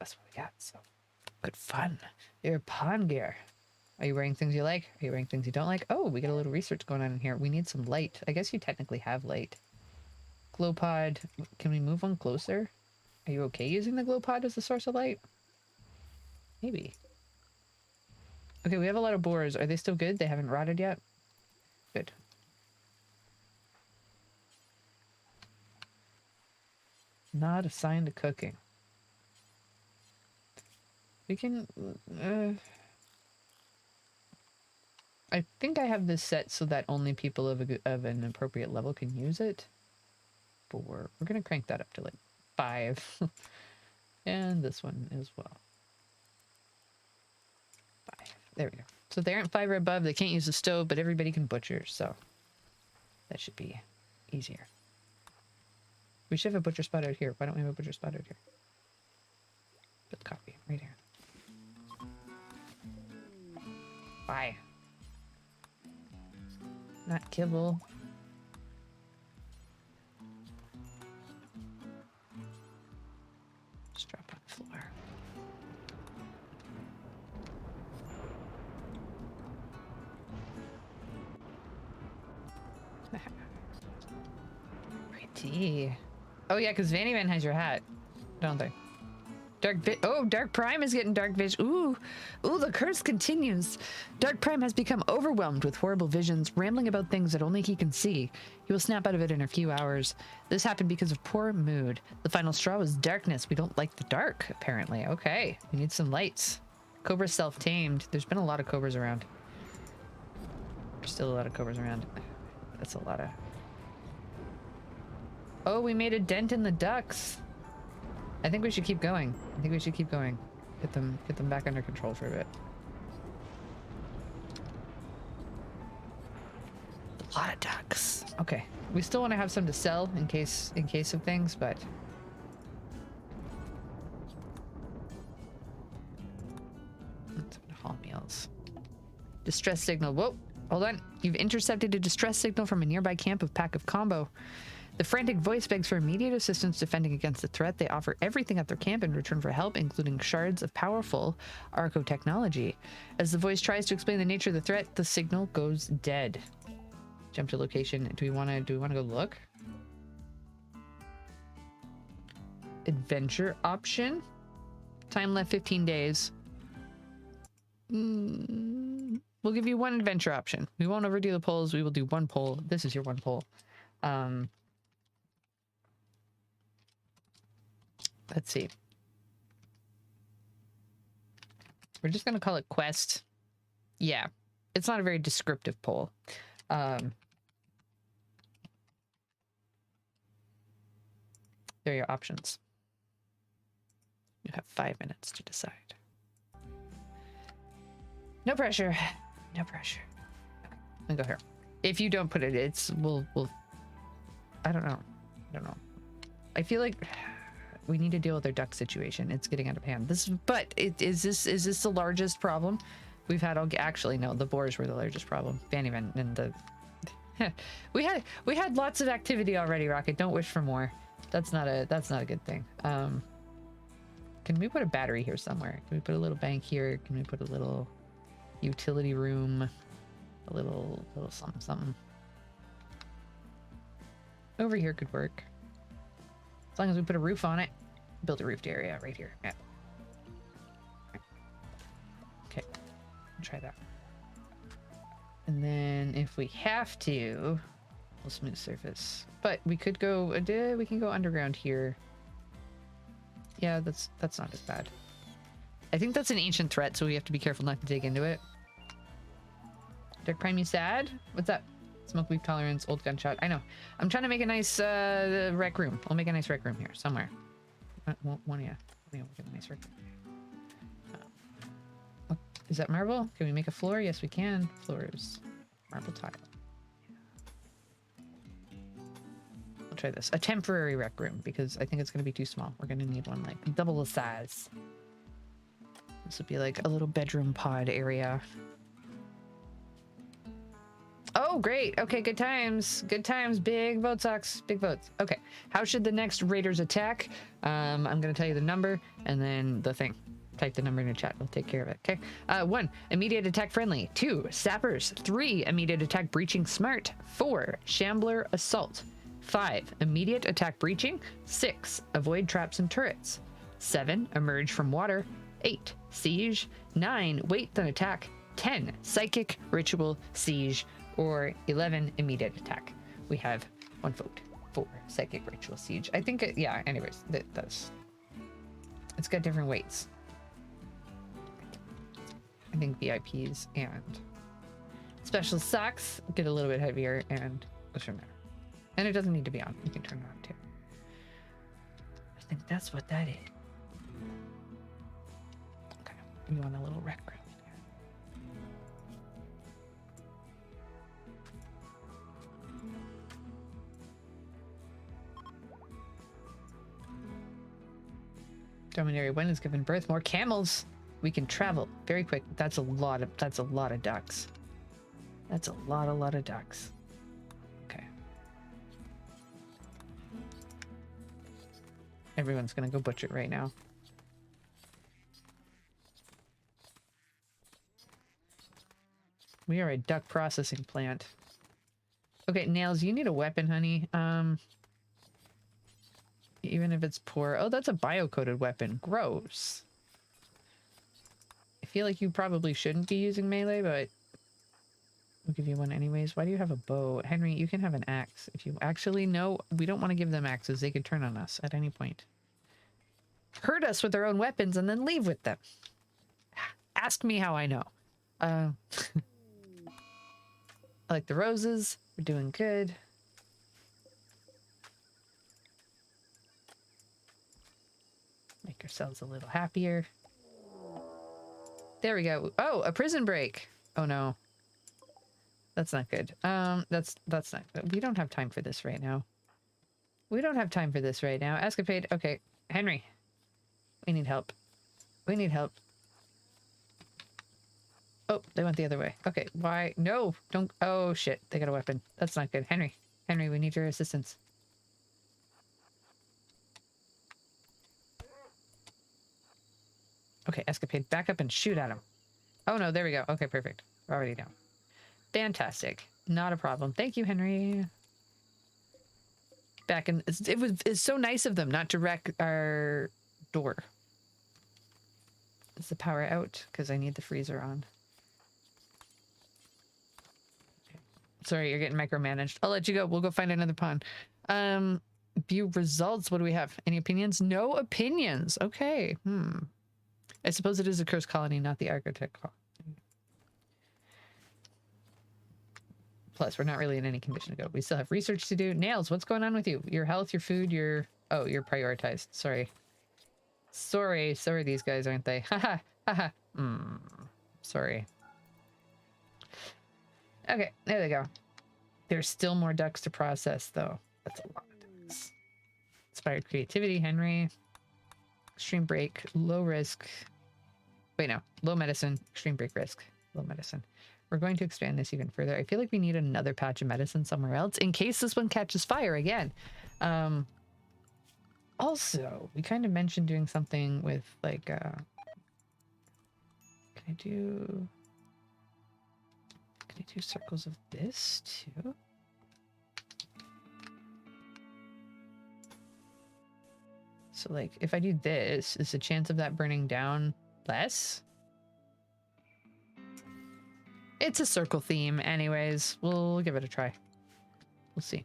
Speaker 1: That's what we got. So good fun. You're pawn gear. Are you wearing things you like? Are you wearing things you don't like? Oh, we got a little research going on in here. We need some light. I guess you technically have light. Glow pod. Can we move one closer? Are you okay using the glow pod as a source of light? Maybe. Okay, we have a lot of boars. Are they still good? They haven't rotted yet? Good. Not assigned to cooking. We can... I think I have this set so that only people of an appropriate level can use it. 4. We're going to crank that up to like 5. And this one as well. 5. There we go. So they aren't 5 or above. They can't use the stove, but everybody can butcher. So that should be easier. We should have a butcher spot out here. Why don't we have a butcher spot out here? Put the coffee right here. Why? Not kibble. Just drop on the floor. Pretty. Oh yeah, because Vanny Van has your hat, don't they? Dark Prime is getting dark vision. Ooh, the curse continues. Dark Prime has become overwhelmed with horrible visions, rambling about things that only he can see. He will snap out of it in a few hours. This happened because of poor mood. The final straw was darkness. We don't like the dark, apparently. Okay, we need some lights. Cobra self-tamed. There's been a lot of cobras around. There's still a lot of cobras around. That's a lot of... Oh, we made a dent in the ducks. I think we should keep going. Get them back under control for a bit. A lot of ducks. Okay. We still want to have some to sell in case of things, but let's haul meals. Distress signal. Whoa, hold on. You've intercepted a distress signal from a nearby camp of Pack of Combo. The frantic voice begs for immediate assistance defending against the threat. They offer everything at their camp in return for help, including shards of powerful Arco technology. As the voice tries to explain the nature of the threat, the signal goes dead. Jump to location. Do we want to go look? Adventure option. Time left 15 days. We'll give you one adventure option. We won't overdo the polls. We will do one poll. This is your one poll. Let's see. We're just going to call it quest. Yeah. It's not a very descriptive poll. There are your options. You have 5 minutes to decide. No pressure. No pressure. Okay. Let me go here. If you don't put it, we'll I don't know. I feel like we need to deal with our duck situation. It's getting out of hand. Is this the largest problem we've had? Actually, no, the boars were the largest problem. Bannyman and the we had lots of activity already, Rocket. Don't wish for more. That's not a good thing. Can we put a battery here somewhere? Can we put a little bank here? Can we put a little utility room? A little something. Over here could work. As long as we put a roof on it. Build a roofed area right here. Yeah. Okay. Try that. And then if we have to, we'll smooth surface. But we could go, we can go underground here. Yeah, that's not as bad. I think that's an ancient threat, so we have to be careful not to dig into it. Dark Prime, you sad? What's up? Smoke weak tolerance, old gunshot. I know. I'm trying to make a nice rec room. I'll make a nice rec room here somewhere. One of you. Make a nice rec room. Is that marble? Can we make a floor? Yes, we can. Floors. Marble tile. I'll try this. A temporary rec room, because I think it's going to be too small. We're going to need one like double the size. This would be like a little bedroom pod area. Oh, great. Okay, good times. Good times. Big vote socks. Big votes. Okay. How should the next raiders attack? I'm going to tell you the number and then the thing. Type the number in the chat. We'll take care of it. Okay. 1, immediate attack friendly. 2, sappers. 3, immediate attack breaching smart. 4, shambler assault. 5, immediate attack breaching. 6, avoid traps and turrets. 7, emerge from water. 8, siege. 9, wait then attack. 10, psychic ritual siege. Or 11, immediate attack. We have 1 vote for psychic ritual siege. I think yeah, anyways, that does. It's got different weights. I think VIPs and special socks get a little bit heavier and goes from there. And it doesn't need to be on. You can turn it on too. I think that's what that is. Okay, we want a little rec room. Dominary when is given birth. More camels. We can travel very quick. That's a lot of ducks. That's a lot of ducks. Okay. Everyone's gonna go butcher it right now. We are a duck processing plant. Okay, Nails, you need a weapon, honey. Even if it's poor. Oh, that's a bio-coated weapon. Gross. I feel like you probably shouldn't be using melee, but we'll give you one anyways. Why do you have a bow? Henry, you can have an axe. If you actually know, we don't want to give them axes. They could turn on us at any point. Hurt us with their own weapons and then leave with them. Ask me how I know. I like the roses. We're doing good. Make ourselves a little happier. There we go. Oh, a prison break. Oh no. That's not good. That's not good. We don't have time for this right now. We don't have time for this right now. Escapade. Okay. Henry. We need help. We need help. Oh, they went the other way. Okay. Why? No. Don't. Oh, shit. They got a weapon. That's not good. Henry. Henry, we need your assistance. Okay, Escapade. Back up and shoot at him. Oh, no. There we go. Okay, perfect. We're already down. Fantastic. Not a problem. Thank you, Henry. Back in. It's so nice of them not to wreck our door. Is the power out? Because I need the freezer on. Sorry, you're getting micromanaged. I'll let you go. We'll go find another pawn. View results. What do we have? Any opinions? No opinions. Okay. I suppose it is a cursed colony, not the architect. Plus, we're not really in any condition to go. We still have research to do. Nails, what's going on with you? Your health, your food, your... Oh, you're prioritized. Sorry. Sorry, these guys, aren't they? Haha, haha. Sorry. Okay, there they go. There's still more ducks to process, though. That's a lot of ducks. Inspired creativity, Henry. Extreme break, low risk. Wait, no. Low medicine, extreme break risk. Low medicine. We're going to expand this even further. I feel like we need another patch of medicine somewhere else in case this one catches fire again. Also, we kind of mentioned doing something with like, can I do circles of this too? So like, if I do this, is the chance of that burning down less? It's a circle theme anyways. We'll give it a try. We'll see.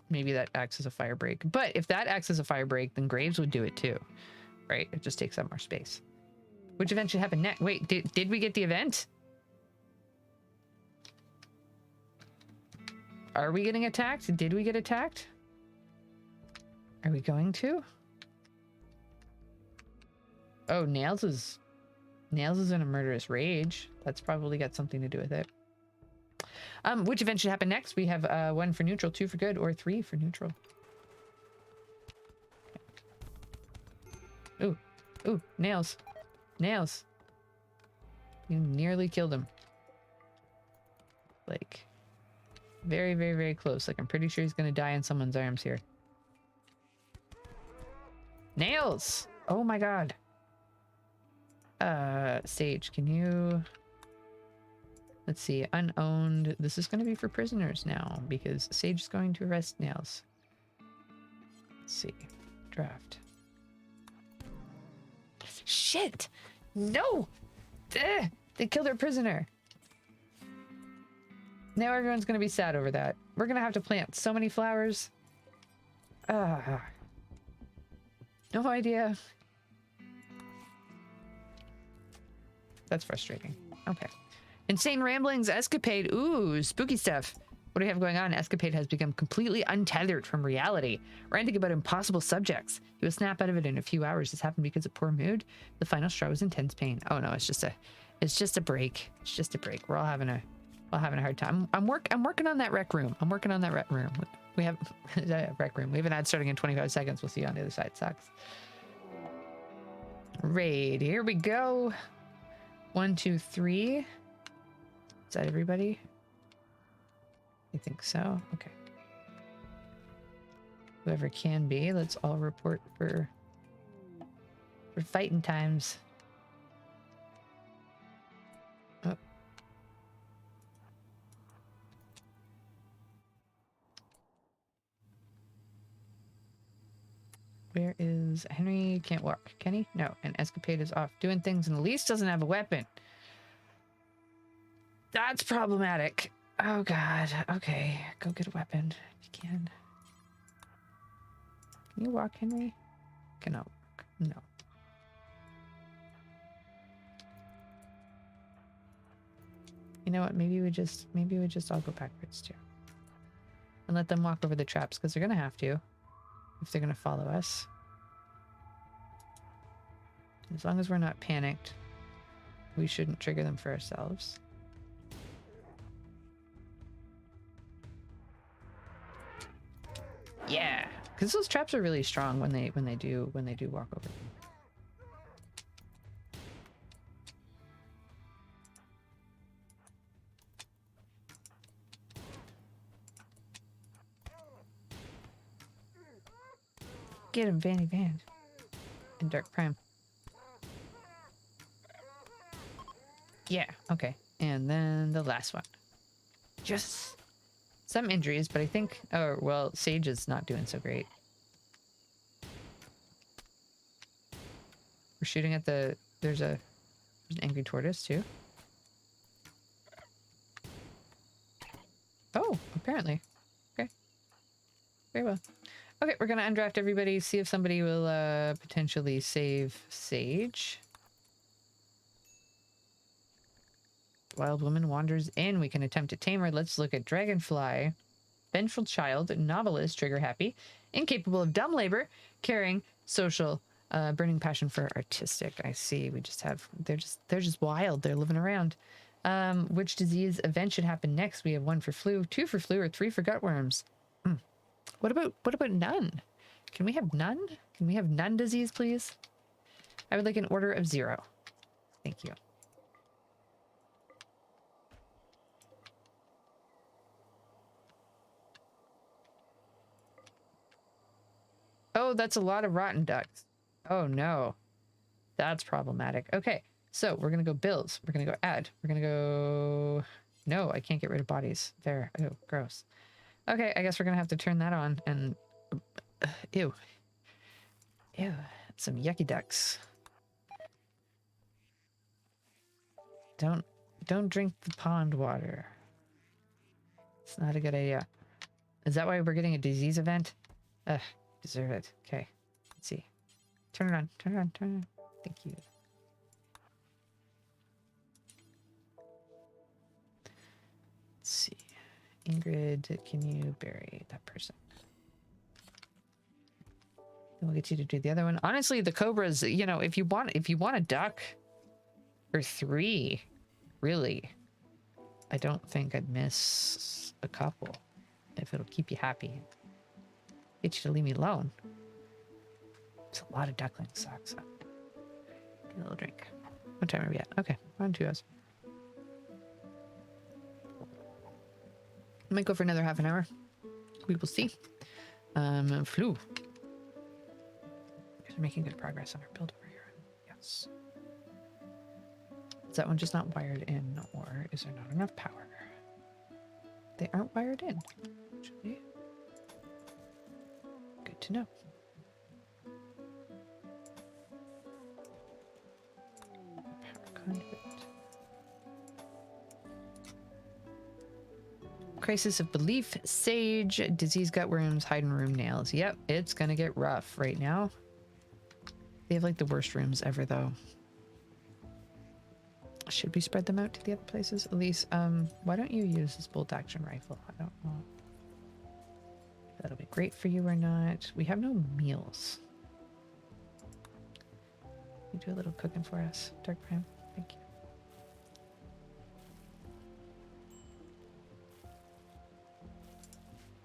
Speaker 1: Maybe that acts as a fire break. But if that acts as a fire break, then graves would do it too. Right? It just takes up more space. Which event should happen next? Wait, did we get the event? Are we getting attacked? Did we get attacked? Are we going to? Oh, Nails is in a murderous rage. That's probably got something to do with it. Which event should happen next? We have 1 for neutral, 2 for good, or 3 for neutral. Ooh, ooh, Nails. Nails. You nearly killed him. Like, very, very, very close. Like, I'm pretty sure he's gonna die in someone's arms here. Nails! Oh my god. Sage, can you... Let's see, unowned. This is going to be for prisoners now because Sage is going to arrest Nails. Let's see. Draft. Shit! No! They killed our prisoner. Now everyone's going to be sad over that. We're going to have to plant so many flowers. No idea. That's frustrating. Okay. Insane ramblings, escapade. Ooh, spooky stuff. What do we have going on? Escapade has become completely untethered from reality, ranting about impossible subjects. He will snap out of it in a few hours. This happened because of poor mood. The final straw was intense pain. Oh no, it's just a break. It's just a break. We're all having a hard time. I'm working on that rec room. I'm working on that rec room. We have rec room. We have an ad starting in 25 seconds. We'll see you on the other side. Sucks. Raid. Here we go. 1, 2, 3. Is that everybody? I think so. Okay. Whoever can be, let's all report for fighting times. Oh. Where is Henry? Can't walk. Can he? No. And Escapade is off doing things, and Elise doesn't have a weapon. That's problematic. Oh god. Okay, go get a weapon if you can. Can you walk, Henry? Cannot walk. No. You know what? Maybe we just all go backwards too, and let them walk over the traps because they're gonna have to if they're gonna follow us. As long as we're not panicked, we shouldn't trigger them for ourselves. Yeah, because those traps are really strong when they do walk over them. Get him, Vanny Van. And Dark Prime. Yeah, okay. And then the last one. Just some injuries, but I think... Oh, well, Sage is not doing so great. We're shooting at the... There's an angry tortoise, too. Oh, apparently. Okay. Very well. Okay, we're gonna undraft everybody, see if somebody will potentially save Sage. Wild woman wanders in. We can attempt to tame her. Let's look at Dragonfly. Vengeful child, novelist, trigger happy, incapable of dumb labor, caring, social, burning passion for artistic. I see. We just have they're just wild. They're living around. Which disease event should happen next? We have 1 for flu, 2 for flu, or 3 for gutworms. What about none? Can we have none? Can we have none disease, please? I would like an order of 0. Thank you. Oh, that's a lot of rotten ducks. Oh no. That's problematic. Okay, so we're gonna go bills. We're gonna go add. We're gonna go... No, I can't get rid of bodies. There. Oh, gross. Okay, I guess we're gonna have to turn that on and... ew. Ew. Some yucky ducks. Don't drink the pond water. It's not a good idea. Is that why we're getting a disease event? Ugh, deserve it. Okay, let's see. Turn it on, turn it on, turn it on. Thank you. Let's see. Ingrid, can you bury that person? Then we'll get you to do the other one. Honestly, the cobras, you know, if you want a duck or 3, really, I don't think I'd miss a couple if it'll keep you happy. Get you to leave me alone. It's a lot of duckling socks. Get a little drink. What time are we at? Okay, we're on 2 hours. Might go for another half an hour. We will see. Flu. We're making good progress on our build over here. Yes. Is that one just not wired in, or is there not enough power? They aren't wired in. Actually. Good to know. Power conduit. Crisis of belief, Sage, disease gutworms, hiding room nails. Yep, it's gonna get rough right now. They have like the worst rooms ever though. Should we spread them out to the other places? Elise, why don't you use this bolt action rifle? I don't know if that'll be great for you or not. We have no meals. You do a little cooking for us, Dark Prime. Thank you.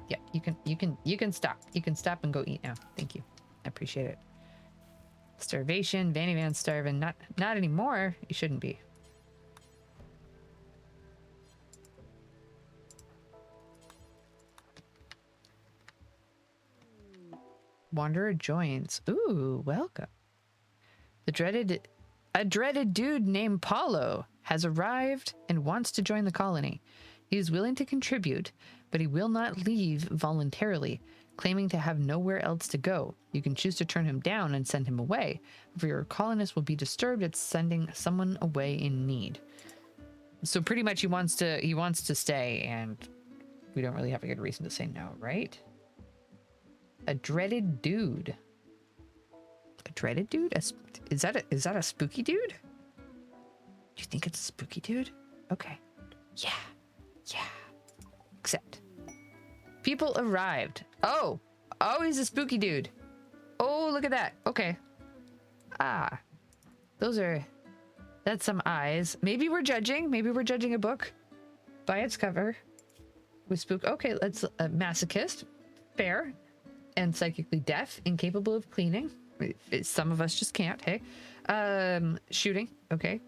Speaker 1: Yeah, you can stop. You can stop and go eat now. Thank you. I appreciate it. Starvation, Vanny Van's starving. Not anymore. You shouldn't be. Wanderer joins. Ooh, welcome. A dreaded dude named Paulo has arrived and wants to join the colony. He is willing to contribute, but he will not leave voluntarily. claiming to have nowhere else to go. You can choose to turn him down and send him away. If your colonist will be disturbed at sending someone away in need. So pretty much he wants to stay, and we don't really have a good reason to say no, right? A dreaded dude. A dreaded dude? Is that a spooky dude? Do you think it's a spooky dude? Okay. Yeah. Yeah. Accept. People arrived. Oh, he's a spooky dude. Oh, look at that. Okay. Ah, that's some eyes. Maybe we're judging a book by its cover with spook. Okay, let's masochist, fair, and psychically deaf, incapable of cleaning. Some of us just can't. Hey, shooting. Okay,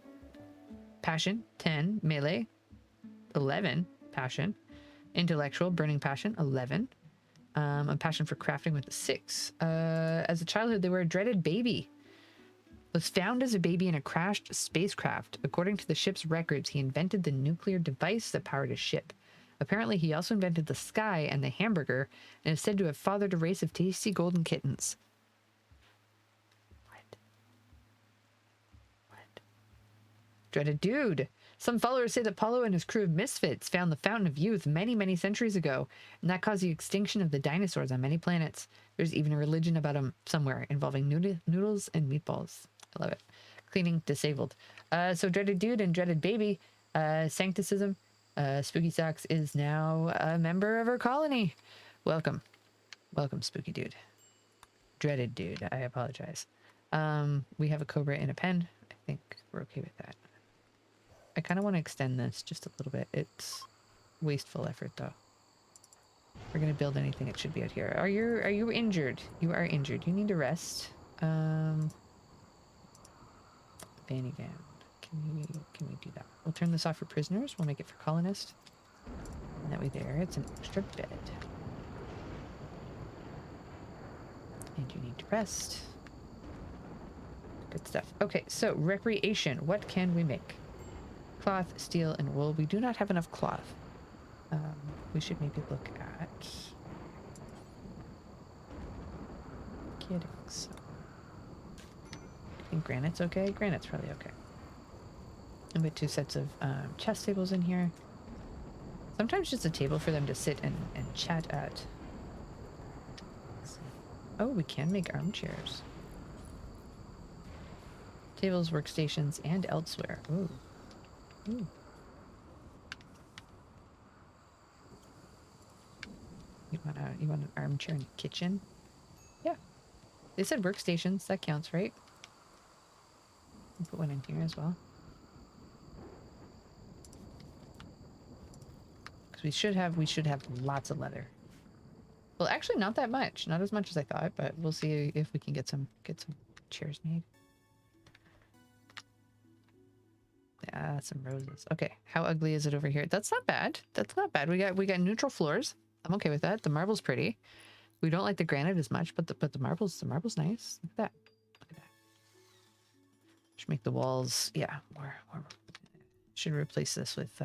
Speaker 1: passion 10, melee 11, passion. Intellectual, burning passion, 11. A passion for crafting with a 6. As a childhood, they were a dreaded baby. Was found as a baby in a crashed spacecraft. According to the ship's records, he invented the nuclear device that powered his ship. Apparently, he also invented the sky and the hamburger, and is said to have fathered a race of tasty golden kittens. What? Dreaded dude. Some followers say that Paulo and his crew of misfits found the Fountain of Youth many, many centuries ago, and that caused the extinction of the dinosaurs on many planets. There's even a religion about them somewhere involving noodles and meatballs. I love it. Cleaning disabled. So dreaded dude and dreaded baby, sancticism, Spooky Socks is now a member of our colony. Welcome. Welcome, spooky dude. Dreaded dude, I apologize. We have a cobra in a pen. I think we're okay with that. I kind of want to extend this just a little bit. It's wasteful effort, though. If we're going to build anything, it should be out here. Are you injured? You are injured. You need to rest. Vanny Van. Can we do that? We'll turn this off for prisoners. We'll make it for colonists. And that way there, it's an extra bed. And you need to rest. Good stuff. Okay, so recreation. What can we make? Cloth, steel, and wool. We do not have enough cloth. We should maybe look at getting some. I think granite's okay. Granite's probably okay. And we have 2 sets of chess tables in here. Sometimes just a table for them to sit and chat at. Oh, we can make armchairs. Tables, workstations, and elsewhere. Ooh. Ooh. You want an armchair in the kitchen? Yeah. They said workstations. That counts, right? We'll put one in here as well. Because we should have lots of leather. Well, actually, not that much. Not as much as I thought, but we'll see if we can get some chairs made. Yeah, some roses. Okay, how ugly is it over here? That's not bad. That's not bad. We got neutral floors. I'm okay with that. The marble's pretty. We don't like the granite as much, but the marble's nice. Look at that. Look at that. Should make the walls, yeah, more. Should replace this with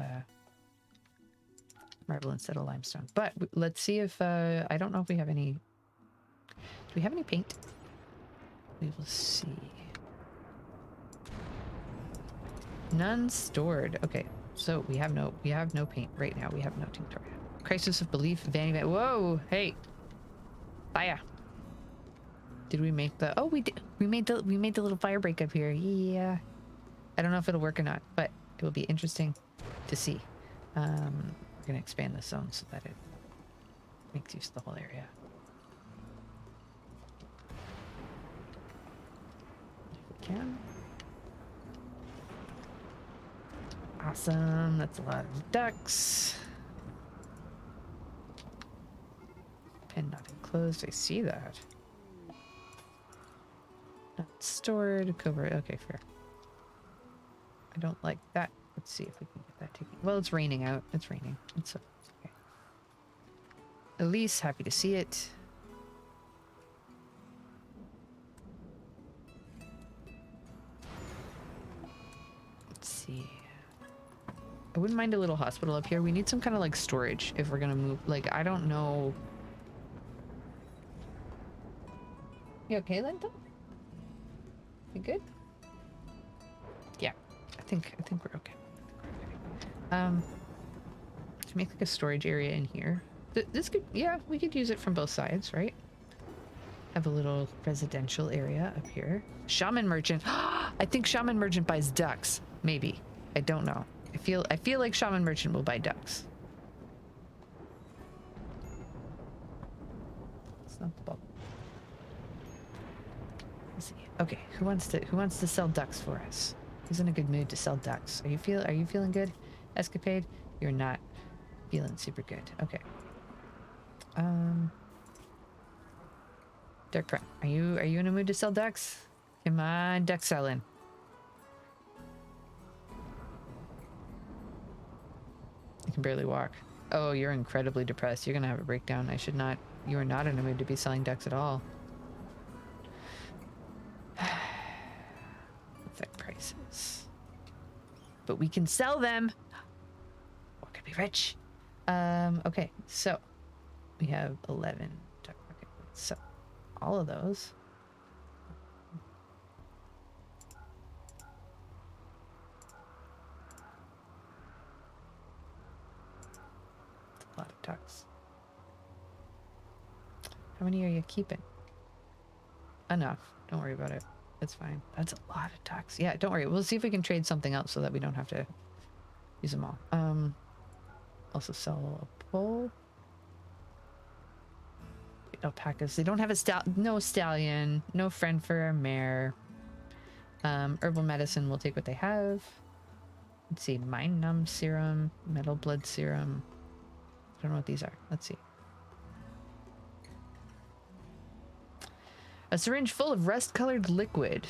Speaker 1: marble instead of limestone. But let's see if I don't know if we have any. Do we have any paint? We will see. None stored. Okay, so we have no paint right now. We have no tinctoria. Crisis of belief. Vanny Van. Whoa! Hey, fire! Did we make the? Oh, we did. We made the little fire break up here. Yeah. I don't know if it'll work or not, but it will be interesting to see. We're gonna expand this zone so that it makes use of the whole area. If we can. Awesome. That's a lot of ducks. Pen not enclosed. I see that. Not stored. Cobra. Okay, fair. I don't like that. Let's see if we can get that taken. Well, it's raining out. It's raining. It's okay. Elise, happy to see it. Let's see. I wouldn't mind a little hospital up here. We need some kind of like storage if we're gonna move. Like, I don't know. You okay, Linton? You good? Yeah, I think we're okay. To make like a storage area in here. This could, yeah, we could use it from both sides, right? Have a little residential area up here. Shaman merchant. I think shaman merchant buys ducks. Maybe. I don't know. I feel like shaman merchant will buy ducks. It's not the bubble. Let's see. Okay, who wants to sell ducks for us? Who's in a good mood to sell ducks? Are you feeling good? Escapade? You're not feeling super good. Okay. Dark Prime, are you in a mood to sell ducks? Come on, duck selling. I can barely walk. Oh, you're incredibly depressed. You're gonna have a breakdown. You are not in a mood to be selling ducks at all. Affect prices. But we can sell them. Or could be rich. Okay, so we have 11 duck. Okay, so all of those. That's a lot of ducks. How many are you keeping? Enough. Don't worry about it. It's fine. That's a lot of ducks. Yeah, don't worry. We'll see if we can trade something else so that we don't have to use them all. Also sell a bull. Alpacas. They don't have no stallion, no friend for a mare. Herbal medicine, we'll take what they have. Let's see, mind numb serum, metal blood serum. I don't know what these are. Let's see. A syringe full of rust-colored liquid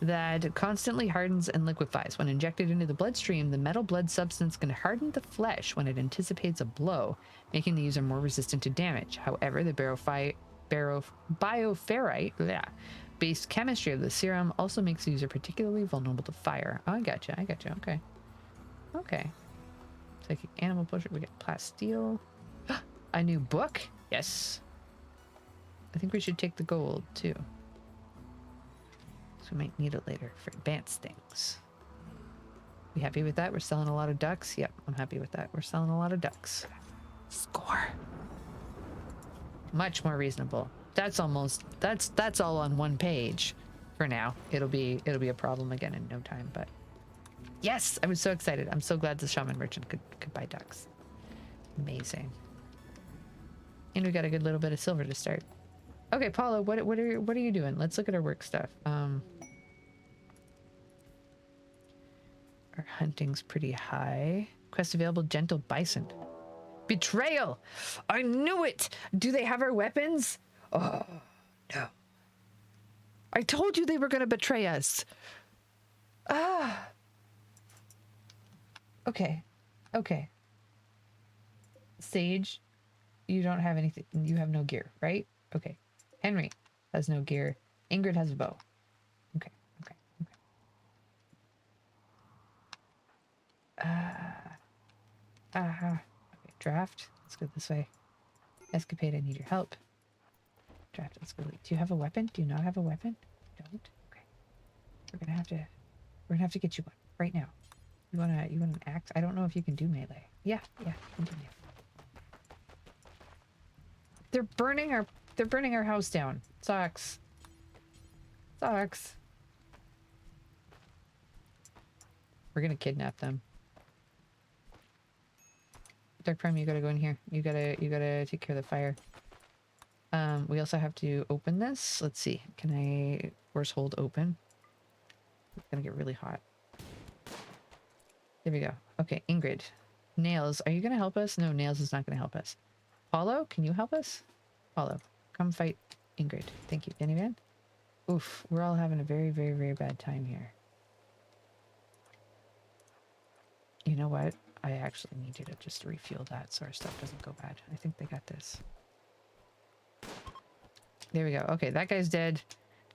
Speaker 1: that constantly hardens and liquefies. When injected into the bloodstream, the metal blood substance can harden the flesh when it anticipates a blow, making the user more resistant to damage. However, the bioferrite-based chemistry of the serum also makes the user particularly vulnerable to fire. Oh, I gotcha. Okay. Okay. Psychic animal pusher. We get plasteel. A new book? Yes. I think we should take the gold, too. We might need it later for advanced things. We happy with that? We're selling a lot of ducks? Yep, I'm happy with that. We're selling a lot of ducks. Score. Much more reasonable. That's all on one page for now. It'll be a problem again in no time, but yes, I was so excited. I'm so glad the shaman merchant could buy ducks. Amazing. And we got a good little bit of silver to start. Okay, Paula, what are you doing? Let's look at our work stuff. Our hunting's pretty high. Quest available, gentle bison. Betrayal! I knew it! Do they have our weapons? Oh, no. I told you they were gonna betray us. Ah. Okay. Sage, you don't have anything. You have no gear, right? Okay. Henry has no gear. Ingrid has a bow. Okay. Okay, draft. Let's go this way. Escapade, I need your help. Draft, let's go. Do you have a weapon? Do you not have a weapon? You don't? Okay. We're gonna have to get you one right now. You want an axe? I don't know if you can do melee. Yeah, continue. They're burning our house down. Sucks. We're gonna kidnap them. Dark Prime, you gotta go in here. You gotta take care of the fire. We also have to open this. Let's see. Can I force hold open? It's gonna get really hot. There we go. Okay, Ingrid. Nails, are you gonna help us? No, Nails is not gonna help us. Paulo, can you help us? Paulo, come fight Ingrid. Thank you. Danny. Oof, we're all having a very, very, very bad time here. You know what? I actually need you to just refuel that so our stuff doesn't go bad. I think they got this. There we go. Okay, that guy's dead.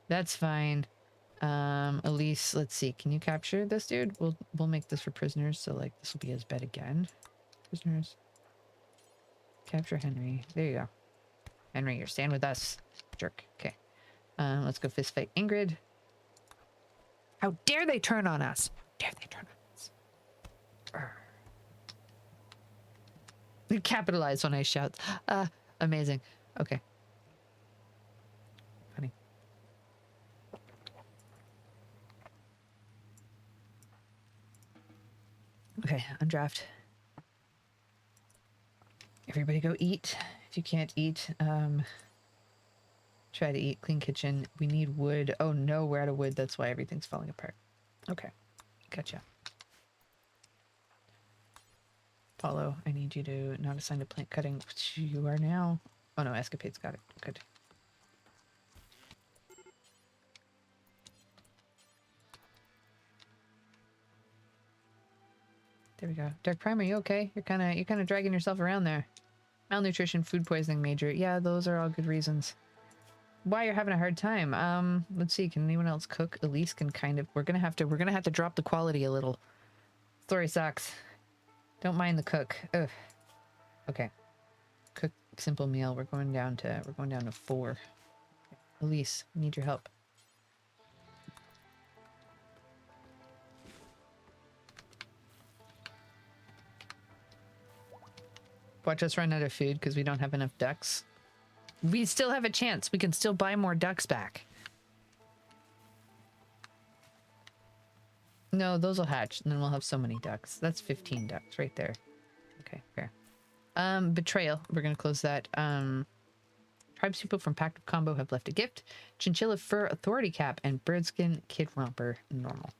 Speaker 1: That's fine. Elise, let's see. Can you capture this dude? We'll make this for prisoners, so like this will be his bed again. Prisoners. Capture Henry. There you go. Henry, you're staying with us. Jerk. Okay. Let's go fist fight Ingrid. How dare they turn on us? How dare they turn on us? You capitalize when I shout. Amazing. Okay. Funny. Okay, undraft. Everybody go eat. If you can't eat, try to eat. Clean kitchen. We need wood. Oh no, we're out of wood. That's why everything's falling apart. Okay, gotcha. Follow. I need you to not assign to plant cutting. You are now. Oh no, escapades got it. Good. There we go. Dark Prime, are you okay? You're kind of dragging yourself around there. Malnutrition, food poisoning major. Yeah, those are all good reasons. Why you're having a hard time? Let's see. Can anyone else cook? Elise can kind of. We're gonna have to drop the quality a little. Story sucks. Don't mind the cook. Ugh. Okay. Cook simple meal. We're going down to 4. Elise, we need your help. Watch us run out of food because we don't have enough ducks. We still have a chance. We can still buy more ducks back. No, those will hatch, and then we'll have so many ducks. That's 15 ducks right there. Okay, fair. Betrayal. We're gonna close that. Tribespeople from Pact of Combo have left a gift. Chinchilla Fur Authority Cap and Birdskin Kid Romper normal.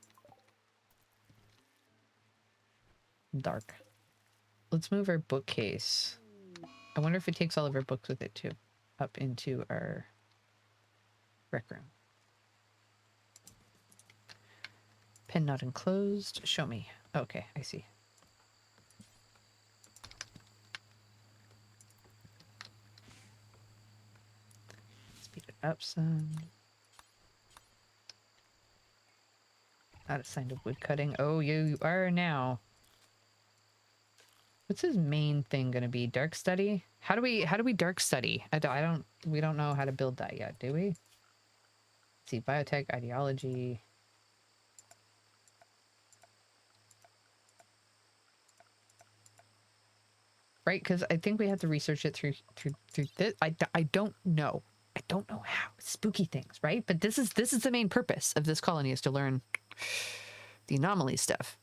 Speaker 1: Dark. Let's move our bookcase. I wonder if it takes all of our books with it too. Up into our rec room. Pen not enclosed. Show me. Okay, I see. Speed it up some. Not assigned to wood cutting. Oh, you are now. What's his main thing gonna be? Dark study? How do we dark study? We don't know how to build that yet, do we? Let's see, biotech, ideology. Right, because I think we have to research it through this. I don't know. I don't know how. Spooky things, right? But this is the main purpose of this colony, is to learn the anomaly stuff.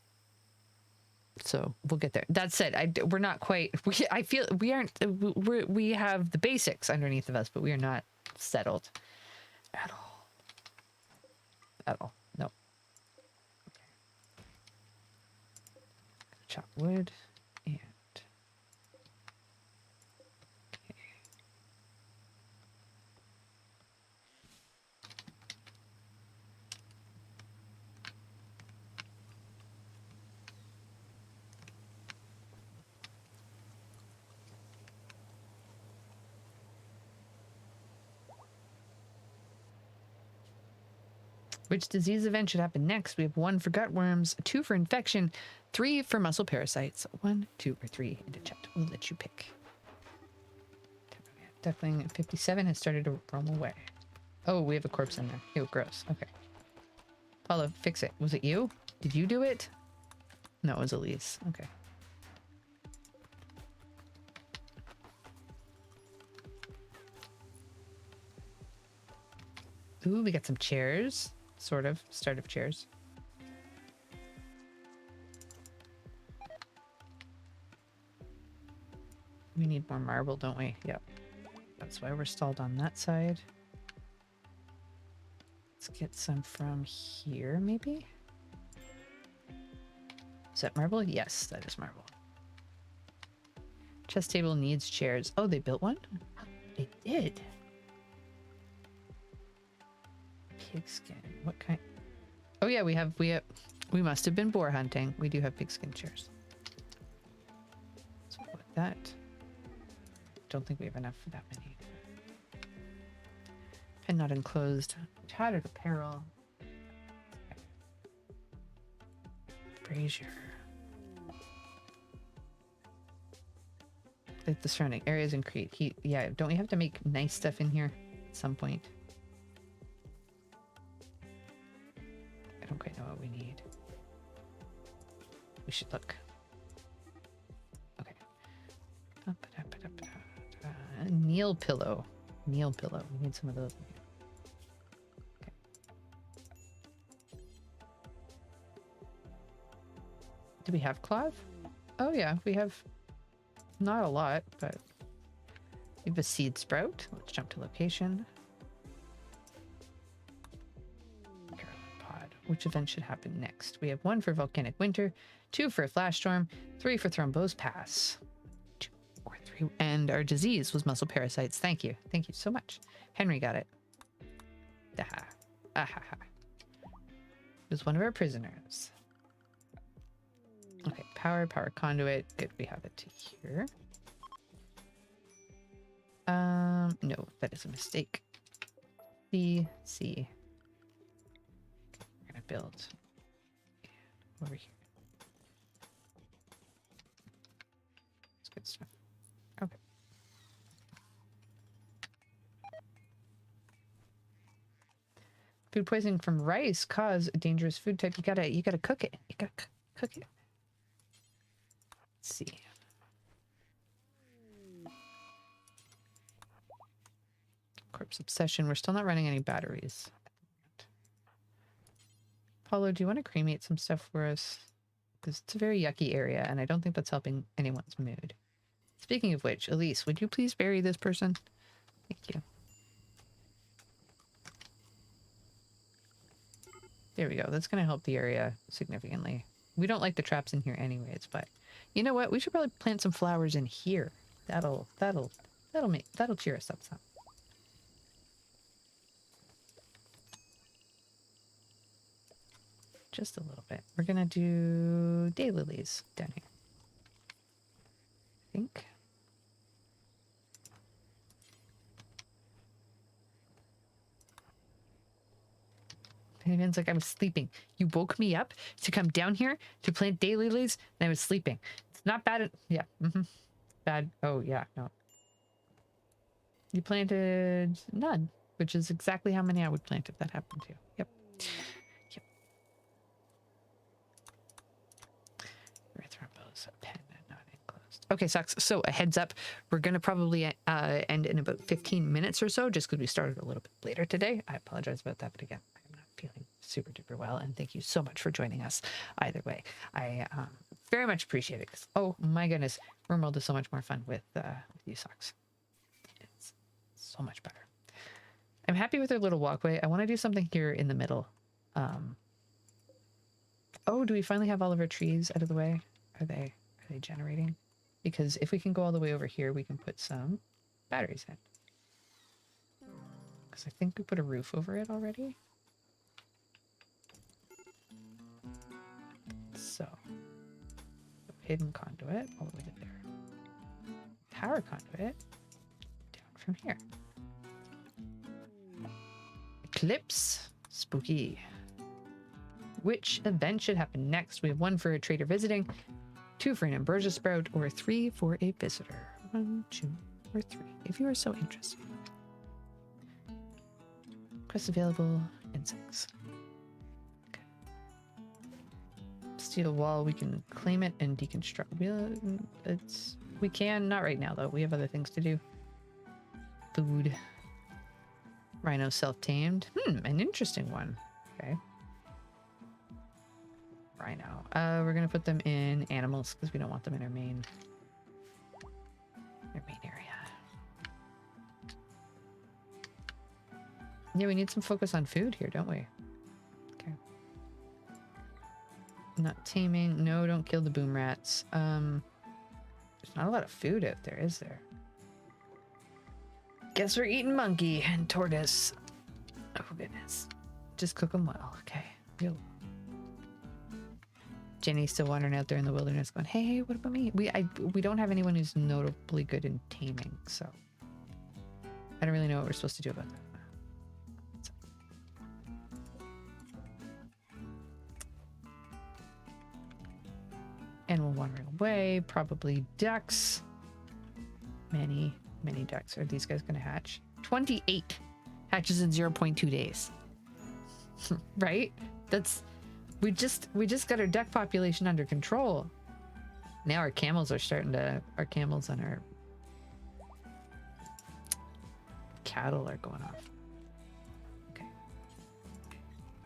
Speaker 1: So we'll get there. That said, we're not quite. I feel we aren't. We have the basics underneath of us, but we are not settled at all. At all. No. Okay. Chop wood and. Okay. Which disease event should happen next? We have 1 for gutworms, 2 for infection, 3 for muscle parasites. 1, 2, or 3 into chat. We'll let you pick. Definitely 57 has started to roam away. Oh, we have a corpse in there. Ew, gross. Okay. Paulo, fix it. Was it you? Did you do it? No, it was Elise. Okay. Ooh, we got some chairs. Sort of. Start of chairs. We need more marble, don't we? Yep. That's why we're stalled on that side. Let's get some from here, maybe? Is that marble? Yes, that is marble. Chess table needs chairs. Oh, they built one? They did. Pigskin. What kind? Oh yeah, we must have been boar hunting. We do have pigskin chairs. So what that? Don't think we have enough for that many. Pen not enclosed. Tattered apparel. Brazier. Like the surrounding areas and create heat. Yeah, don't we have to make nice stuff in here at some point? I don't quite know what we need. We should look. Okay. Kneel pillow. Kneel pillow. We need some of those in here. Okay. Do we have cloth? Oh yeah, we have not a lot, but we have a seed sprout. Let's jump to location. Pod. Which event should happen next? We have 1 for volcanic winter, 2 for a flash storm, 3 for thrombose pass. 2 or 3. And our disease was muscle parasites. Thank you. Thank you so much. Henry got it. Aha. Ahaha. It was one of our prisoners. Okay, power conduit. Good, we have it to here. No, that is a mistake. C. We're gonna build over here. That's good stuff. Okay. Food poisoning from rice cause a dangerous food type. You gotta cook it. You gotta cook it. Let's see. Corpse obsession. We're still not running any batteries. Paulo, do you want to cremate some stuff for us? Because it's a very yucky area, and I don't think that's helping anyone's mood. Speaking of which, Elise, would you please bury this person? Thank you. There we go. That's going to help the area significantly. We don't like the traps in here anyways, but you know what? We should probably plant some flowers in here. That'll cheer us up some. Just a little bit. We're gonna do daylilies down here. I think. It's like I was sleeping. You woke me up to come down here to plant daylilies, and I was sleeping. It's not bad. Yeah. Bad. Oh yeah. No. You planted none, which is exactly how many I would plant if that happened to you. Yep. Pen not enclosed. Okay, sucks. So a heads up, we're gonna probably end in about 15 minutes or so, just because we started a little bit later today. I apologize about that, but again, I'm not feeling super duper well, and thank you so much for joining us. Either way, I very much appreciate it. Oh my goodness, Wormworld is so much more fun with you socks. It's so much better. I'm happy with their little walkway. I want to do something here in the middle. Oh, do we finally have all of our trees out of the way? Are they generating? Because if we can go all the way over here, we can put some batteries in. Because I think we put a roof over it already. So, hidden conduit all the way to there. Power conduit down from here. Eclipse. Spooky. Which event should happen next? We have 1 for a trader visiting, 2 for an ambrosia sprout, or 3 for a visitor. 1, 2, or 3, if you are so interested. Quest available, insects. Okay. Steel wall, we can claim it and deconstruct. We can, not right now though. We have other things to do. Food. Rhino self-tamed. An interesting one. Okay. Rhino. We're gonna put them in animals because we don't want them in our main area. Yeah, we need some focus on food here, don't we? Okay. Not taming. No, don't kill the boom rats. There's not a lot of food out there, is there? Guess we're eating monkey and tortoise. Oh goodness. Just cook them well. Okay. Real. Jenny's still wandering out there in the wilderness going, hey, what about me? We don't have anyone who's notably good in taming, so I don't really know what we're supposed to do about that. Animal wandering away, probably ducks. Many ducks. Are these guys going to hatch? 28 hatches in 0.2 days. Right? That's We just got our duck population under control. Now our camels are starting to, our camels and our cattle are going off. Okay.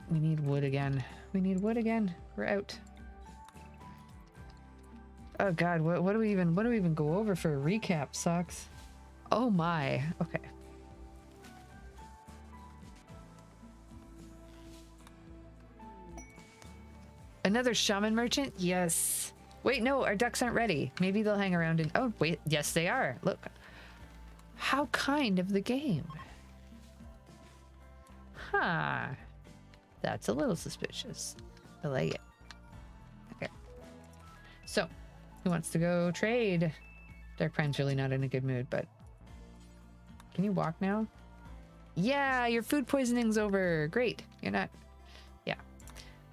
Speaker 1: We need wood again. We need wood again. We're out. Oh God, what do we even go over for a recap? Sucks. Oh my. Okay. Another shaman merchant? Yes. Wait, no, our ducks aren't ready. Maybe they'll hang around and... Oh, wait. Yes, they are. Look. How kind of the game. Huh. That's a little suspicious. I like it. Okay. So, who wants to go trade? Dark Prime's really not in a good mood, but... Can you walk now? Yeah, your food poisoning's over. Great. You're not... Yeah.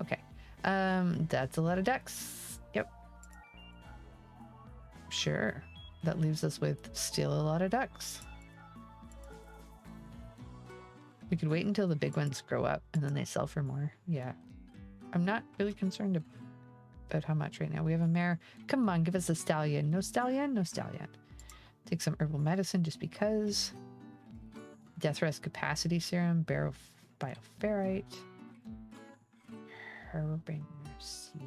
Speaker 1: Okay. That's a lot of ducks. Yep. Sure. That leaves us with still a lot of ducks. We could wait until the big ones grow up and then they sell for more. Yeah. I'm not really concerned about how much right now. We have a mare. Come on, give us a stallion. No stallion? No stallion. Take some herbal medicine just because. Death Rest Capacity Serum. Barrow Bioferrite. Herbinger Seed.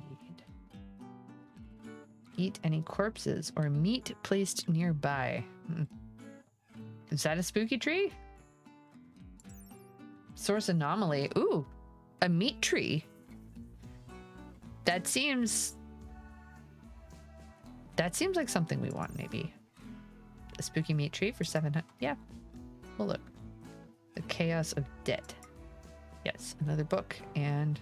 Speaker 1: Eat any corpses or meat placed nearby. Is that a spooky tree? Source anomaly. Ooh, a meat tree. That seems like something we want, maybe. A spooky meat tree for 700. Yeah. Well, look. The Chaos of Debt. Yes, another book and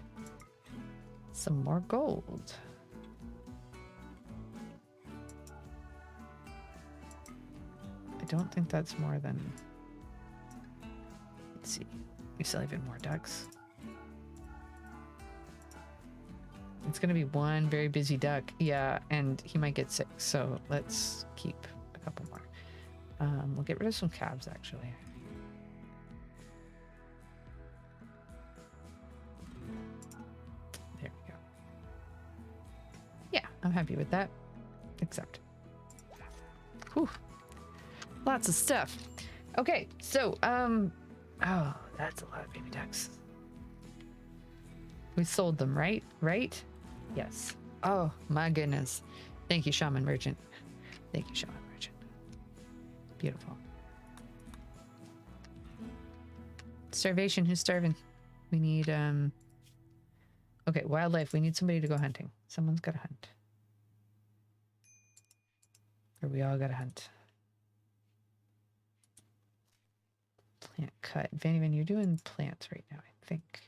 Speaker 1: some more gold. I don't think that's more than... Let's see. We sell even more ducks. It's gonna be one very busy duck. Yeah, and he might get sick, so let's keep a couple more. We'll get rid of some calves, actually. There we go. Yeah, I'm happy with that. Except. Whew. Lots of stuff. Okay, so, oh, that's a lot of baby ducks. We sold them, right? Right? Yes. Oh, my goodness. Thank you, Shaman Merchant. Thank you, Shaman Merchant. Beautiful. Starvation. Who's starving? We need, okay, wildlife. We need somebody to go hunting. Someone's got to hunt. Or we all got to hunt. Plant cut. Van, you're doing plants right now, I think.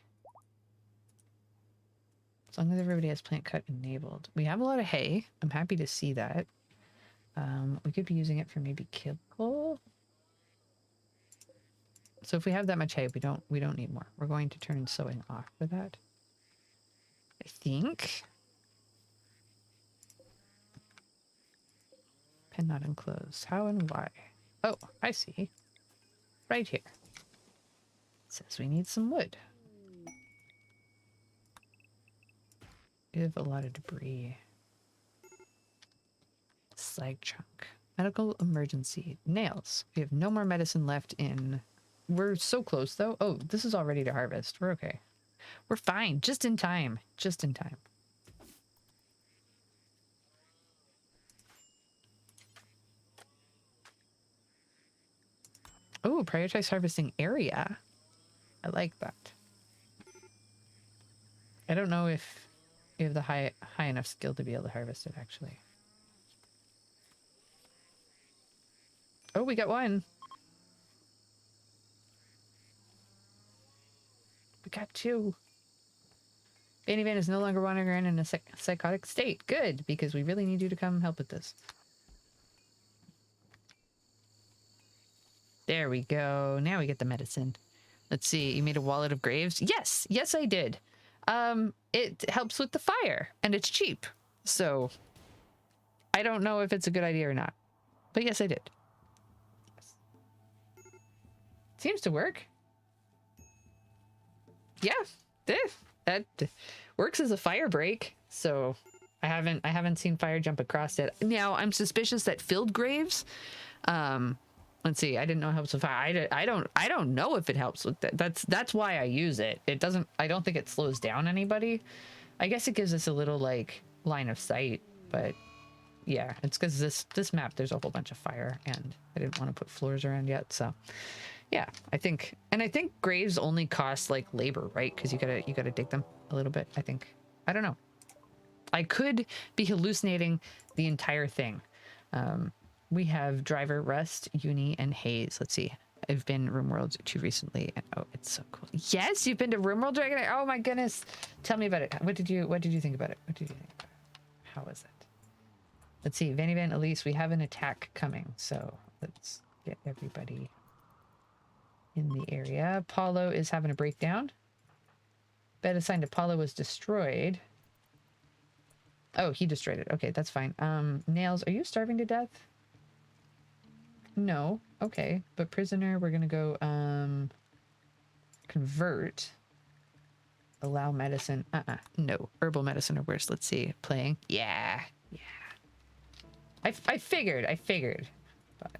Speaker 1: As long as everybody has plant cut enabled. We have a lot of hay. I'm happy to see that. We could be using it for maybe kill coal. So if we have that much hay, we don't need more. We're going to turn sowing off for that. I think. Pen not enclosed. How and why? Oh, I see. Right here. It says we need some wood. We have a lot of debris. Slag chunk. Medical emergency. Nails. We have no more medicine left in. We're so close though. Oh, this is all ready to harvest. We're okay. We're fine. Just in time. Just in time. Oh, prioritize harvesting area. I like that. I don't know if you have the high enough skill to be able to harvest it, actually. Oh, we got one. We got two. Vanny Van is no longer wandering around in a psychotic state. Good, because we really need you to come help with this. There we go. Now we get the medicine. Let's see. You made a wallet of graves? Yes. Yes, I did. It helps with the fire, and it's cheap. So, I don't know if it's a good idea or not. But yes, I did. Yes. Seems to work. Yeah. that works as a fire break. So I haven't seen fire jump across it. Now I'm suspicious that filled graves. Let's see. I didn't know it helps with fire. I don't know if it helps with that. That's why I use it. It doesn't. I don't think it slows down anybody. I guess it gives us a little like line of sight, but yeah, it's because this map there's a whole bunch of fire, and I didn't want to put floors around yet. So yeah, I think graves only cost like labor, right? Because you gotta dig them a little bit. I think. I don't know. I could be hallucinating the entire thing. We have Driver, Rust, Uni, and Haze. Let's see. I've been RimWorld too recently, and oh, it's so cool. Yes, you've been to RimWorld Dragon. Oh my goodness! Tell me about it. What did you think about it? What did you think about it? How was it? Let's see. Vanny Van, Elise, we have an attack coming, so let's get everybody in the area. Paulo is having a breakdown. Bed assigned to Paulo was destroyed. Oh, he destroyed it. Okay, that's fine. Nails, are you starving to death? No. Okay. But prisoner, we're gonna go convert. Allow medicine. No. Herbal medicine or worse. Let's see. Playing. Yeah. Yeah. I figured. But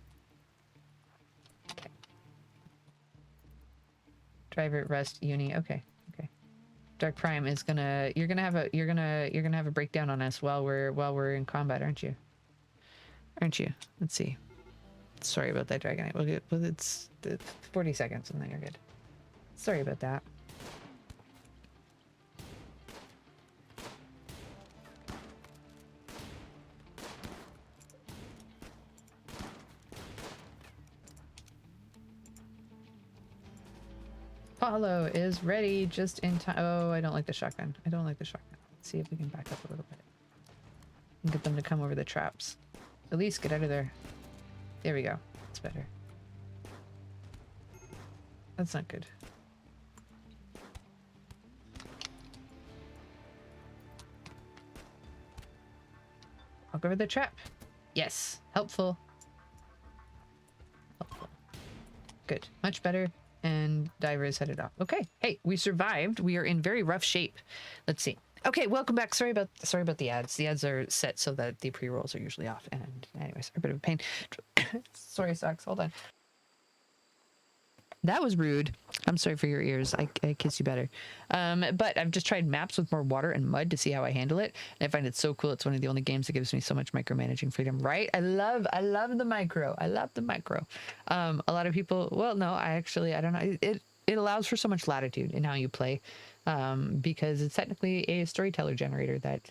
Speaker 1: okay. Driver, Rest, Uni. Okay. Okay. Dark Prime is gonna you're gonna have a breakdown on us while we're in combat, aren't you? Aren't you? Let's see. Sorry about that, Dragonite. Well, it's 40 seconds and then you're good. Sorry about that. Paulo is ready just in time. Oh, I don't like the shotgun. Let's see if we can back up a little bit and get them to come over the traps. At least get out of there. There we go. That's better. That's not good. Walk over the trap. Yes. Helpful. Good. Much better. And Diver is headed off. Okay. Hey, we survived. We are in very rough shape. Let's see. Okay, welcome back. Sorry about the ads. The ads are set so that the pre-rolls are usually off. And anyways, a bit of a pain. Sorry, socks. Hold on. That was rude. I'm sorry for your ears. I kiss you better. But I've just tried maps with more water and mud to see how I handle it. And I find it so cool. It's one of the only games that gives me so much micromanaging freedom, right? I love the micro. A lot of people, well, no, I don't know. It allows for so much latitude in how you play. Because it's technically a storyteller generator that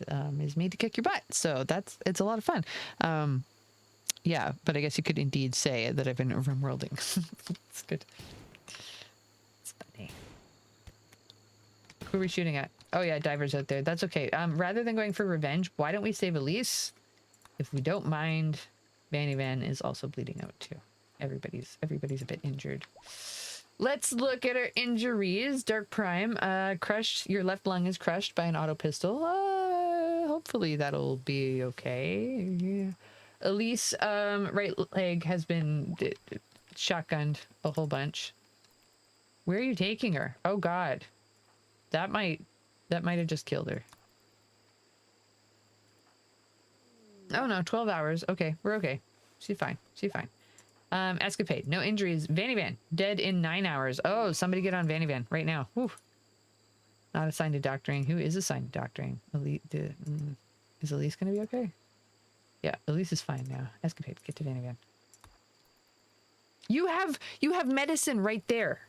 Speaker 1: is made to kick your butt. So it's a lot of fun. Yeah, but I guess you could indeed say that I've been RimWorlding. It's good. It's funny. Who are we shooting at? Oh yeah, Diver's out there. That's okay. Rather than going for revenge, why don't we save Elise? If we don't mind, Vanny Van is also bleeding out too. Everybody's a bit injured. Let's look at our injuries. Dark Prime, crushed. Your left lung is crushed by an auto pistol. Hopefully that'll be okay. Yeah. Elise, right leg has been shotgunned a whole bunch. Where are you taking her? Oh God, that might have just killed her. Oh no, 12 hours. Okay, we're okay. She's fine. Escapade, no injuries. Vanny Van, dead in 9 hours. Oh, somebody get on Vanny Van right now. Whew. Not assigned to doctoring. Who is assigned to doctoring? Is Elise gonna be okay? Yeah, Elise is fine now. Escapade, get to Vanny Van. You have medicine right there.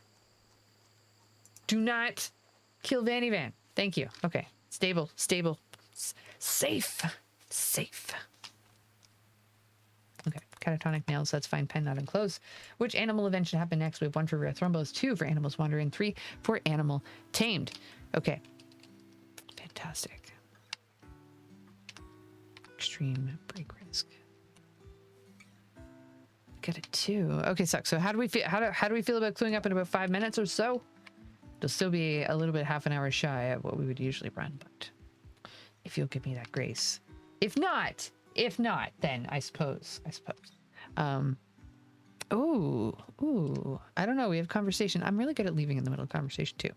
Speaker 1: Do not kill Vanny Van. Thank you. Okay, stable, safe. Okay, catatonic nails, that's fine. Pen not enclosed. Which animal event should happen next? We have 1 for rare thrombos, 2 for animals wandering, 3 for animal tamed. Okay, fantastic. Extreme break risk. Get it too. Okay, so how do we feel? How do we feel about queuing up in about 5 minutes or so? It'll still be a little bit half an hour shy of what we would usually run, but if you'll give me that grace. If not, then I suppose. Ooh, I don't know. We have conversation. I'm really good at leaving in the middle of conversation too.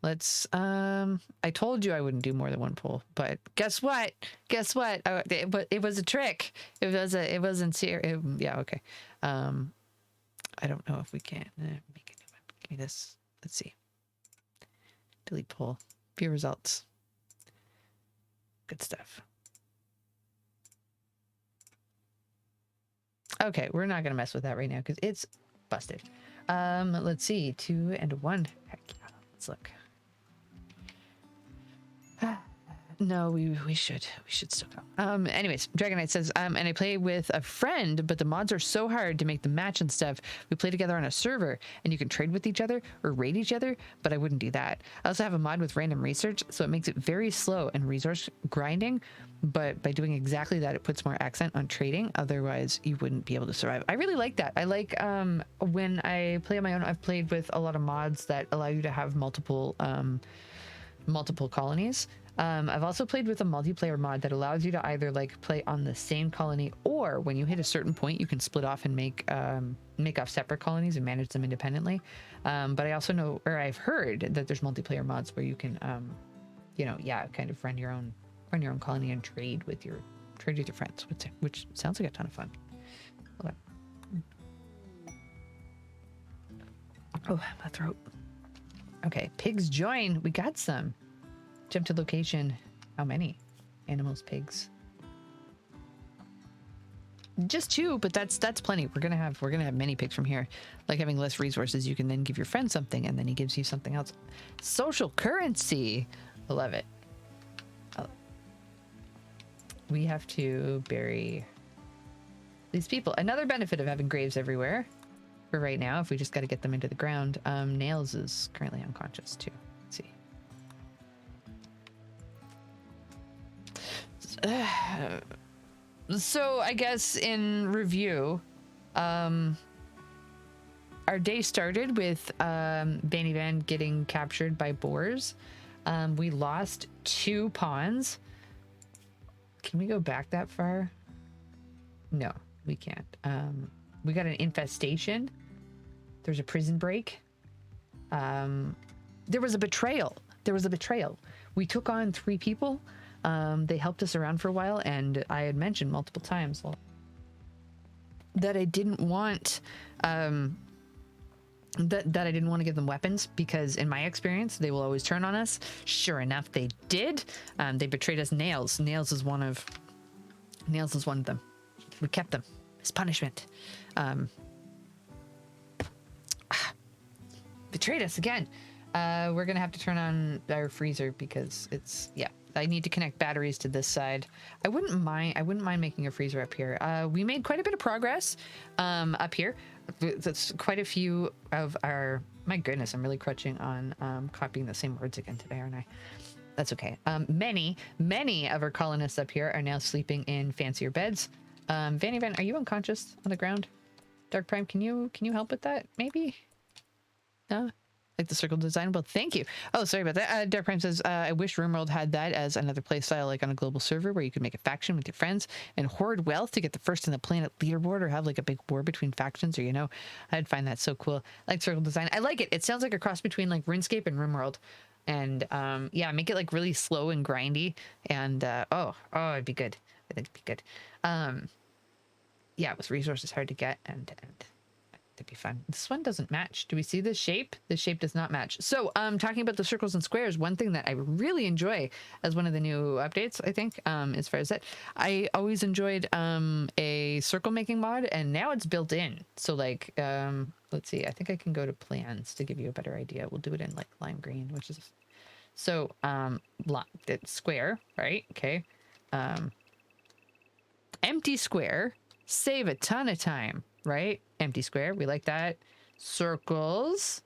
Speaker 1: Let's, I told you I wouldn't do more than one pull, but guess what? Guess what? It was a trick. It wasn't serious. Yeah, okay. I don't know if we can make a new one. Give me this. Let's see. Delete poll. View results. Good stuff. Okay, we're not gonna mess with that right now because it's busted. Let's see. 2 and 1. Heck yeah. Let's look. No, we should still go. Anyways, Dragon Knight says, and I play with a friend, but the mods are so hard to make the match and stuff. We play together on a server, and you can trade with each other or raid each other, but I wouldn't do that. I also have a mod with random research, so it makes it very slow and resource grinding, but by doing exactly that, it puts more accent on trading. Otherwise, you wouldn't be able to survive. I really like that. I like when I play on my own, I've played with a lot of mods that allow you to have multiple colonies. I've also played with a multiplayer mod that allows you to either like play on the same colony, or when you hit a certain point, you can split off and make off separate colonies and manage them independently. But I also know, or I've heard that there's multiplayer mods where you can, kind of run your own colony and trade with your friends, which sounds like a ton of fun. Hold on. Oh, my throat. Okay, pigs join. We got some. Jump to location. How many? Animals, pigs. Just 2, but that's plenty. We're gonna have many pigs from here. Like having less resources, you can then give your friend something, and then he gives you something else. Social currency. I love it. We have to bury these people. Another benefit of having graves everywhere. For right now, if we just got to get them into the ground. Nails is currently unconscious too. Let's see. So I guess in review, our day started with Vanny Van getting captured by boars. We lost 2 pawns. Can we go back that far? No, we can't. We got an infestation. There's a prison break. There was a betrayal. We took on 3 people. They helped us around for a while, and I had mentioned multiple times that I didn't want that I didn't want to give them weapons, because in my experience they will always turn on us. Sure enough, they did. They betrayed us. Nails is one of them. We kept them as punishment. Betrayed us again. We're gonna have to turn on our freezer because it's, yeah, I need to connect batteries to this side. I wouldn't mind making a freezer up here. We made quite a bit of progress up here. That's quite a few of our, my goodness, I'm really crutching on copying the same words again today, aren't I? That's okay. Many of our colonists up here are now sleeping in fancier beds. Vanny Van, are you unconscious on the ground? Dark Prime, can you help with that? Maybe? No? Like the circle design? Well, thank you. Oh, sorry about that. Dark Prime says, I wish RimWorld had that as another playstyle, like on a global server where you could make a faction with your friends and hoard wealth to get the first in the planet leaderboard, or have like a big war between factions, or, you know, I'd find that so cool. I like circle design. I like it. It sounds like a cross between like RuneScape and RimWorld. And yeah, make it like really slow and grindy. And oh, it'd be good. I think it'd be good. Yeah, with resources hard to get, and that'd be fun. This one doesn't match. Do we see this shape? This shape does not match. So talking about the circles and squares, one thing that I really enjoy as one of the new updates, I think, as far as that, I always enjoyed a circle making mod, and now it's built in. So like, let's see, I think I can go to plans to give you a better idea. We'll do it in like lime green, which is, so it's square, right? Okay. Empty square, save a ton of time, right? Empty square, we like that. Circles,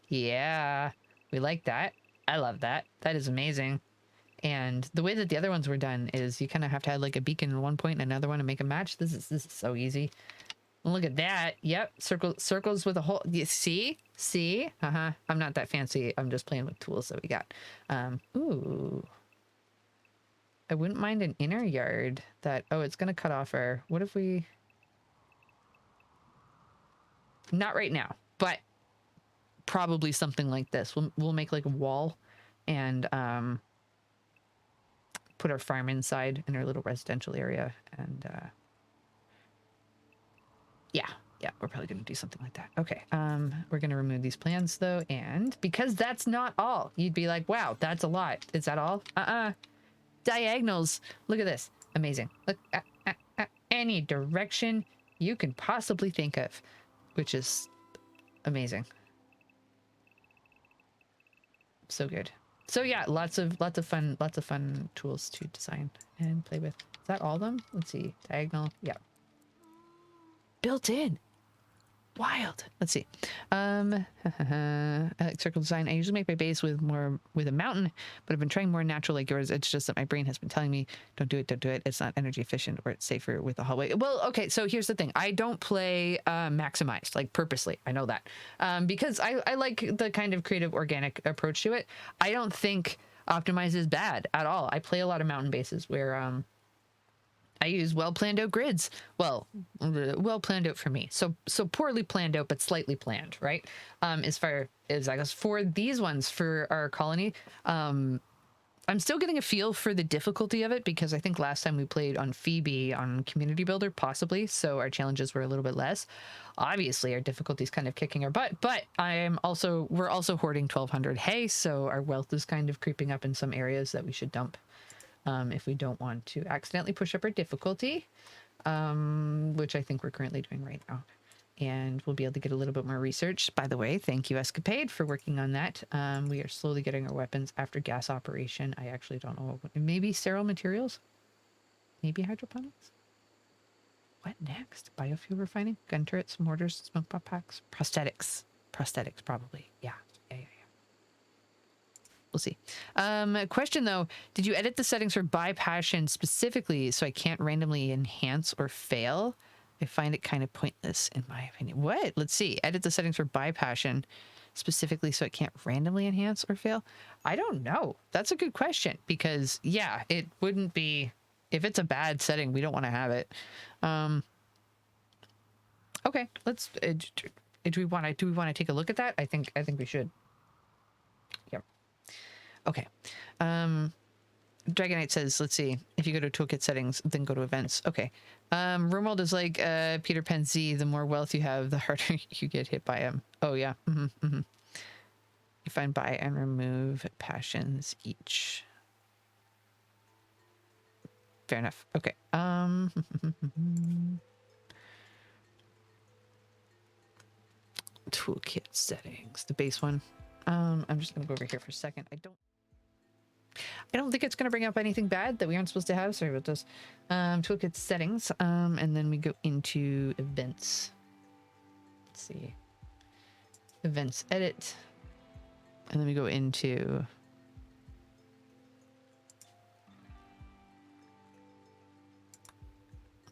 Speaker 1: yeah, we like that. I love that. That is amazing. And the way that the other ones were done is you kind of have to have like a beacon in one point and another one to make a match. This is so easy. Look at that. Yep, circles with a hole. You see? I'm not that fancy. I'm just playing with tools that we got. Ooh, I wouldn't mind an inner yard that, oh, it's gonna cut off our, what if we, not right now, but probably something like this. We'll make like a wall and put our farm inside in our little residential area. And yeah, we're probably going to do something like that. Okay, we're going to remove these plans though. And because that's not all, you'd be like, wow, that's a lot. Is that all? Diagonals. Look at this. Amazing. Look at any direction you can possibly think of, which is amazing. So good. So yeah, lots of fun tools to design and play with. Is that all of them? Let's see. Diagonal. Yeah. Built in. Wild. Let's see. I like circle design. I usually make my base with a mountain, but I've been trying more natural like yours. It's just that my brain has been telling me, don't do it. It's not energy efficient, or it's safer with the hallway. Well, okay, so here's the thing. I don't play maximized, like purposely. I know that. Because I like the kind of creative organic approach to it. I don't think optimize is bad at all. I play a lot of mountain bases where I use well planned out grids. Well planned out for me. So poorly planned out, but slightly planned, right? As far as I guess for these ones for our colony, I'm still getting a feel for the difficulty of it, because I think last time we played on Phoebe on Community Builder, possibly, so our challenges were a little bit less. Obviously, our difficulty's kind of kicking our butt, but we're also hoarding 1,200 hay, so our wealth is kind of creeping up in some areas that we should dump. If we don't want to accidentally push up our difficulty, which I think we're currently doing right now. And we'll be able to get a little bit more research. By the way, thank you, Escapade, for working on that. We are slowly getting our weapons after gas operation. I actually don't know. Maybe sterile materials? Maybe hydroponics? What next? Biofuel refining? Gun turrets, mortars, smoke pop packs? Prosthetics. Prosthetics, probably. Yeah. We'll see. Question though, did you edit the settings for buy passion specifically so I can't randomly enhance or fail? I find it kind of pointless in my opinion. What? Let's see. Edit the settings for buy passion specifically so it can't randomly enhance or fail? I don't know. That's a good question, because yeah, it wouldn't be, if it's a bad setting, we don't want to have it. Okay, let's do we want to take a look at that? I think we should. Yep. Okay. Dragonite says, let's see. If you go to toolkit settings, then go to events. Okay. Romuald is like Peter Pan Z. The more wealth you have, the harder you get hit by him. Oh, yeah. You find buy and remove passions each. Fair enough. Okay. Toolkit settings. The base one. I'm just going to go over here for a second. I don't think it's going to bring up anything bad that we aren't supposed to have. Sorry about this. Toolkit settings. And then we go into events. Let's see. Events edit. And then we go into...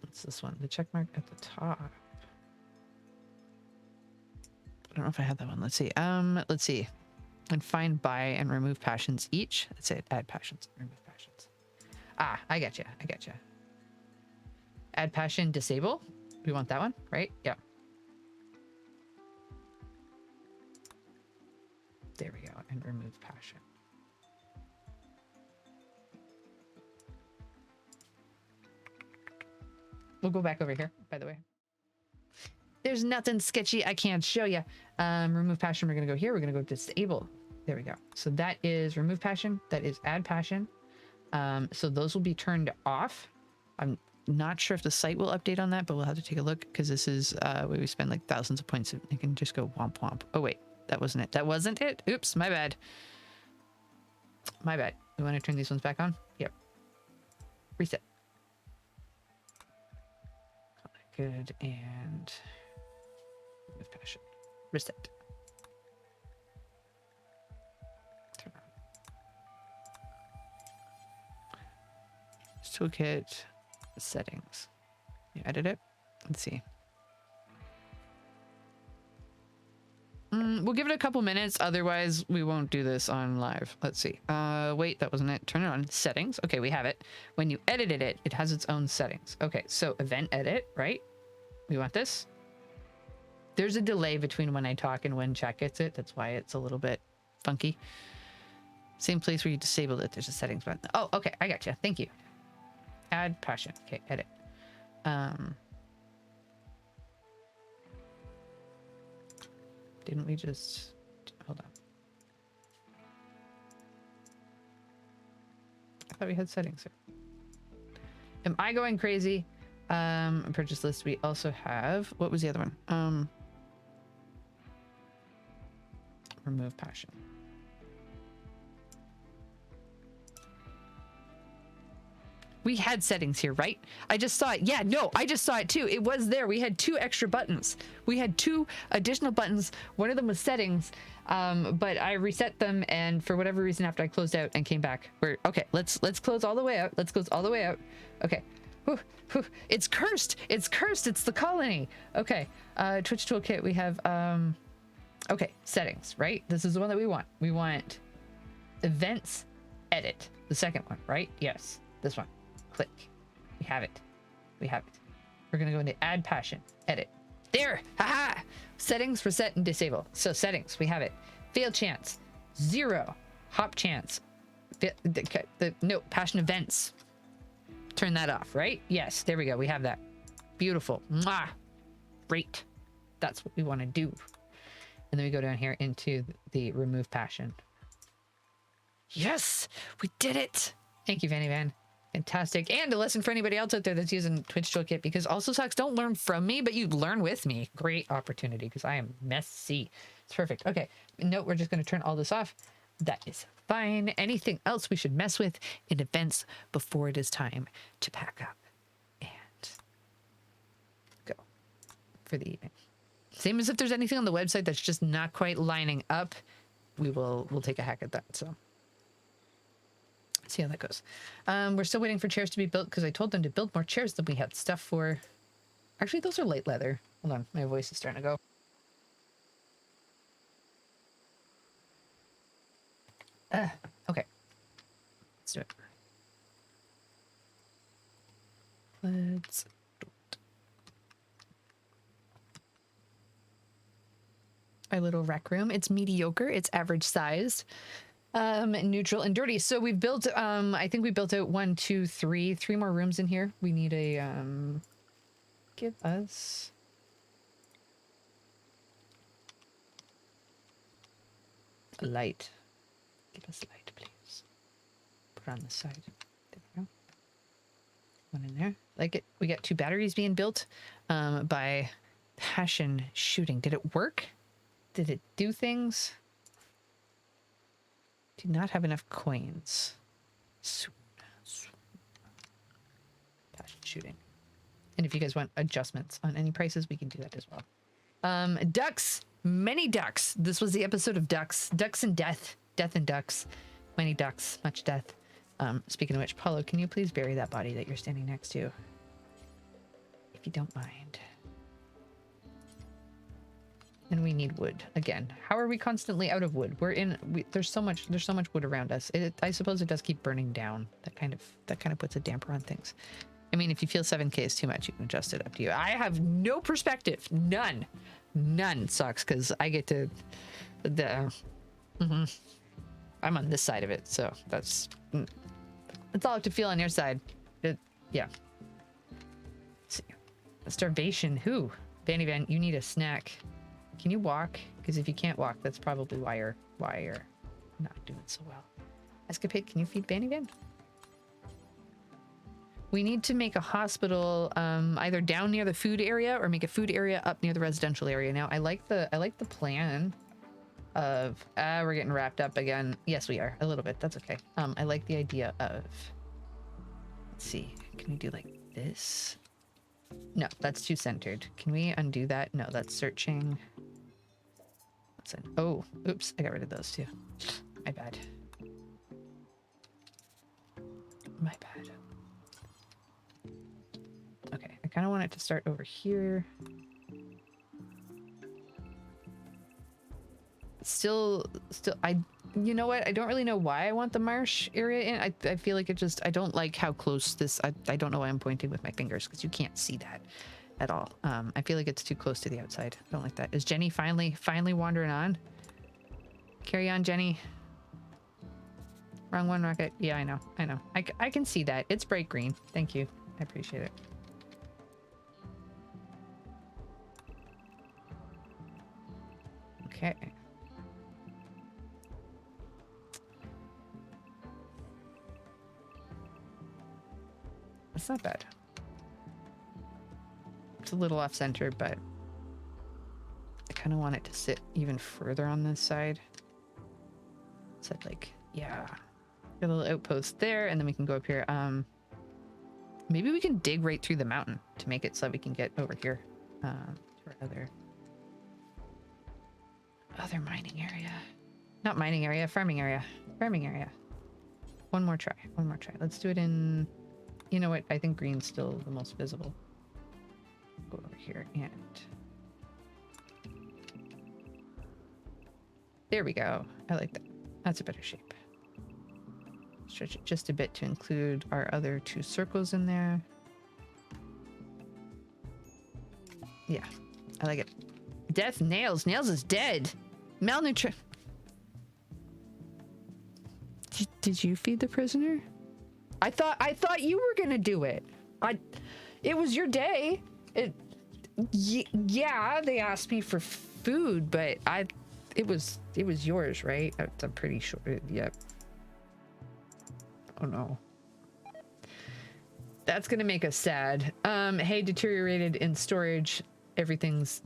Speaker 1: what's this one? The check mark at the top. I don't know if I had that one. Let's see. Let's see. And find buy and remove passions each. Let's say add passions, remove passions. Ah, I got you. Add passion, disable. We want that one, right? Yeah. There we go. And remove passion. We'll go back over here, by the way. There's nothing sketchy I can't show you. Remove passion. We're going to go here. We're going to go disable. There we go. So that is remove passion. That is add passion. So those will be turned off. I'm not sure if the site will update on that, but we'll have to take a look, because this is where we spend like thousands of points. You can just go womp womp. Oh, wait. That wasn't it. That wasn't it. Oops. My bad. My bad. We want to turn these ones back on? Yep. Reset. Good. And... with passion. Reset. Turn on. Toolkit settings. You edit it. Let's see. We'll give it a couple minutes. Otherwise, we won't do this on live. Let's see. Wait, that wasn't it. Turn it on. Settings. Okay, we have it. When you edited it, it has its own settings. Okay, so event edit, right? We want this. There's a delay between when I talk and when chat gets it. That's why it's a little bit funky. Same place where you disabled it. There's a settings button. Oh, okay. I got you. Thank you. Add passion. Okay, edit. Didn't we just... Hold on. I thought we had settings here. Am I going crazy? Purchase list. We also have... What was the other one? Remove passion. We had settings here, right? I just saw it. Yeah, no, I just saw it too. It was there. We had 2 extra buttons. We had 2 additional buttons. One of them was settings, but I reset them, and for whatever reason, after I closed out and came back, we're okay. Let's close all the way out. Let's close all the way out. Okay. Whew, whew. It's cursed. It's cursed. It's the colony. Okay. Twitch toolkit. We have okay, settings, right? This is the one that we want. We want events, edit. The second one, right? Yes. This one. Click. We have it. We have it. We're going to go into add passion, edit. There. Haha. Settings, reset, and disable. So settings, we have it. Fail chance, 0. Hop chance. No, passion events. Turn that off, right? Yes. There we go. We have that. Beautiful. Mwah. Great. That's what we want to do. And then we go down here into the remove passion. Yes, we did it. Thank you, Vanny Van. Fantastic. And a lesson for anybody else out there that's using Twitch Toolkit, because also sucks. Don't learn from me, but you learn with me. Great opportunity because I am messy. It's perfect. Okay. Note, we're just going to turn all this off. That is fine. Anything else we should mess with in events before it is time to pack up and go for the evening. Same as if there's anything on the website that's just not quite lining up, we'll take a hack at that. So see how that goes. We're still waiting for chairs to be built because I told them to build more chairs than we had stuff for. Actually, those are light leather. Hold on, my voice is starting to go. Okay. Let's do it. Let's do it. Our little rec room. It's mediocre. It's average sized. Neutral and dirty. So we've built, I think we built out 1, 2, 3 more rooms in here. We need a, give us a light. Give us light, please. Put it on the side. There we go. One in there. Like it. We got 2 batteries being built, by passion shooting. Did it work? Did it do things? Do not have enough coins. Passion shooting. And if you guys want adjustments on any prices, we can do that as well. Ducks. Many ducks. This was the episode of ducks. Ducks and death. Death and ducks. Many ducks. Much death. Speaking of which, Paulo, can you please bury that body that you're standing next to? If you don't mind. And we need wood again. How are we constantly out of wood? There's so much wood around us. I suppose it does keep burning down. That kind of puts a damper on things. I mean, if you feel 7K is too much, you can adjust it up to you. I have no perspective. None. Sucks because I get to I'm on this side of it, so that's all I have to feel on your side. Yeah. Let's see. Starvation. Who? Vanny Van, you need a snack. Can you walk? Because if you can't walk, that's probably why you're not doing so well. Escapade, can you feed Vanny Van? We need to make a hospital either down near the food area or make a food area up near the residential area. Now, I like the plan of we're getting wrapped up again. Yes, we are a little bit. That's okay. I like the idea of, let's see, can we do like this? No, that's too centered. Can we undo that? No, that's searching. Oh, oops, I got rid of those too. My bad. My bad. Okay, I kind of want it to start over here. Still, you know what? I don't really know why I want the marsh area in. I feel like I don't like how close this, I don't know why I'm pointing with my fingers because you can't see that. at all. I feel like it's too close to the outside. I don't like that. Is Jenny finally wandering on? Carry on, Jenny. Wrong one, Rocket. Yeah, I know. I can see that. It's bright green. Thank you. I appreciate it. Okay. It's not bad. It's a little off center, but I kind of want it to sit even further on this side. So like, yeah, got a little outpost there, and then we can go up here. Maybe we can dig right through the mountain to make it so that we can get over here to our other mining area. Not mining area, farming area. Farming area. One more try. Let's do it in, you know what? I think green's still the most visible. Go over here and there we go. I like that. That's a better shape. Stretch it just a bit to include our other two circles in there. Yeah, I like it. Death Nails. Nails is dead. Malnutrition. Did you feed the prisoner? I thought you were gonna do it. It was your day. Yeah, they asked me for food, but it was yours, right? I'm pretty sure. Yep. Oh no. That's gonna make us sad. Hey, deteriorated in storage. Everything's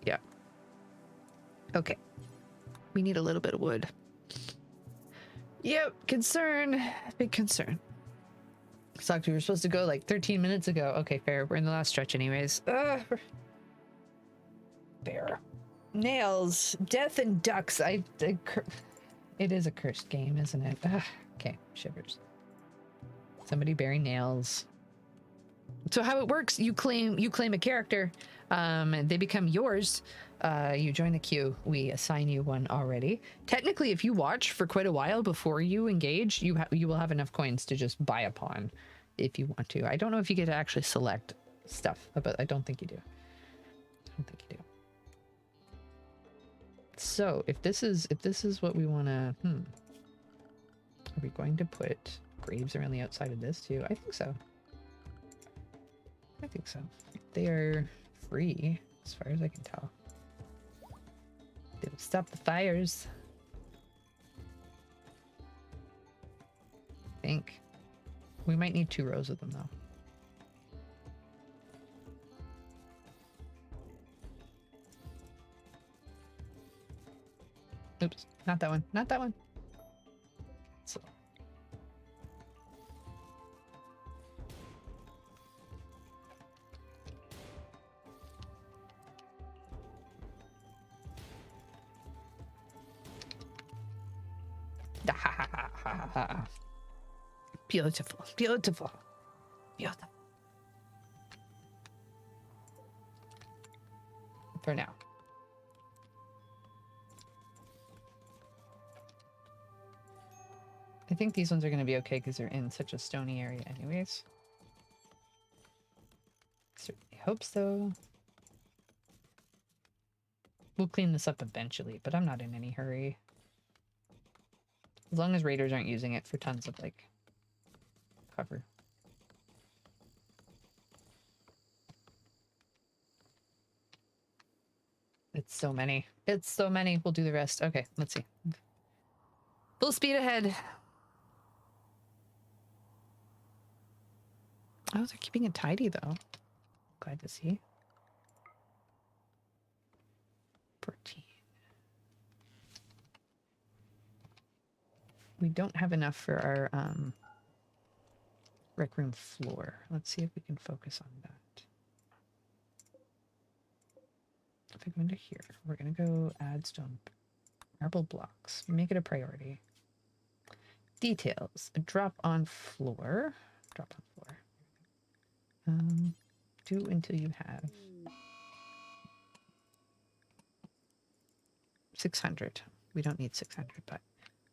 Speaker 1: yeah. Okay. We need a little bit of wood. Yep, concern. Big concern. Sucked. We were supposed to go like 13 minutes ago. Okay, fair. We're in the last stretch anyways. Fair. Nails. Death and ducks. It is a cursed game, isn't it? Okay, shivers. Somebody bury nails. So how it works, you claim a character, they become yours. You join the queue. We assign you one already. Technically, if you watch for quite a while before you engage, you will have enough coins to just buy a pawn if you want to. I don't know if you get to actually select stuff, but I don't think you do. So if this is what we want to, are we going to put graves around the outside of this too? I think so. They are free as far as I can tell. They will stop the fires. I think. We might need 2 rows of them though. Oops, not that one. So. Beautiful. For now. I think these ones are going to be okay because they're in such a stony area anyways. Certainly hope so. We'll clean this up eventually, but I'm not in any hurry. As long as raiders aren't using it for tons of, like, cover. It's so many. We'll do the rest. Okay, let's see. Full speed ahead. Oh, they're keeping it tidy, though. Glad to see. 14. We don't have enough for our rec room floor. Let's see if we can focus on that. If I go into here, we're going to go add stone marble blocks. Make it a priority. Details. A drop on floor. Do until you have 600. We don't need 600, but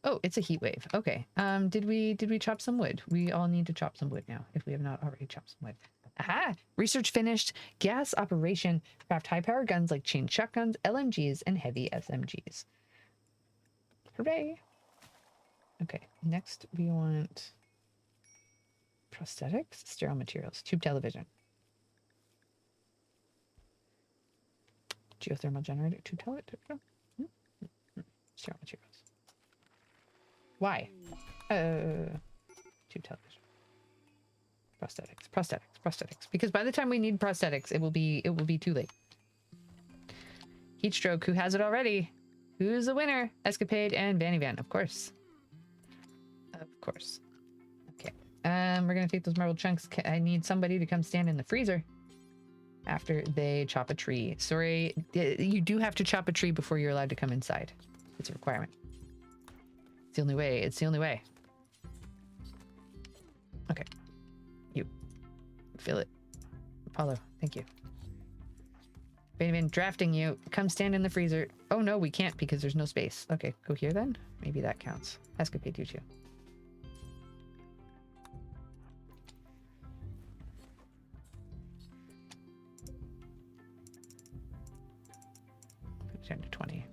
Speaker 1: oh, it's a heat wave. Okay. Did we chop some wood? We all need to chop some wood now if we have not already chopped some wood. Aha! Research finished. Gas operation. Craft high-power guns like chain shotguns, LMGs, and heavy SMGs. Hooray! Okay, next we want prosthetics, sterile materials, tube television, geothermal generator, tube television, sterile materials. Why? Tube television. Prosthetics. Because by the time we need prosthetics, it will be too late. Heat stroke, who has it already? Who's the winner? Escapade and Vanny Van, of course. Of course. Okay. We're gonna take those marble chunks. I need somebody to come stand in the freezer after they chop a tree. Sorry, you do have to chop a tree before you're allowed to come inside. It's a requirement. It's the only way. It's the only way. Okay. You. Fill it. Apollo, thank you. Benjamin, drafting you. Come stand in the freezer. Oh no, we can't because there's no space. Okay, go here then. Maybe that counts. Escapade you too. Turn to 20.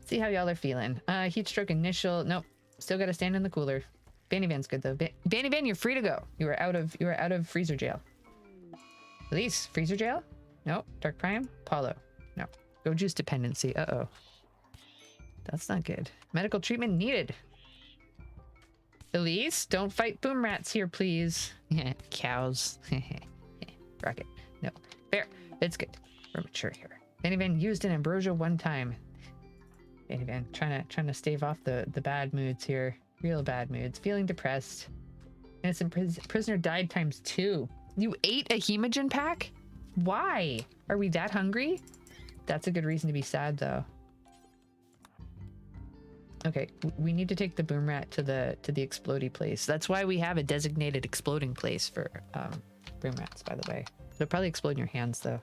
Speaker 1: See how y'all are feeling. Heat stroke initial. Nope. Still gotta stand in the cooler. Banny Van's good though. Banny Van, you're free to go. You are out of freezer jail. Release. Freezer jail? No. Dark Prime? Paulo. No. Go juice dependency. Uh-oh. That's not good. Medical treatment needed. Elise, don't fight boom rats here, please. Cows. Rocket. No. Fair. It's good. We're mature here. Banny Van used an ambrosia one time. Banny Van trying to stave off the bad moods here. Real bad moods. Feeling depressed. Innocent prisoner died ×2. You ate a hemogen pack? Why? Are we that hungry? That's a good reason to be sad, though. Okay, we need to take the boom rat to the explodey place. That's why we have a designated exploding place for boom rats, by the way. They'll probably explode in your hands, though.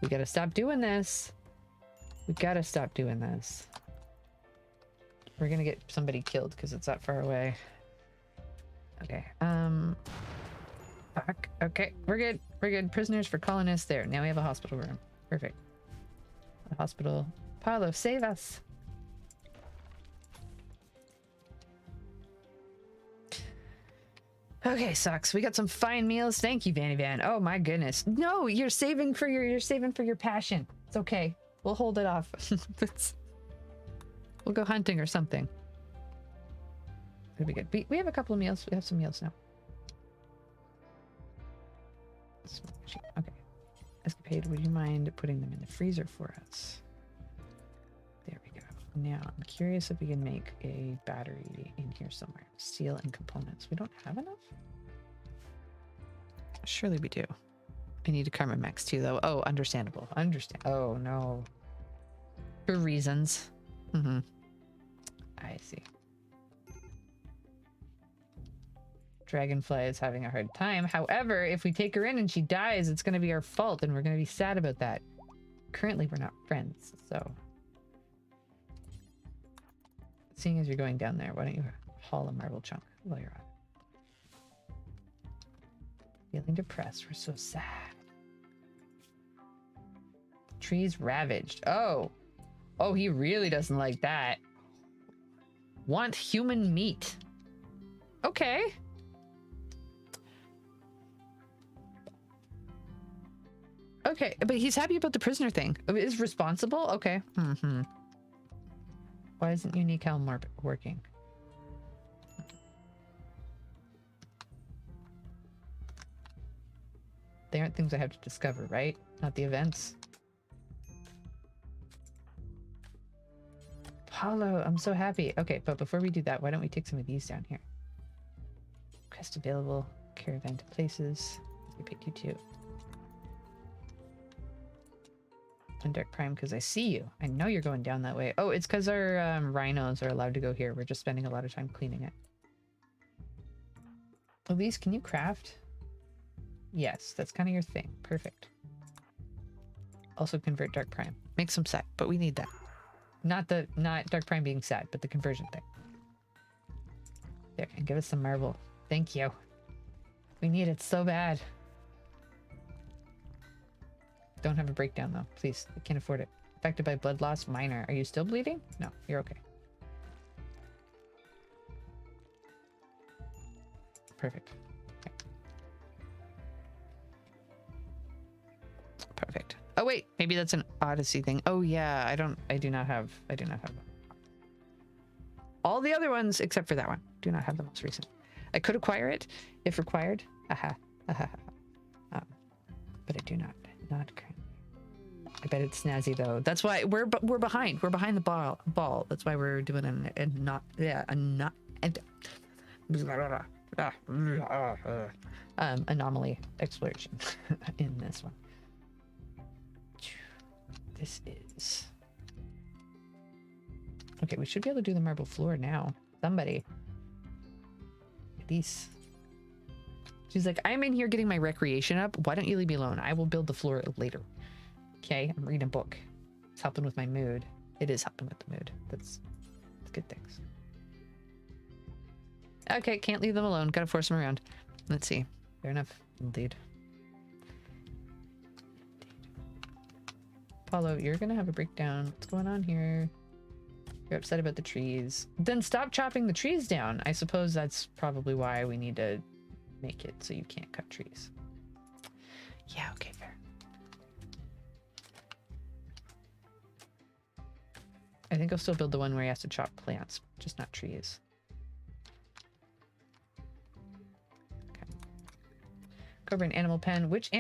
Speaker 1: We gotta stop doing this. We gotta stop doing this. We're gonna get somebody killed because it's that far away. Okay, fuck. Okay, we're good. We're good. Prisoners for colonists there. Now we have a hospital room. Perfect. A hospital. Paulo, save us. Okay, sucks. We got some fine meals. Thank you, Vanny Van. Oh my goodness. No, you're saving for your passion. It's okay. We'll hold it off. We'll go hunting or something. It'll be good. We have a couple of meals. We have some meals now. Okay. Escapade, would you mind putting them in the freezer for us? There we go. Now, I'm curious if we can make a battery in here somewhere. Steel and components. We don't have enough? Surely we do. I need a Karma Max too, though. Oh, understandable. Oh, no. For reasons. Mm-hmm. I see. Dragonfly is having a hard time. However, if we take her in and she dies, it's going to be our fault, and we're going to be sad about that. Currently, we're not friends, so... Seeing as you're going down there, why don't you haul a marble chunk while you're on it? Feeling depressed. We're so sad. Trees ravaged. Oh. Oh, he really doesn't like that. Want human meat. Okay. Okay, but he's happy about the prisoner thing. Is responsible? Okay. Mm-hmm. Why isn't unique helm working? They aren't things I have to discover, right? Not the events. Paulo, I'm so happy. Okay, but before we do that, why don't we take some of these down here? Quest available. Caravan to places. We picked you too. And Dark Prime, because I see you. I know you're going down that way. Oh, it's because our rhinos are allowed to go here. We're just spending a lot of time cleaning it. Elise, can you craft? Yes, that's kind of your thing. Perfect. Also convert Dark Prime. Make some set, but we need that. Not Dark Prime being sad, but the conversion thing. There, and give us some marble. Thank you. We need it so bad. Don't have a breakdown though, please. I can't afford it. Affected by blood loss, minor. Are you still bleeding? No, you're okay. Perfect. Okay. Perfect. Oh wait, maybe that's an Odyssey thing. Oh yeah, I do not have all the other ones except for that one. Do not have the most recent. I could acquire it if required. Aha. But I do not currently. I bet it's snazzy though. That's why we're behind. We're behind the ball. That's why we're doing anomaly exploration in this one. This is okay. We should be able to do the marble floor now. Somebody, Elise. She's like, I'm in here getting my recreation up. Why don't you leave me alone? I will build the floor later. Okay, I'm reading a book. It's helping with my mood. It is helping with the mood. That's good things. Okay, can't leave them alone. Gotta force them around. Let's see. Fair enough. Indeed. Paulo, you're gonna have a breakdown. What's going on here? You're upset about the trees. Then stop chopping the trees down. I suppose that's probably why we need to make it so you can't cut trees. Yeah, okay, fair. I think I'll still build the one where he has to chop plants, just not trees. Okay. Cobra and Animal Pen. Which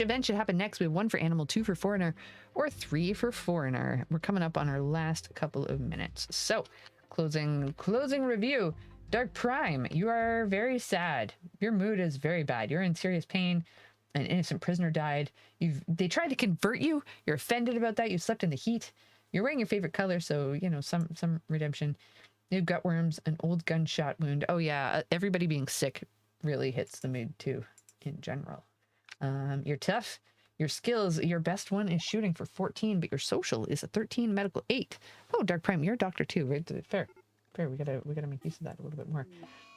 Speaker 1: event should happen next? We have 1 for Animal, 2 for Foreigner, or 3 for Foreigner. We're coming up on our last couple of minutes. So, closing review. Dark Prime, you are very sad. Your mood is very bad. You're in serious pain. An innocent prisoner died. They tried to convert you. You're offended about that. You slept in the heat. You're wearing your favorite color, so, you know, some redemption. You have gut worms, an old gunshot wound. Oh, yeah, everybody being sick really hits the mood, too, in general. You're tough. Your skills, your best one is shooting for 14, but your social is a 13, medical 8. Oh, Dark Prime, you're a doctor, too, right? Fair. We gotta make use of that a little bit more.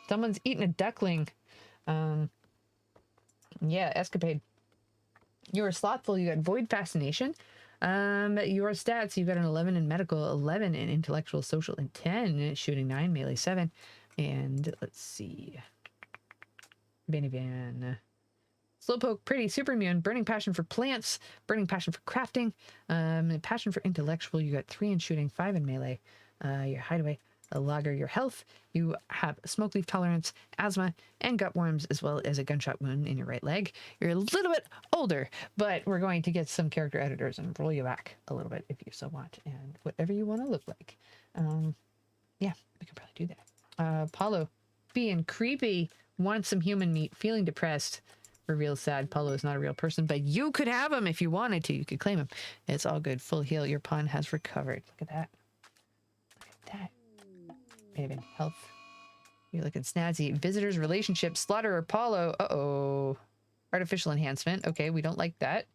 Speaker 1: Someone's eating a duckling. Yeah, escapade. You are slothful. You got void fascination. Your stats, you've got an 11 in medical, 11 in intellectual, social, and 10 in shooting, 9 melee, 7. And let's see. Van. Slowpoke, pretty, super immune, burning passion for plants, burning passion for crafting, passion for intellectual. You got 3 in shooting, 5 in melee. Your hideaway, a logger, your health. You have smoke leaf tolerance, asthma, and gut worms, as well as a gunshot wound in your right leg. You're a little bit older, but we're going to get some character editors and roll you back a little bit if you so want, and whatever you want to look like. Yeah, we could probably do that. Paulo, being creepy, wants some human meat, feeling depressed. We're real sad. Paulo is not a real person, but you could have him if you wanted to. You could claim him. It's all good. Full heal. Your pawn has recovered. Look at that. Look at that. Maybe health. You're looking snazzy. Visitors, relationship, Slaughterer, Paulo. Uh-oh. Artificial enhancement. Okay, we don't like that.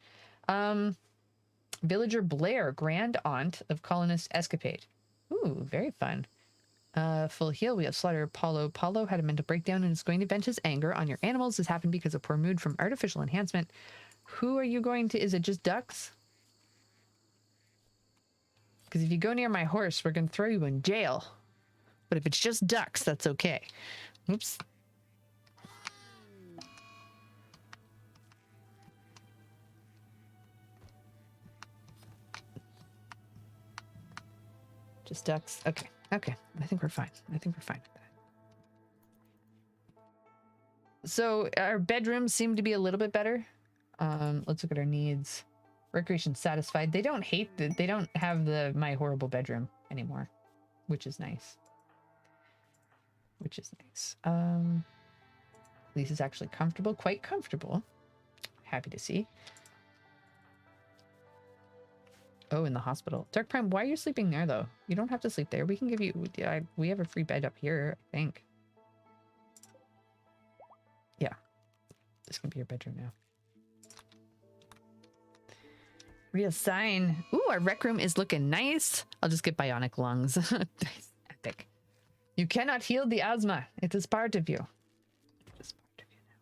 Speaker 1: Villager Blair, grand aunt of colonist escapade. Ooh, very fun. Full heal. We have Slaughterer, Paulo. Paulo had a mental breakdown and is going to vent his anger on your animals. This happened because of poor mood from artificial enhancement. Who are you going to? Is it just ducks? Because if you go near my horse, we're going to throw you in jail. But if it's just ducks, that's okay. Oops. Just ducks. Okay. Okay. I think we're fine. I think we're fine with that. So our bedrooms seem to be a little bit better. Let's look at our needs. Recreation satisfied. They don't hate they don't have my horrible bedroom anymore, which is nice. Which is nice. Lisa's actually comfortable, quite comfortable. Happy to see. Oh, in the hospital. Dark Prime, why are you sleeping there, though? You don't have to sleep there. We can give you... we have a free bed up here, I think. Yeah. This can be your bedroom now. Reassign. Ooh, our rec room is looking nice. I'll just get bionic lungs. Epic. You cannot heal the asthma. It is part of you. It is part of you now.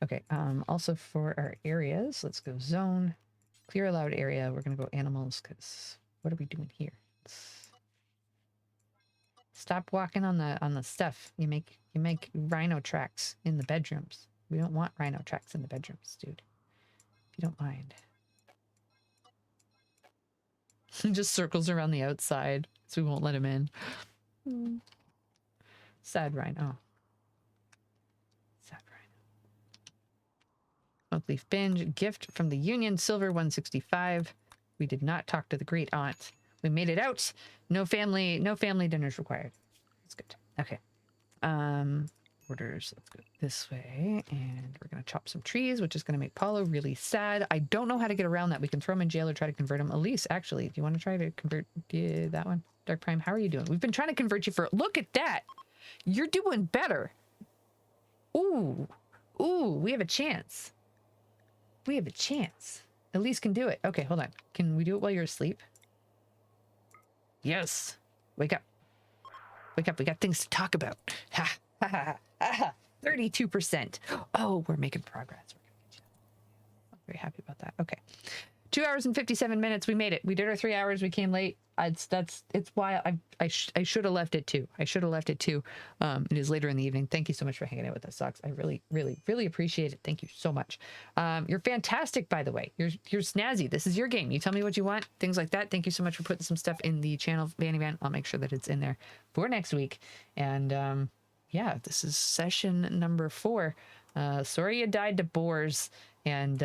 Speaker 1: Okay, also for our areas, let's go zone, clear allowed area. We're gonna go animals because what are we doing here? Stop walking on the stuff. You make rhino tracks in the bedrooms. We don't want rhino tracks in the bedrooms, dude. If you don't mind. Just circles around the outside, so we won't let him in. Sad rhino. Sad rhino. Oakleaf binge. Gift from the Union. Silver 165. We did not talk to the great aunt. We made it out. No family dinners required. That's good. Okay. Orders. Let's go this way, and we're gonna chop some trees, which is gonna make Paulo really sad. I don't know how to get around that. We can throw him in jail or try to convert him. Elise, actually, do you want to try to convert that one? Dark Prime, how are you doing? We've been trying to convert you for. Look at that. You're doing better. Ooh, we have a chance. We have a chance. Elise can do it. Okay, hold on. Can we do it while you're asleep? Yes. Wake up. Wake up. We got things to talk about. Ha ha ha ha. 32%. Oh, we're making progress. We're gonna get you. I'm very happy about that. Okay. 2 hours and 57 minutes. We made it. We did our 3 hours. We came late. It's why I should have left it too. I should have left it too. It is later in the evening. Thank you so much for hanging out with us, Socks. I really appreciate it. Thank you so much. You're fantastic, by the way. You're snazzy. This is your game. You tell me what you want, things like that. Thank you so much for putting some stuff in the channel, Vanny Van. I'll make sure that it's in there for next week. And yeah, this is session number 4. Sorry you died to boars, and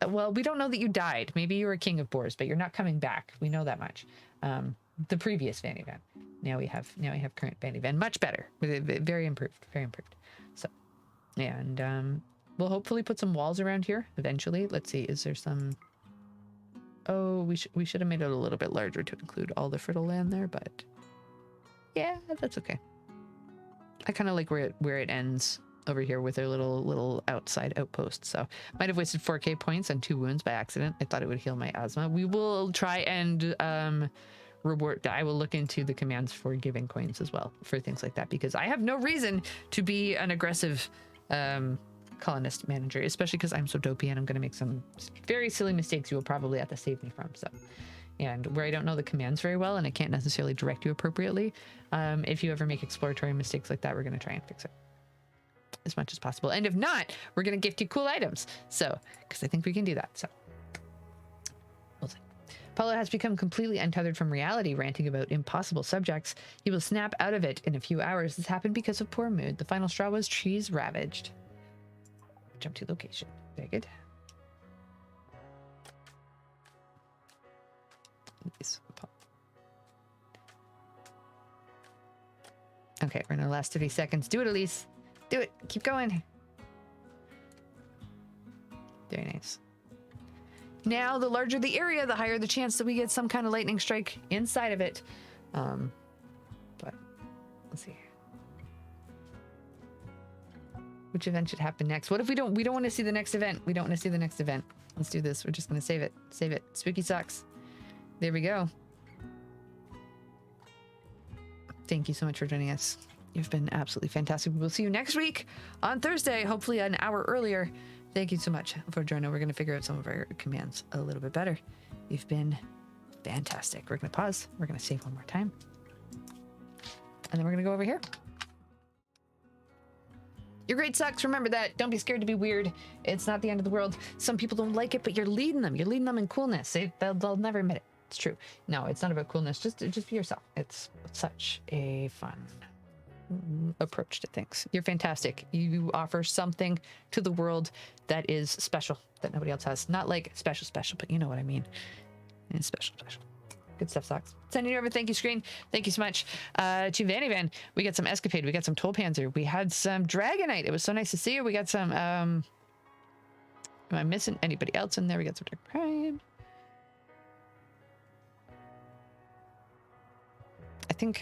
Speaker 1: well, we don't know that you died. Maybe you were a king of boars, but you're not coming back. We know that much. The previous Vanny Van. Now we have current Vanny Van. Much better. Very improved. Very improved. So, and we'll hopefully put some walls around here eventually. Let's see. Is there some? Oh, we should have made it a little bit larger to include all the fertile land there, but yeah, that's okay. I kind of like where it ends over here with their little outside outpost. So might have wasted 4k points on 2 wounds by accident. I thought it would heal my asthma. We will try and reward. I will look into the commands for giving coins as well for things like that, because I have no reason to be an aggressive colonist manager, especially because I'm so dopey and I'm going to make some very silly mistakes you will probably have to save me from. So, and where I don't know the commands very well and I can't necessarily direct you appropriately, if you ever make exploratory mistakes like that, we're going to try and fix it as much as possible. And if not, we're going to gift you cool items. So, because I think we can do that. So, we'll see. Paulo has become completely untethered from reality, ranting about impossible subjects. He will snap out of it in a few hours. This happened because of poor mood. The final straw was trees ravaged. Jump to location. Very good. Okay, we're in our last 30 seconds. Do it, Elise. Do it. Keep going. Very nice. Now, the larger the area, the higher the chance that we get some kind of lightning strike inside of it. But let's see. Which event should happen next? What if we don't want to see the next event? We don't want to see the next event. Let's do this. We're just going to save it. Save it. Spooky Socks. There we go. Thank you so much for joining us. You've been absolutely fantastic. We'll see you next week on Thursday, hopefully an hour earlier. Thank you so much for joining. We're going to figure out some of our commands a little bit better. You've been fantastic. We're going to pause. We're going to save one more time. And then we're going to go over here. You're great, Sucks. Remember that. Don't be scared to be weird. It's not the end of the world. Some people don't like it, but you're leading them. You're leading them in coolness. They'll never admit it. It's true. No, it's not about coolness. Just be yourself. It's such a fun approach to things. You're fantastic. You offer something to the world that is special, that nobody else has. Not like special, but you know what I mean. It's special. Good stuff, Socks. Sending you over thank you screen. Thank you so much to Vanny Van. We got some Escapade. We got some Tollpanzer. We had some Dragonite. It was so nice to see you. We got some am I missing anybody else in there? We got some Dark Prime.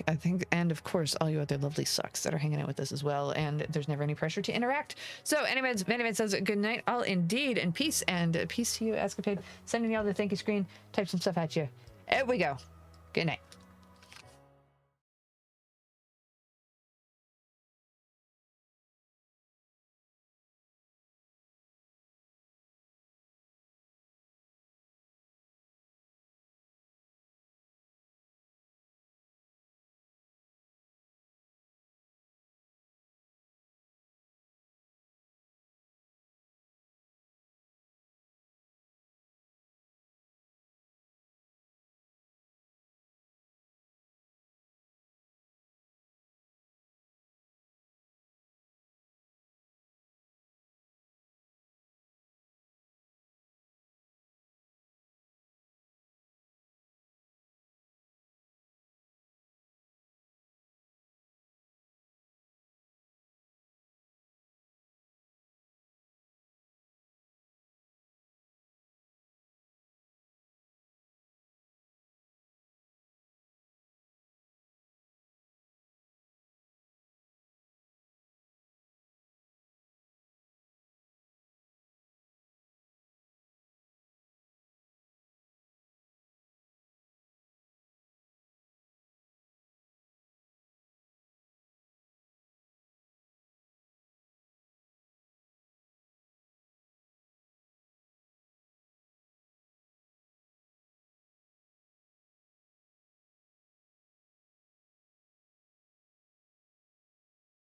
Speaker 1: I think, and of course, all you other lovely Sucks that are hanging out with us as well. And there's never any pressure to interact. So, anyways, Vanny Van says good night, all indeed, and peace to you, Escapade. Sending you all the thank you screen. Type some stuff at you. There we go. Good night.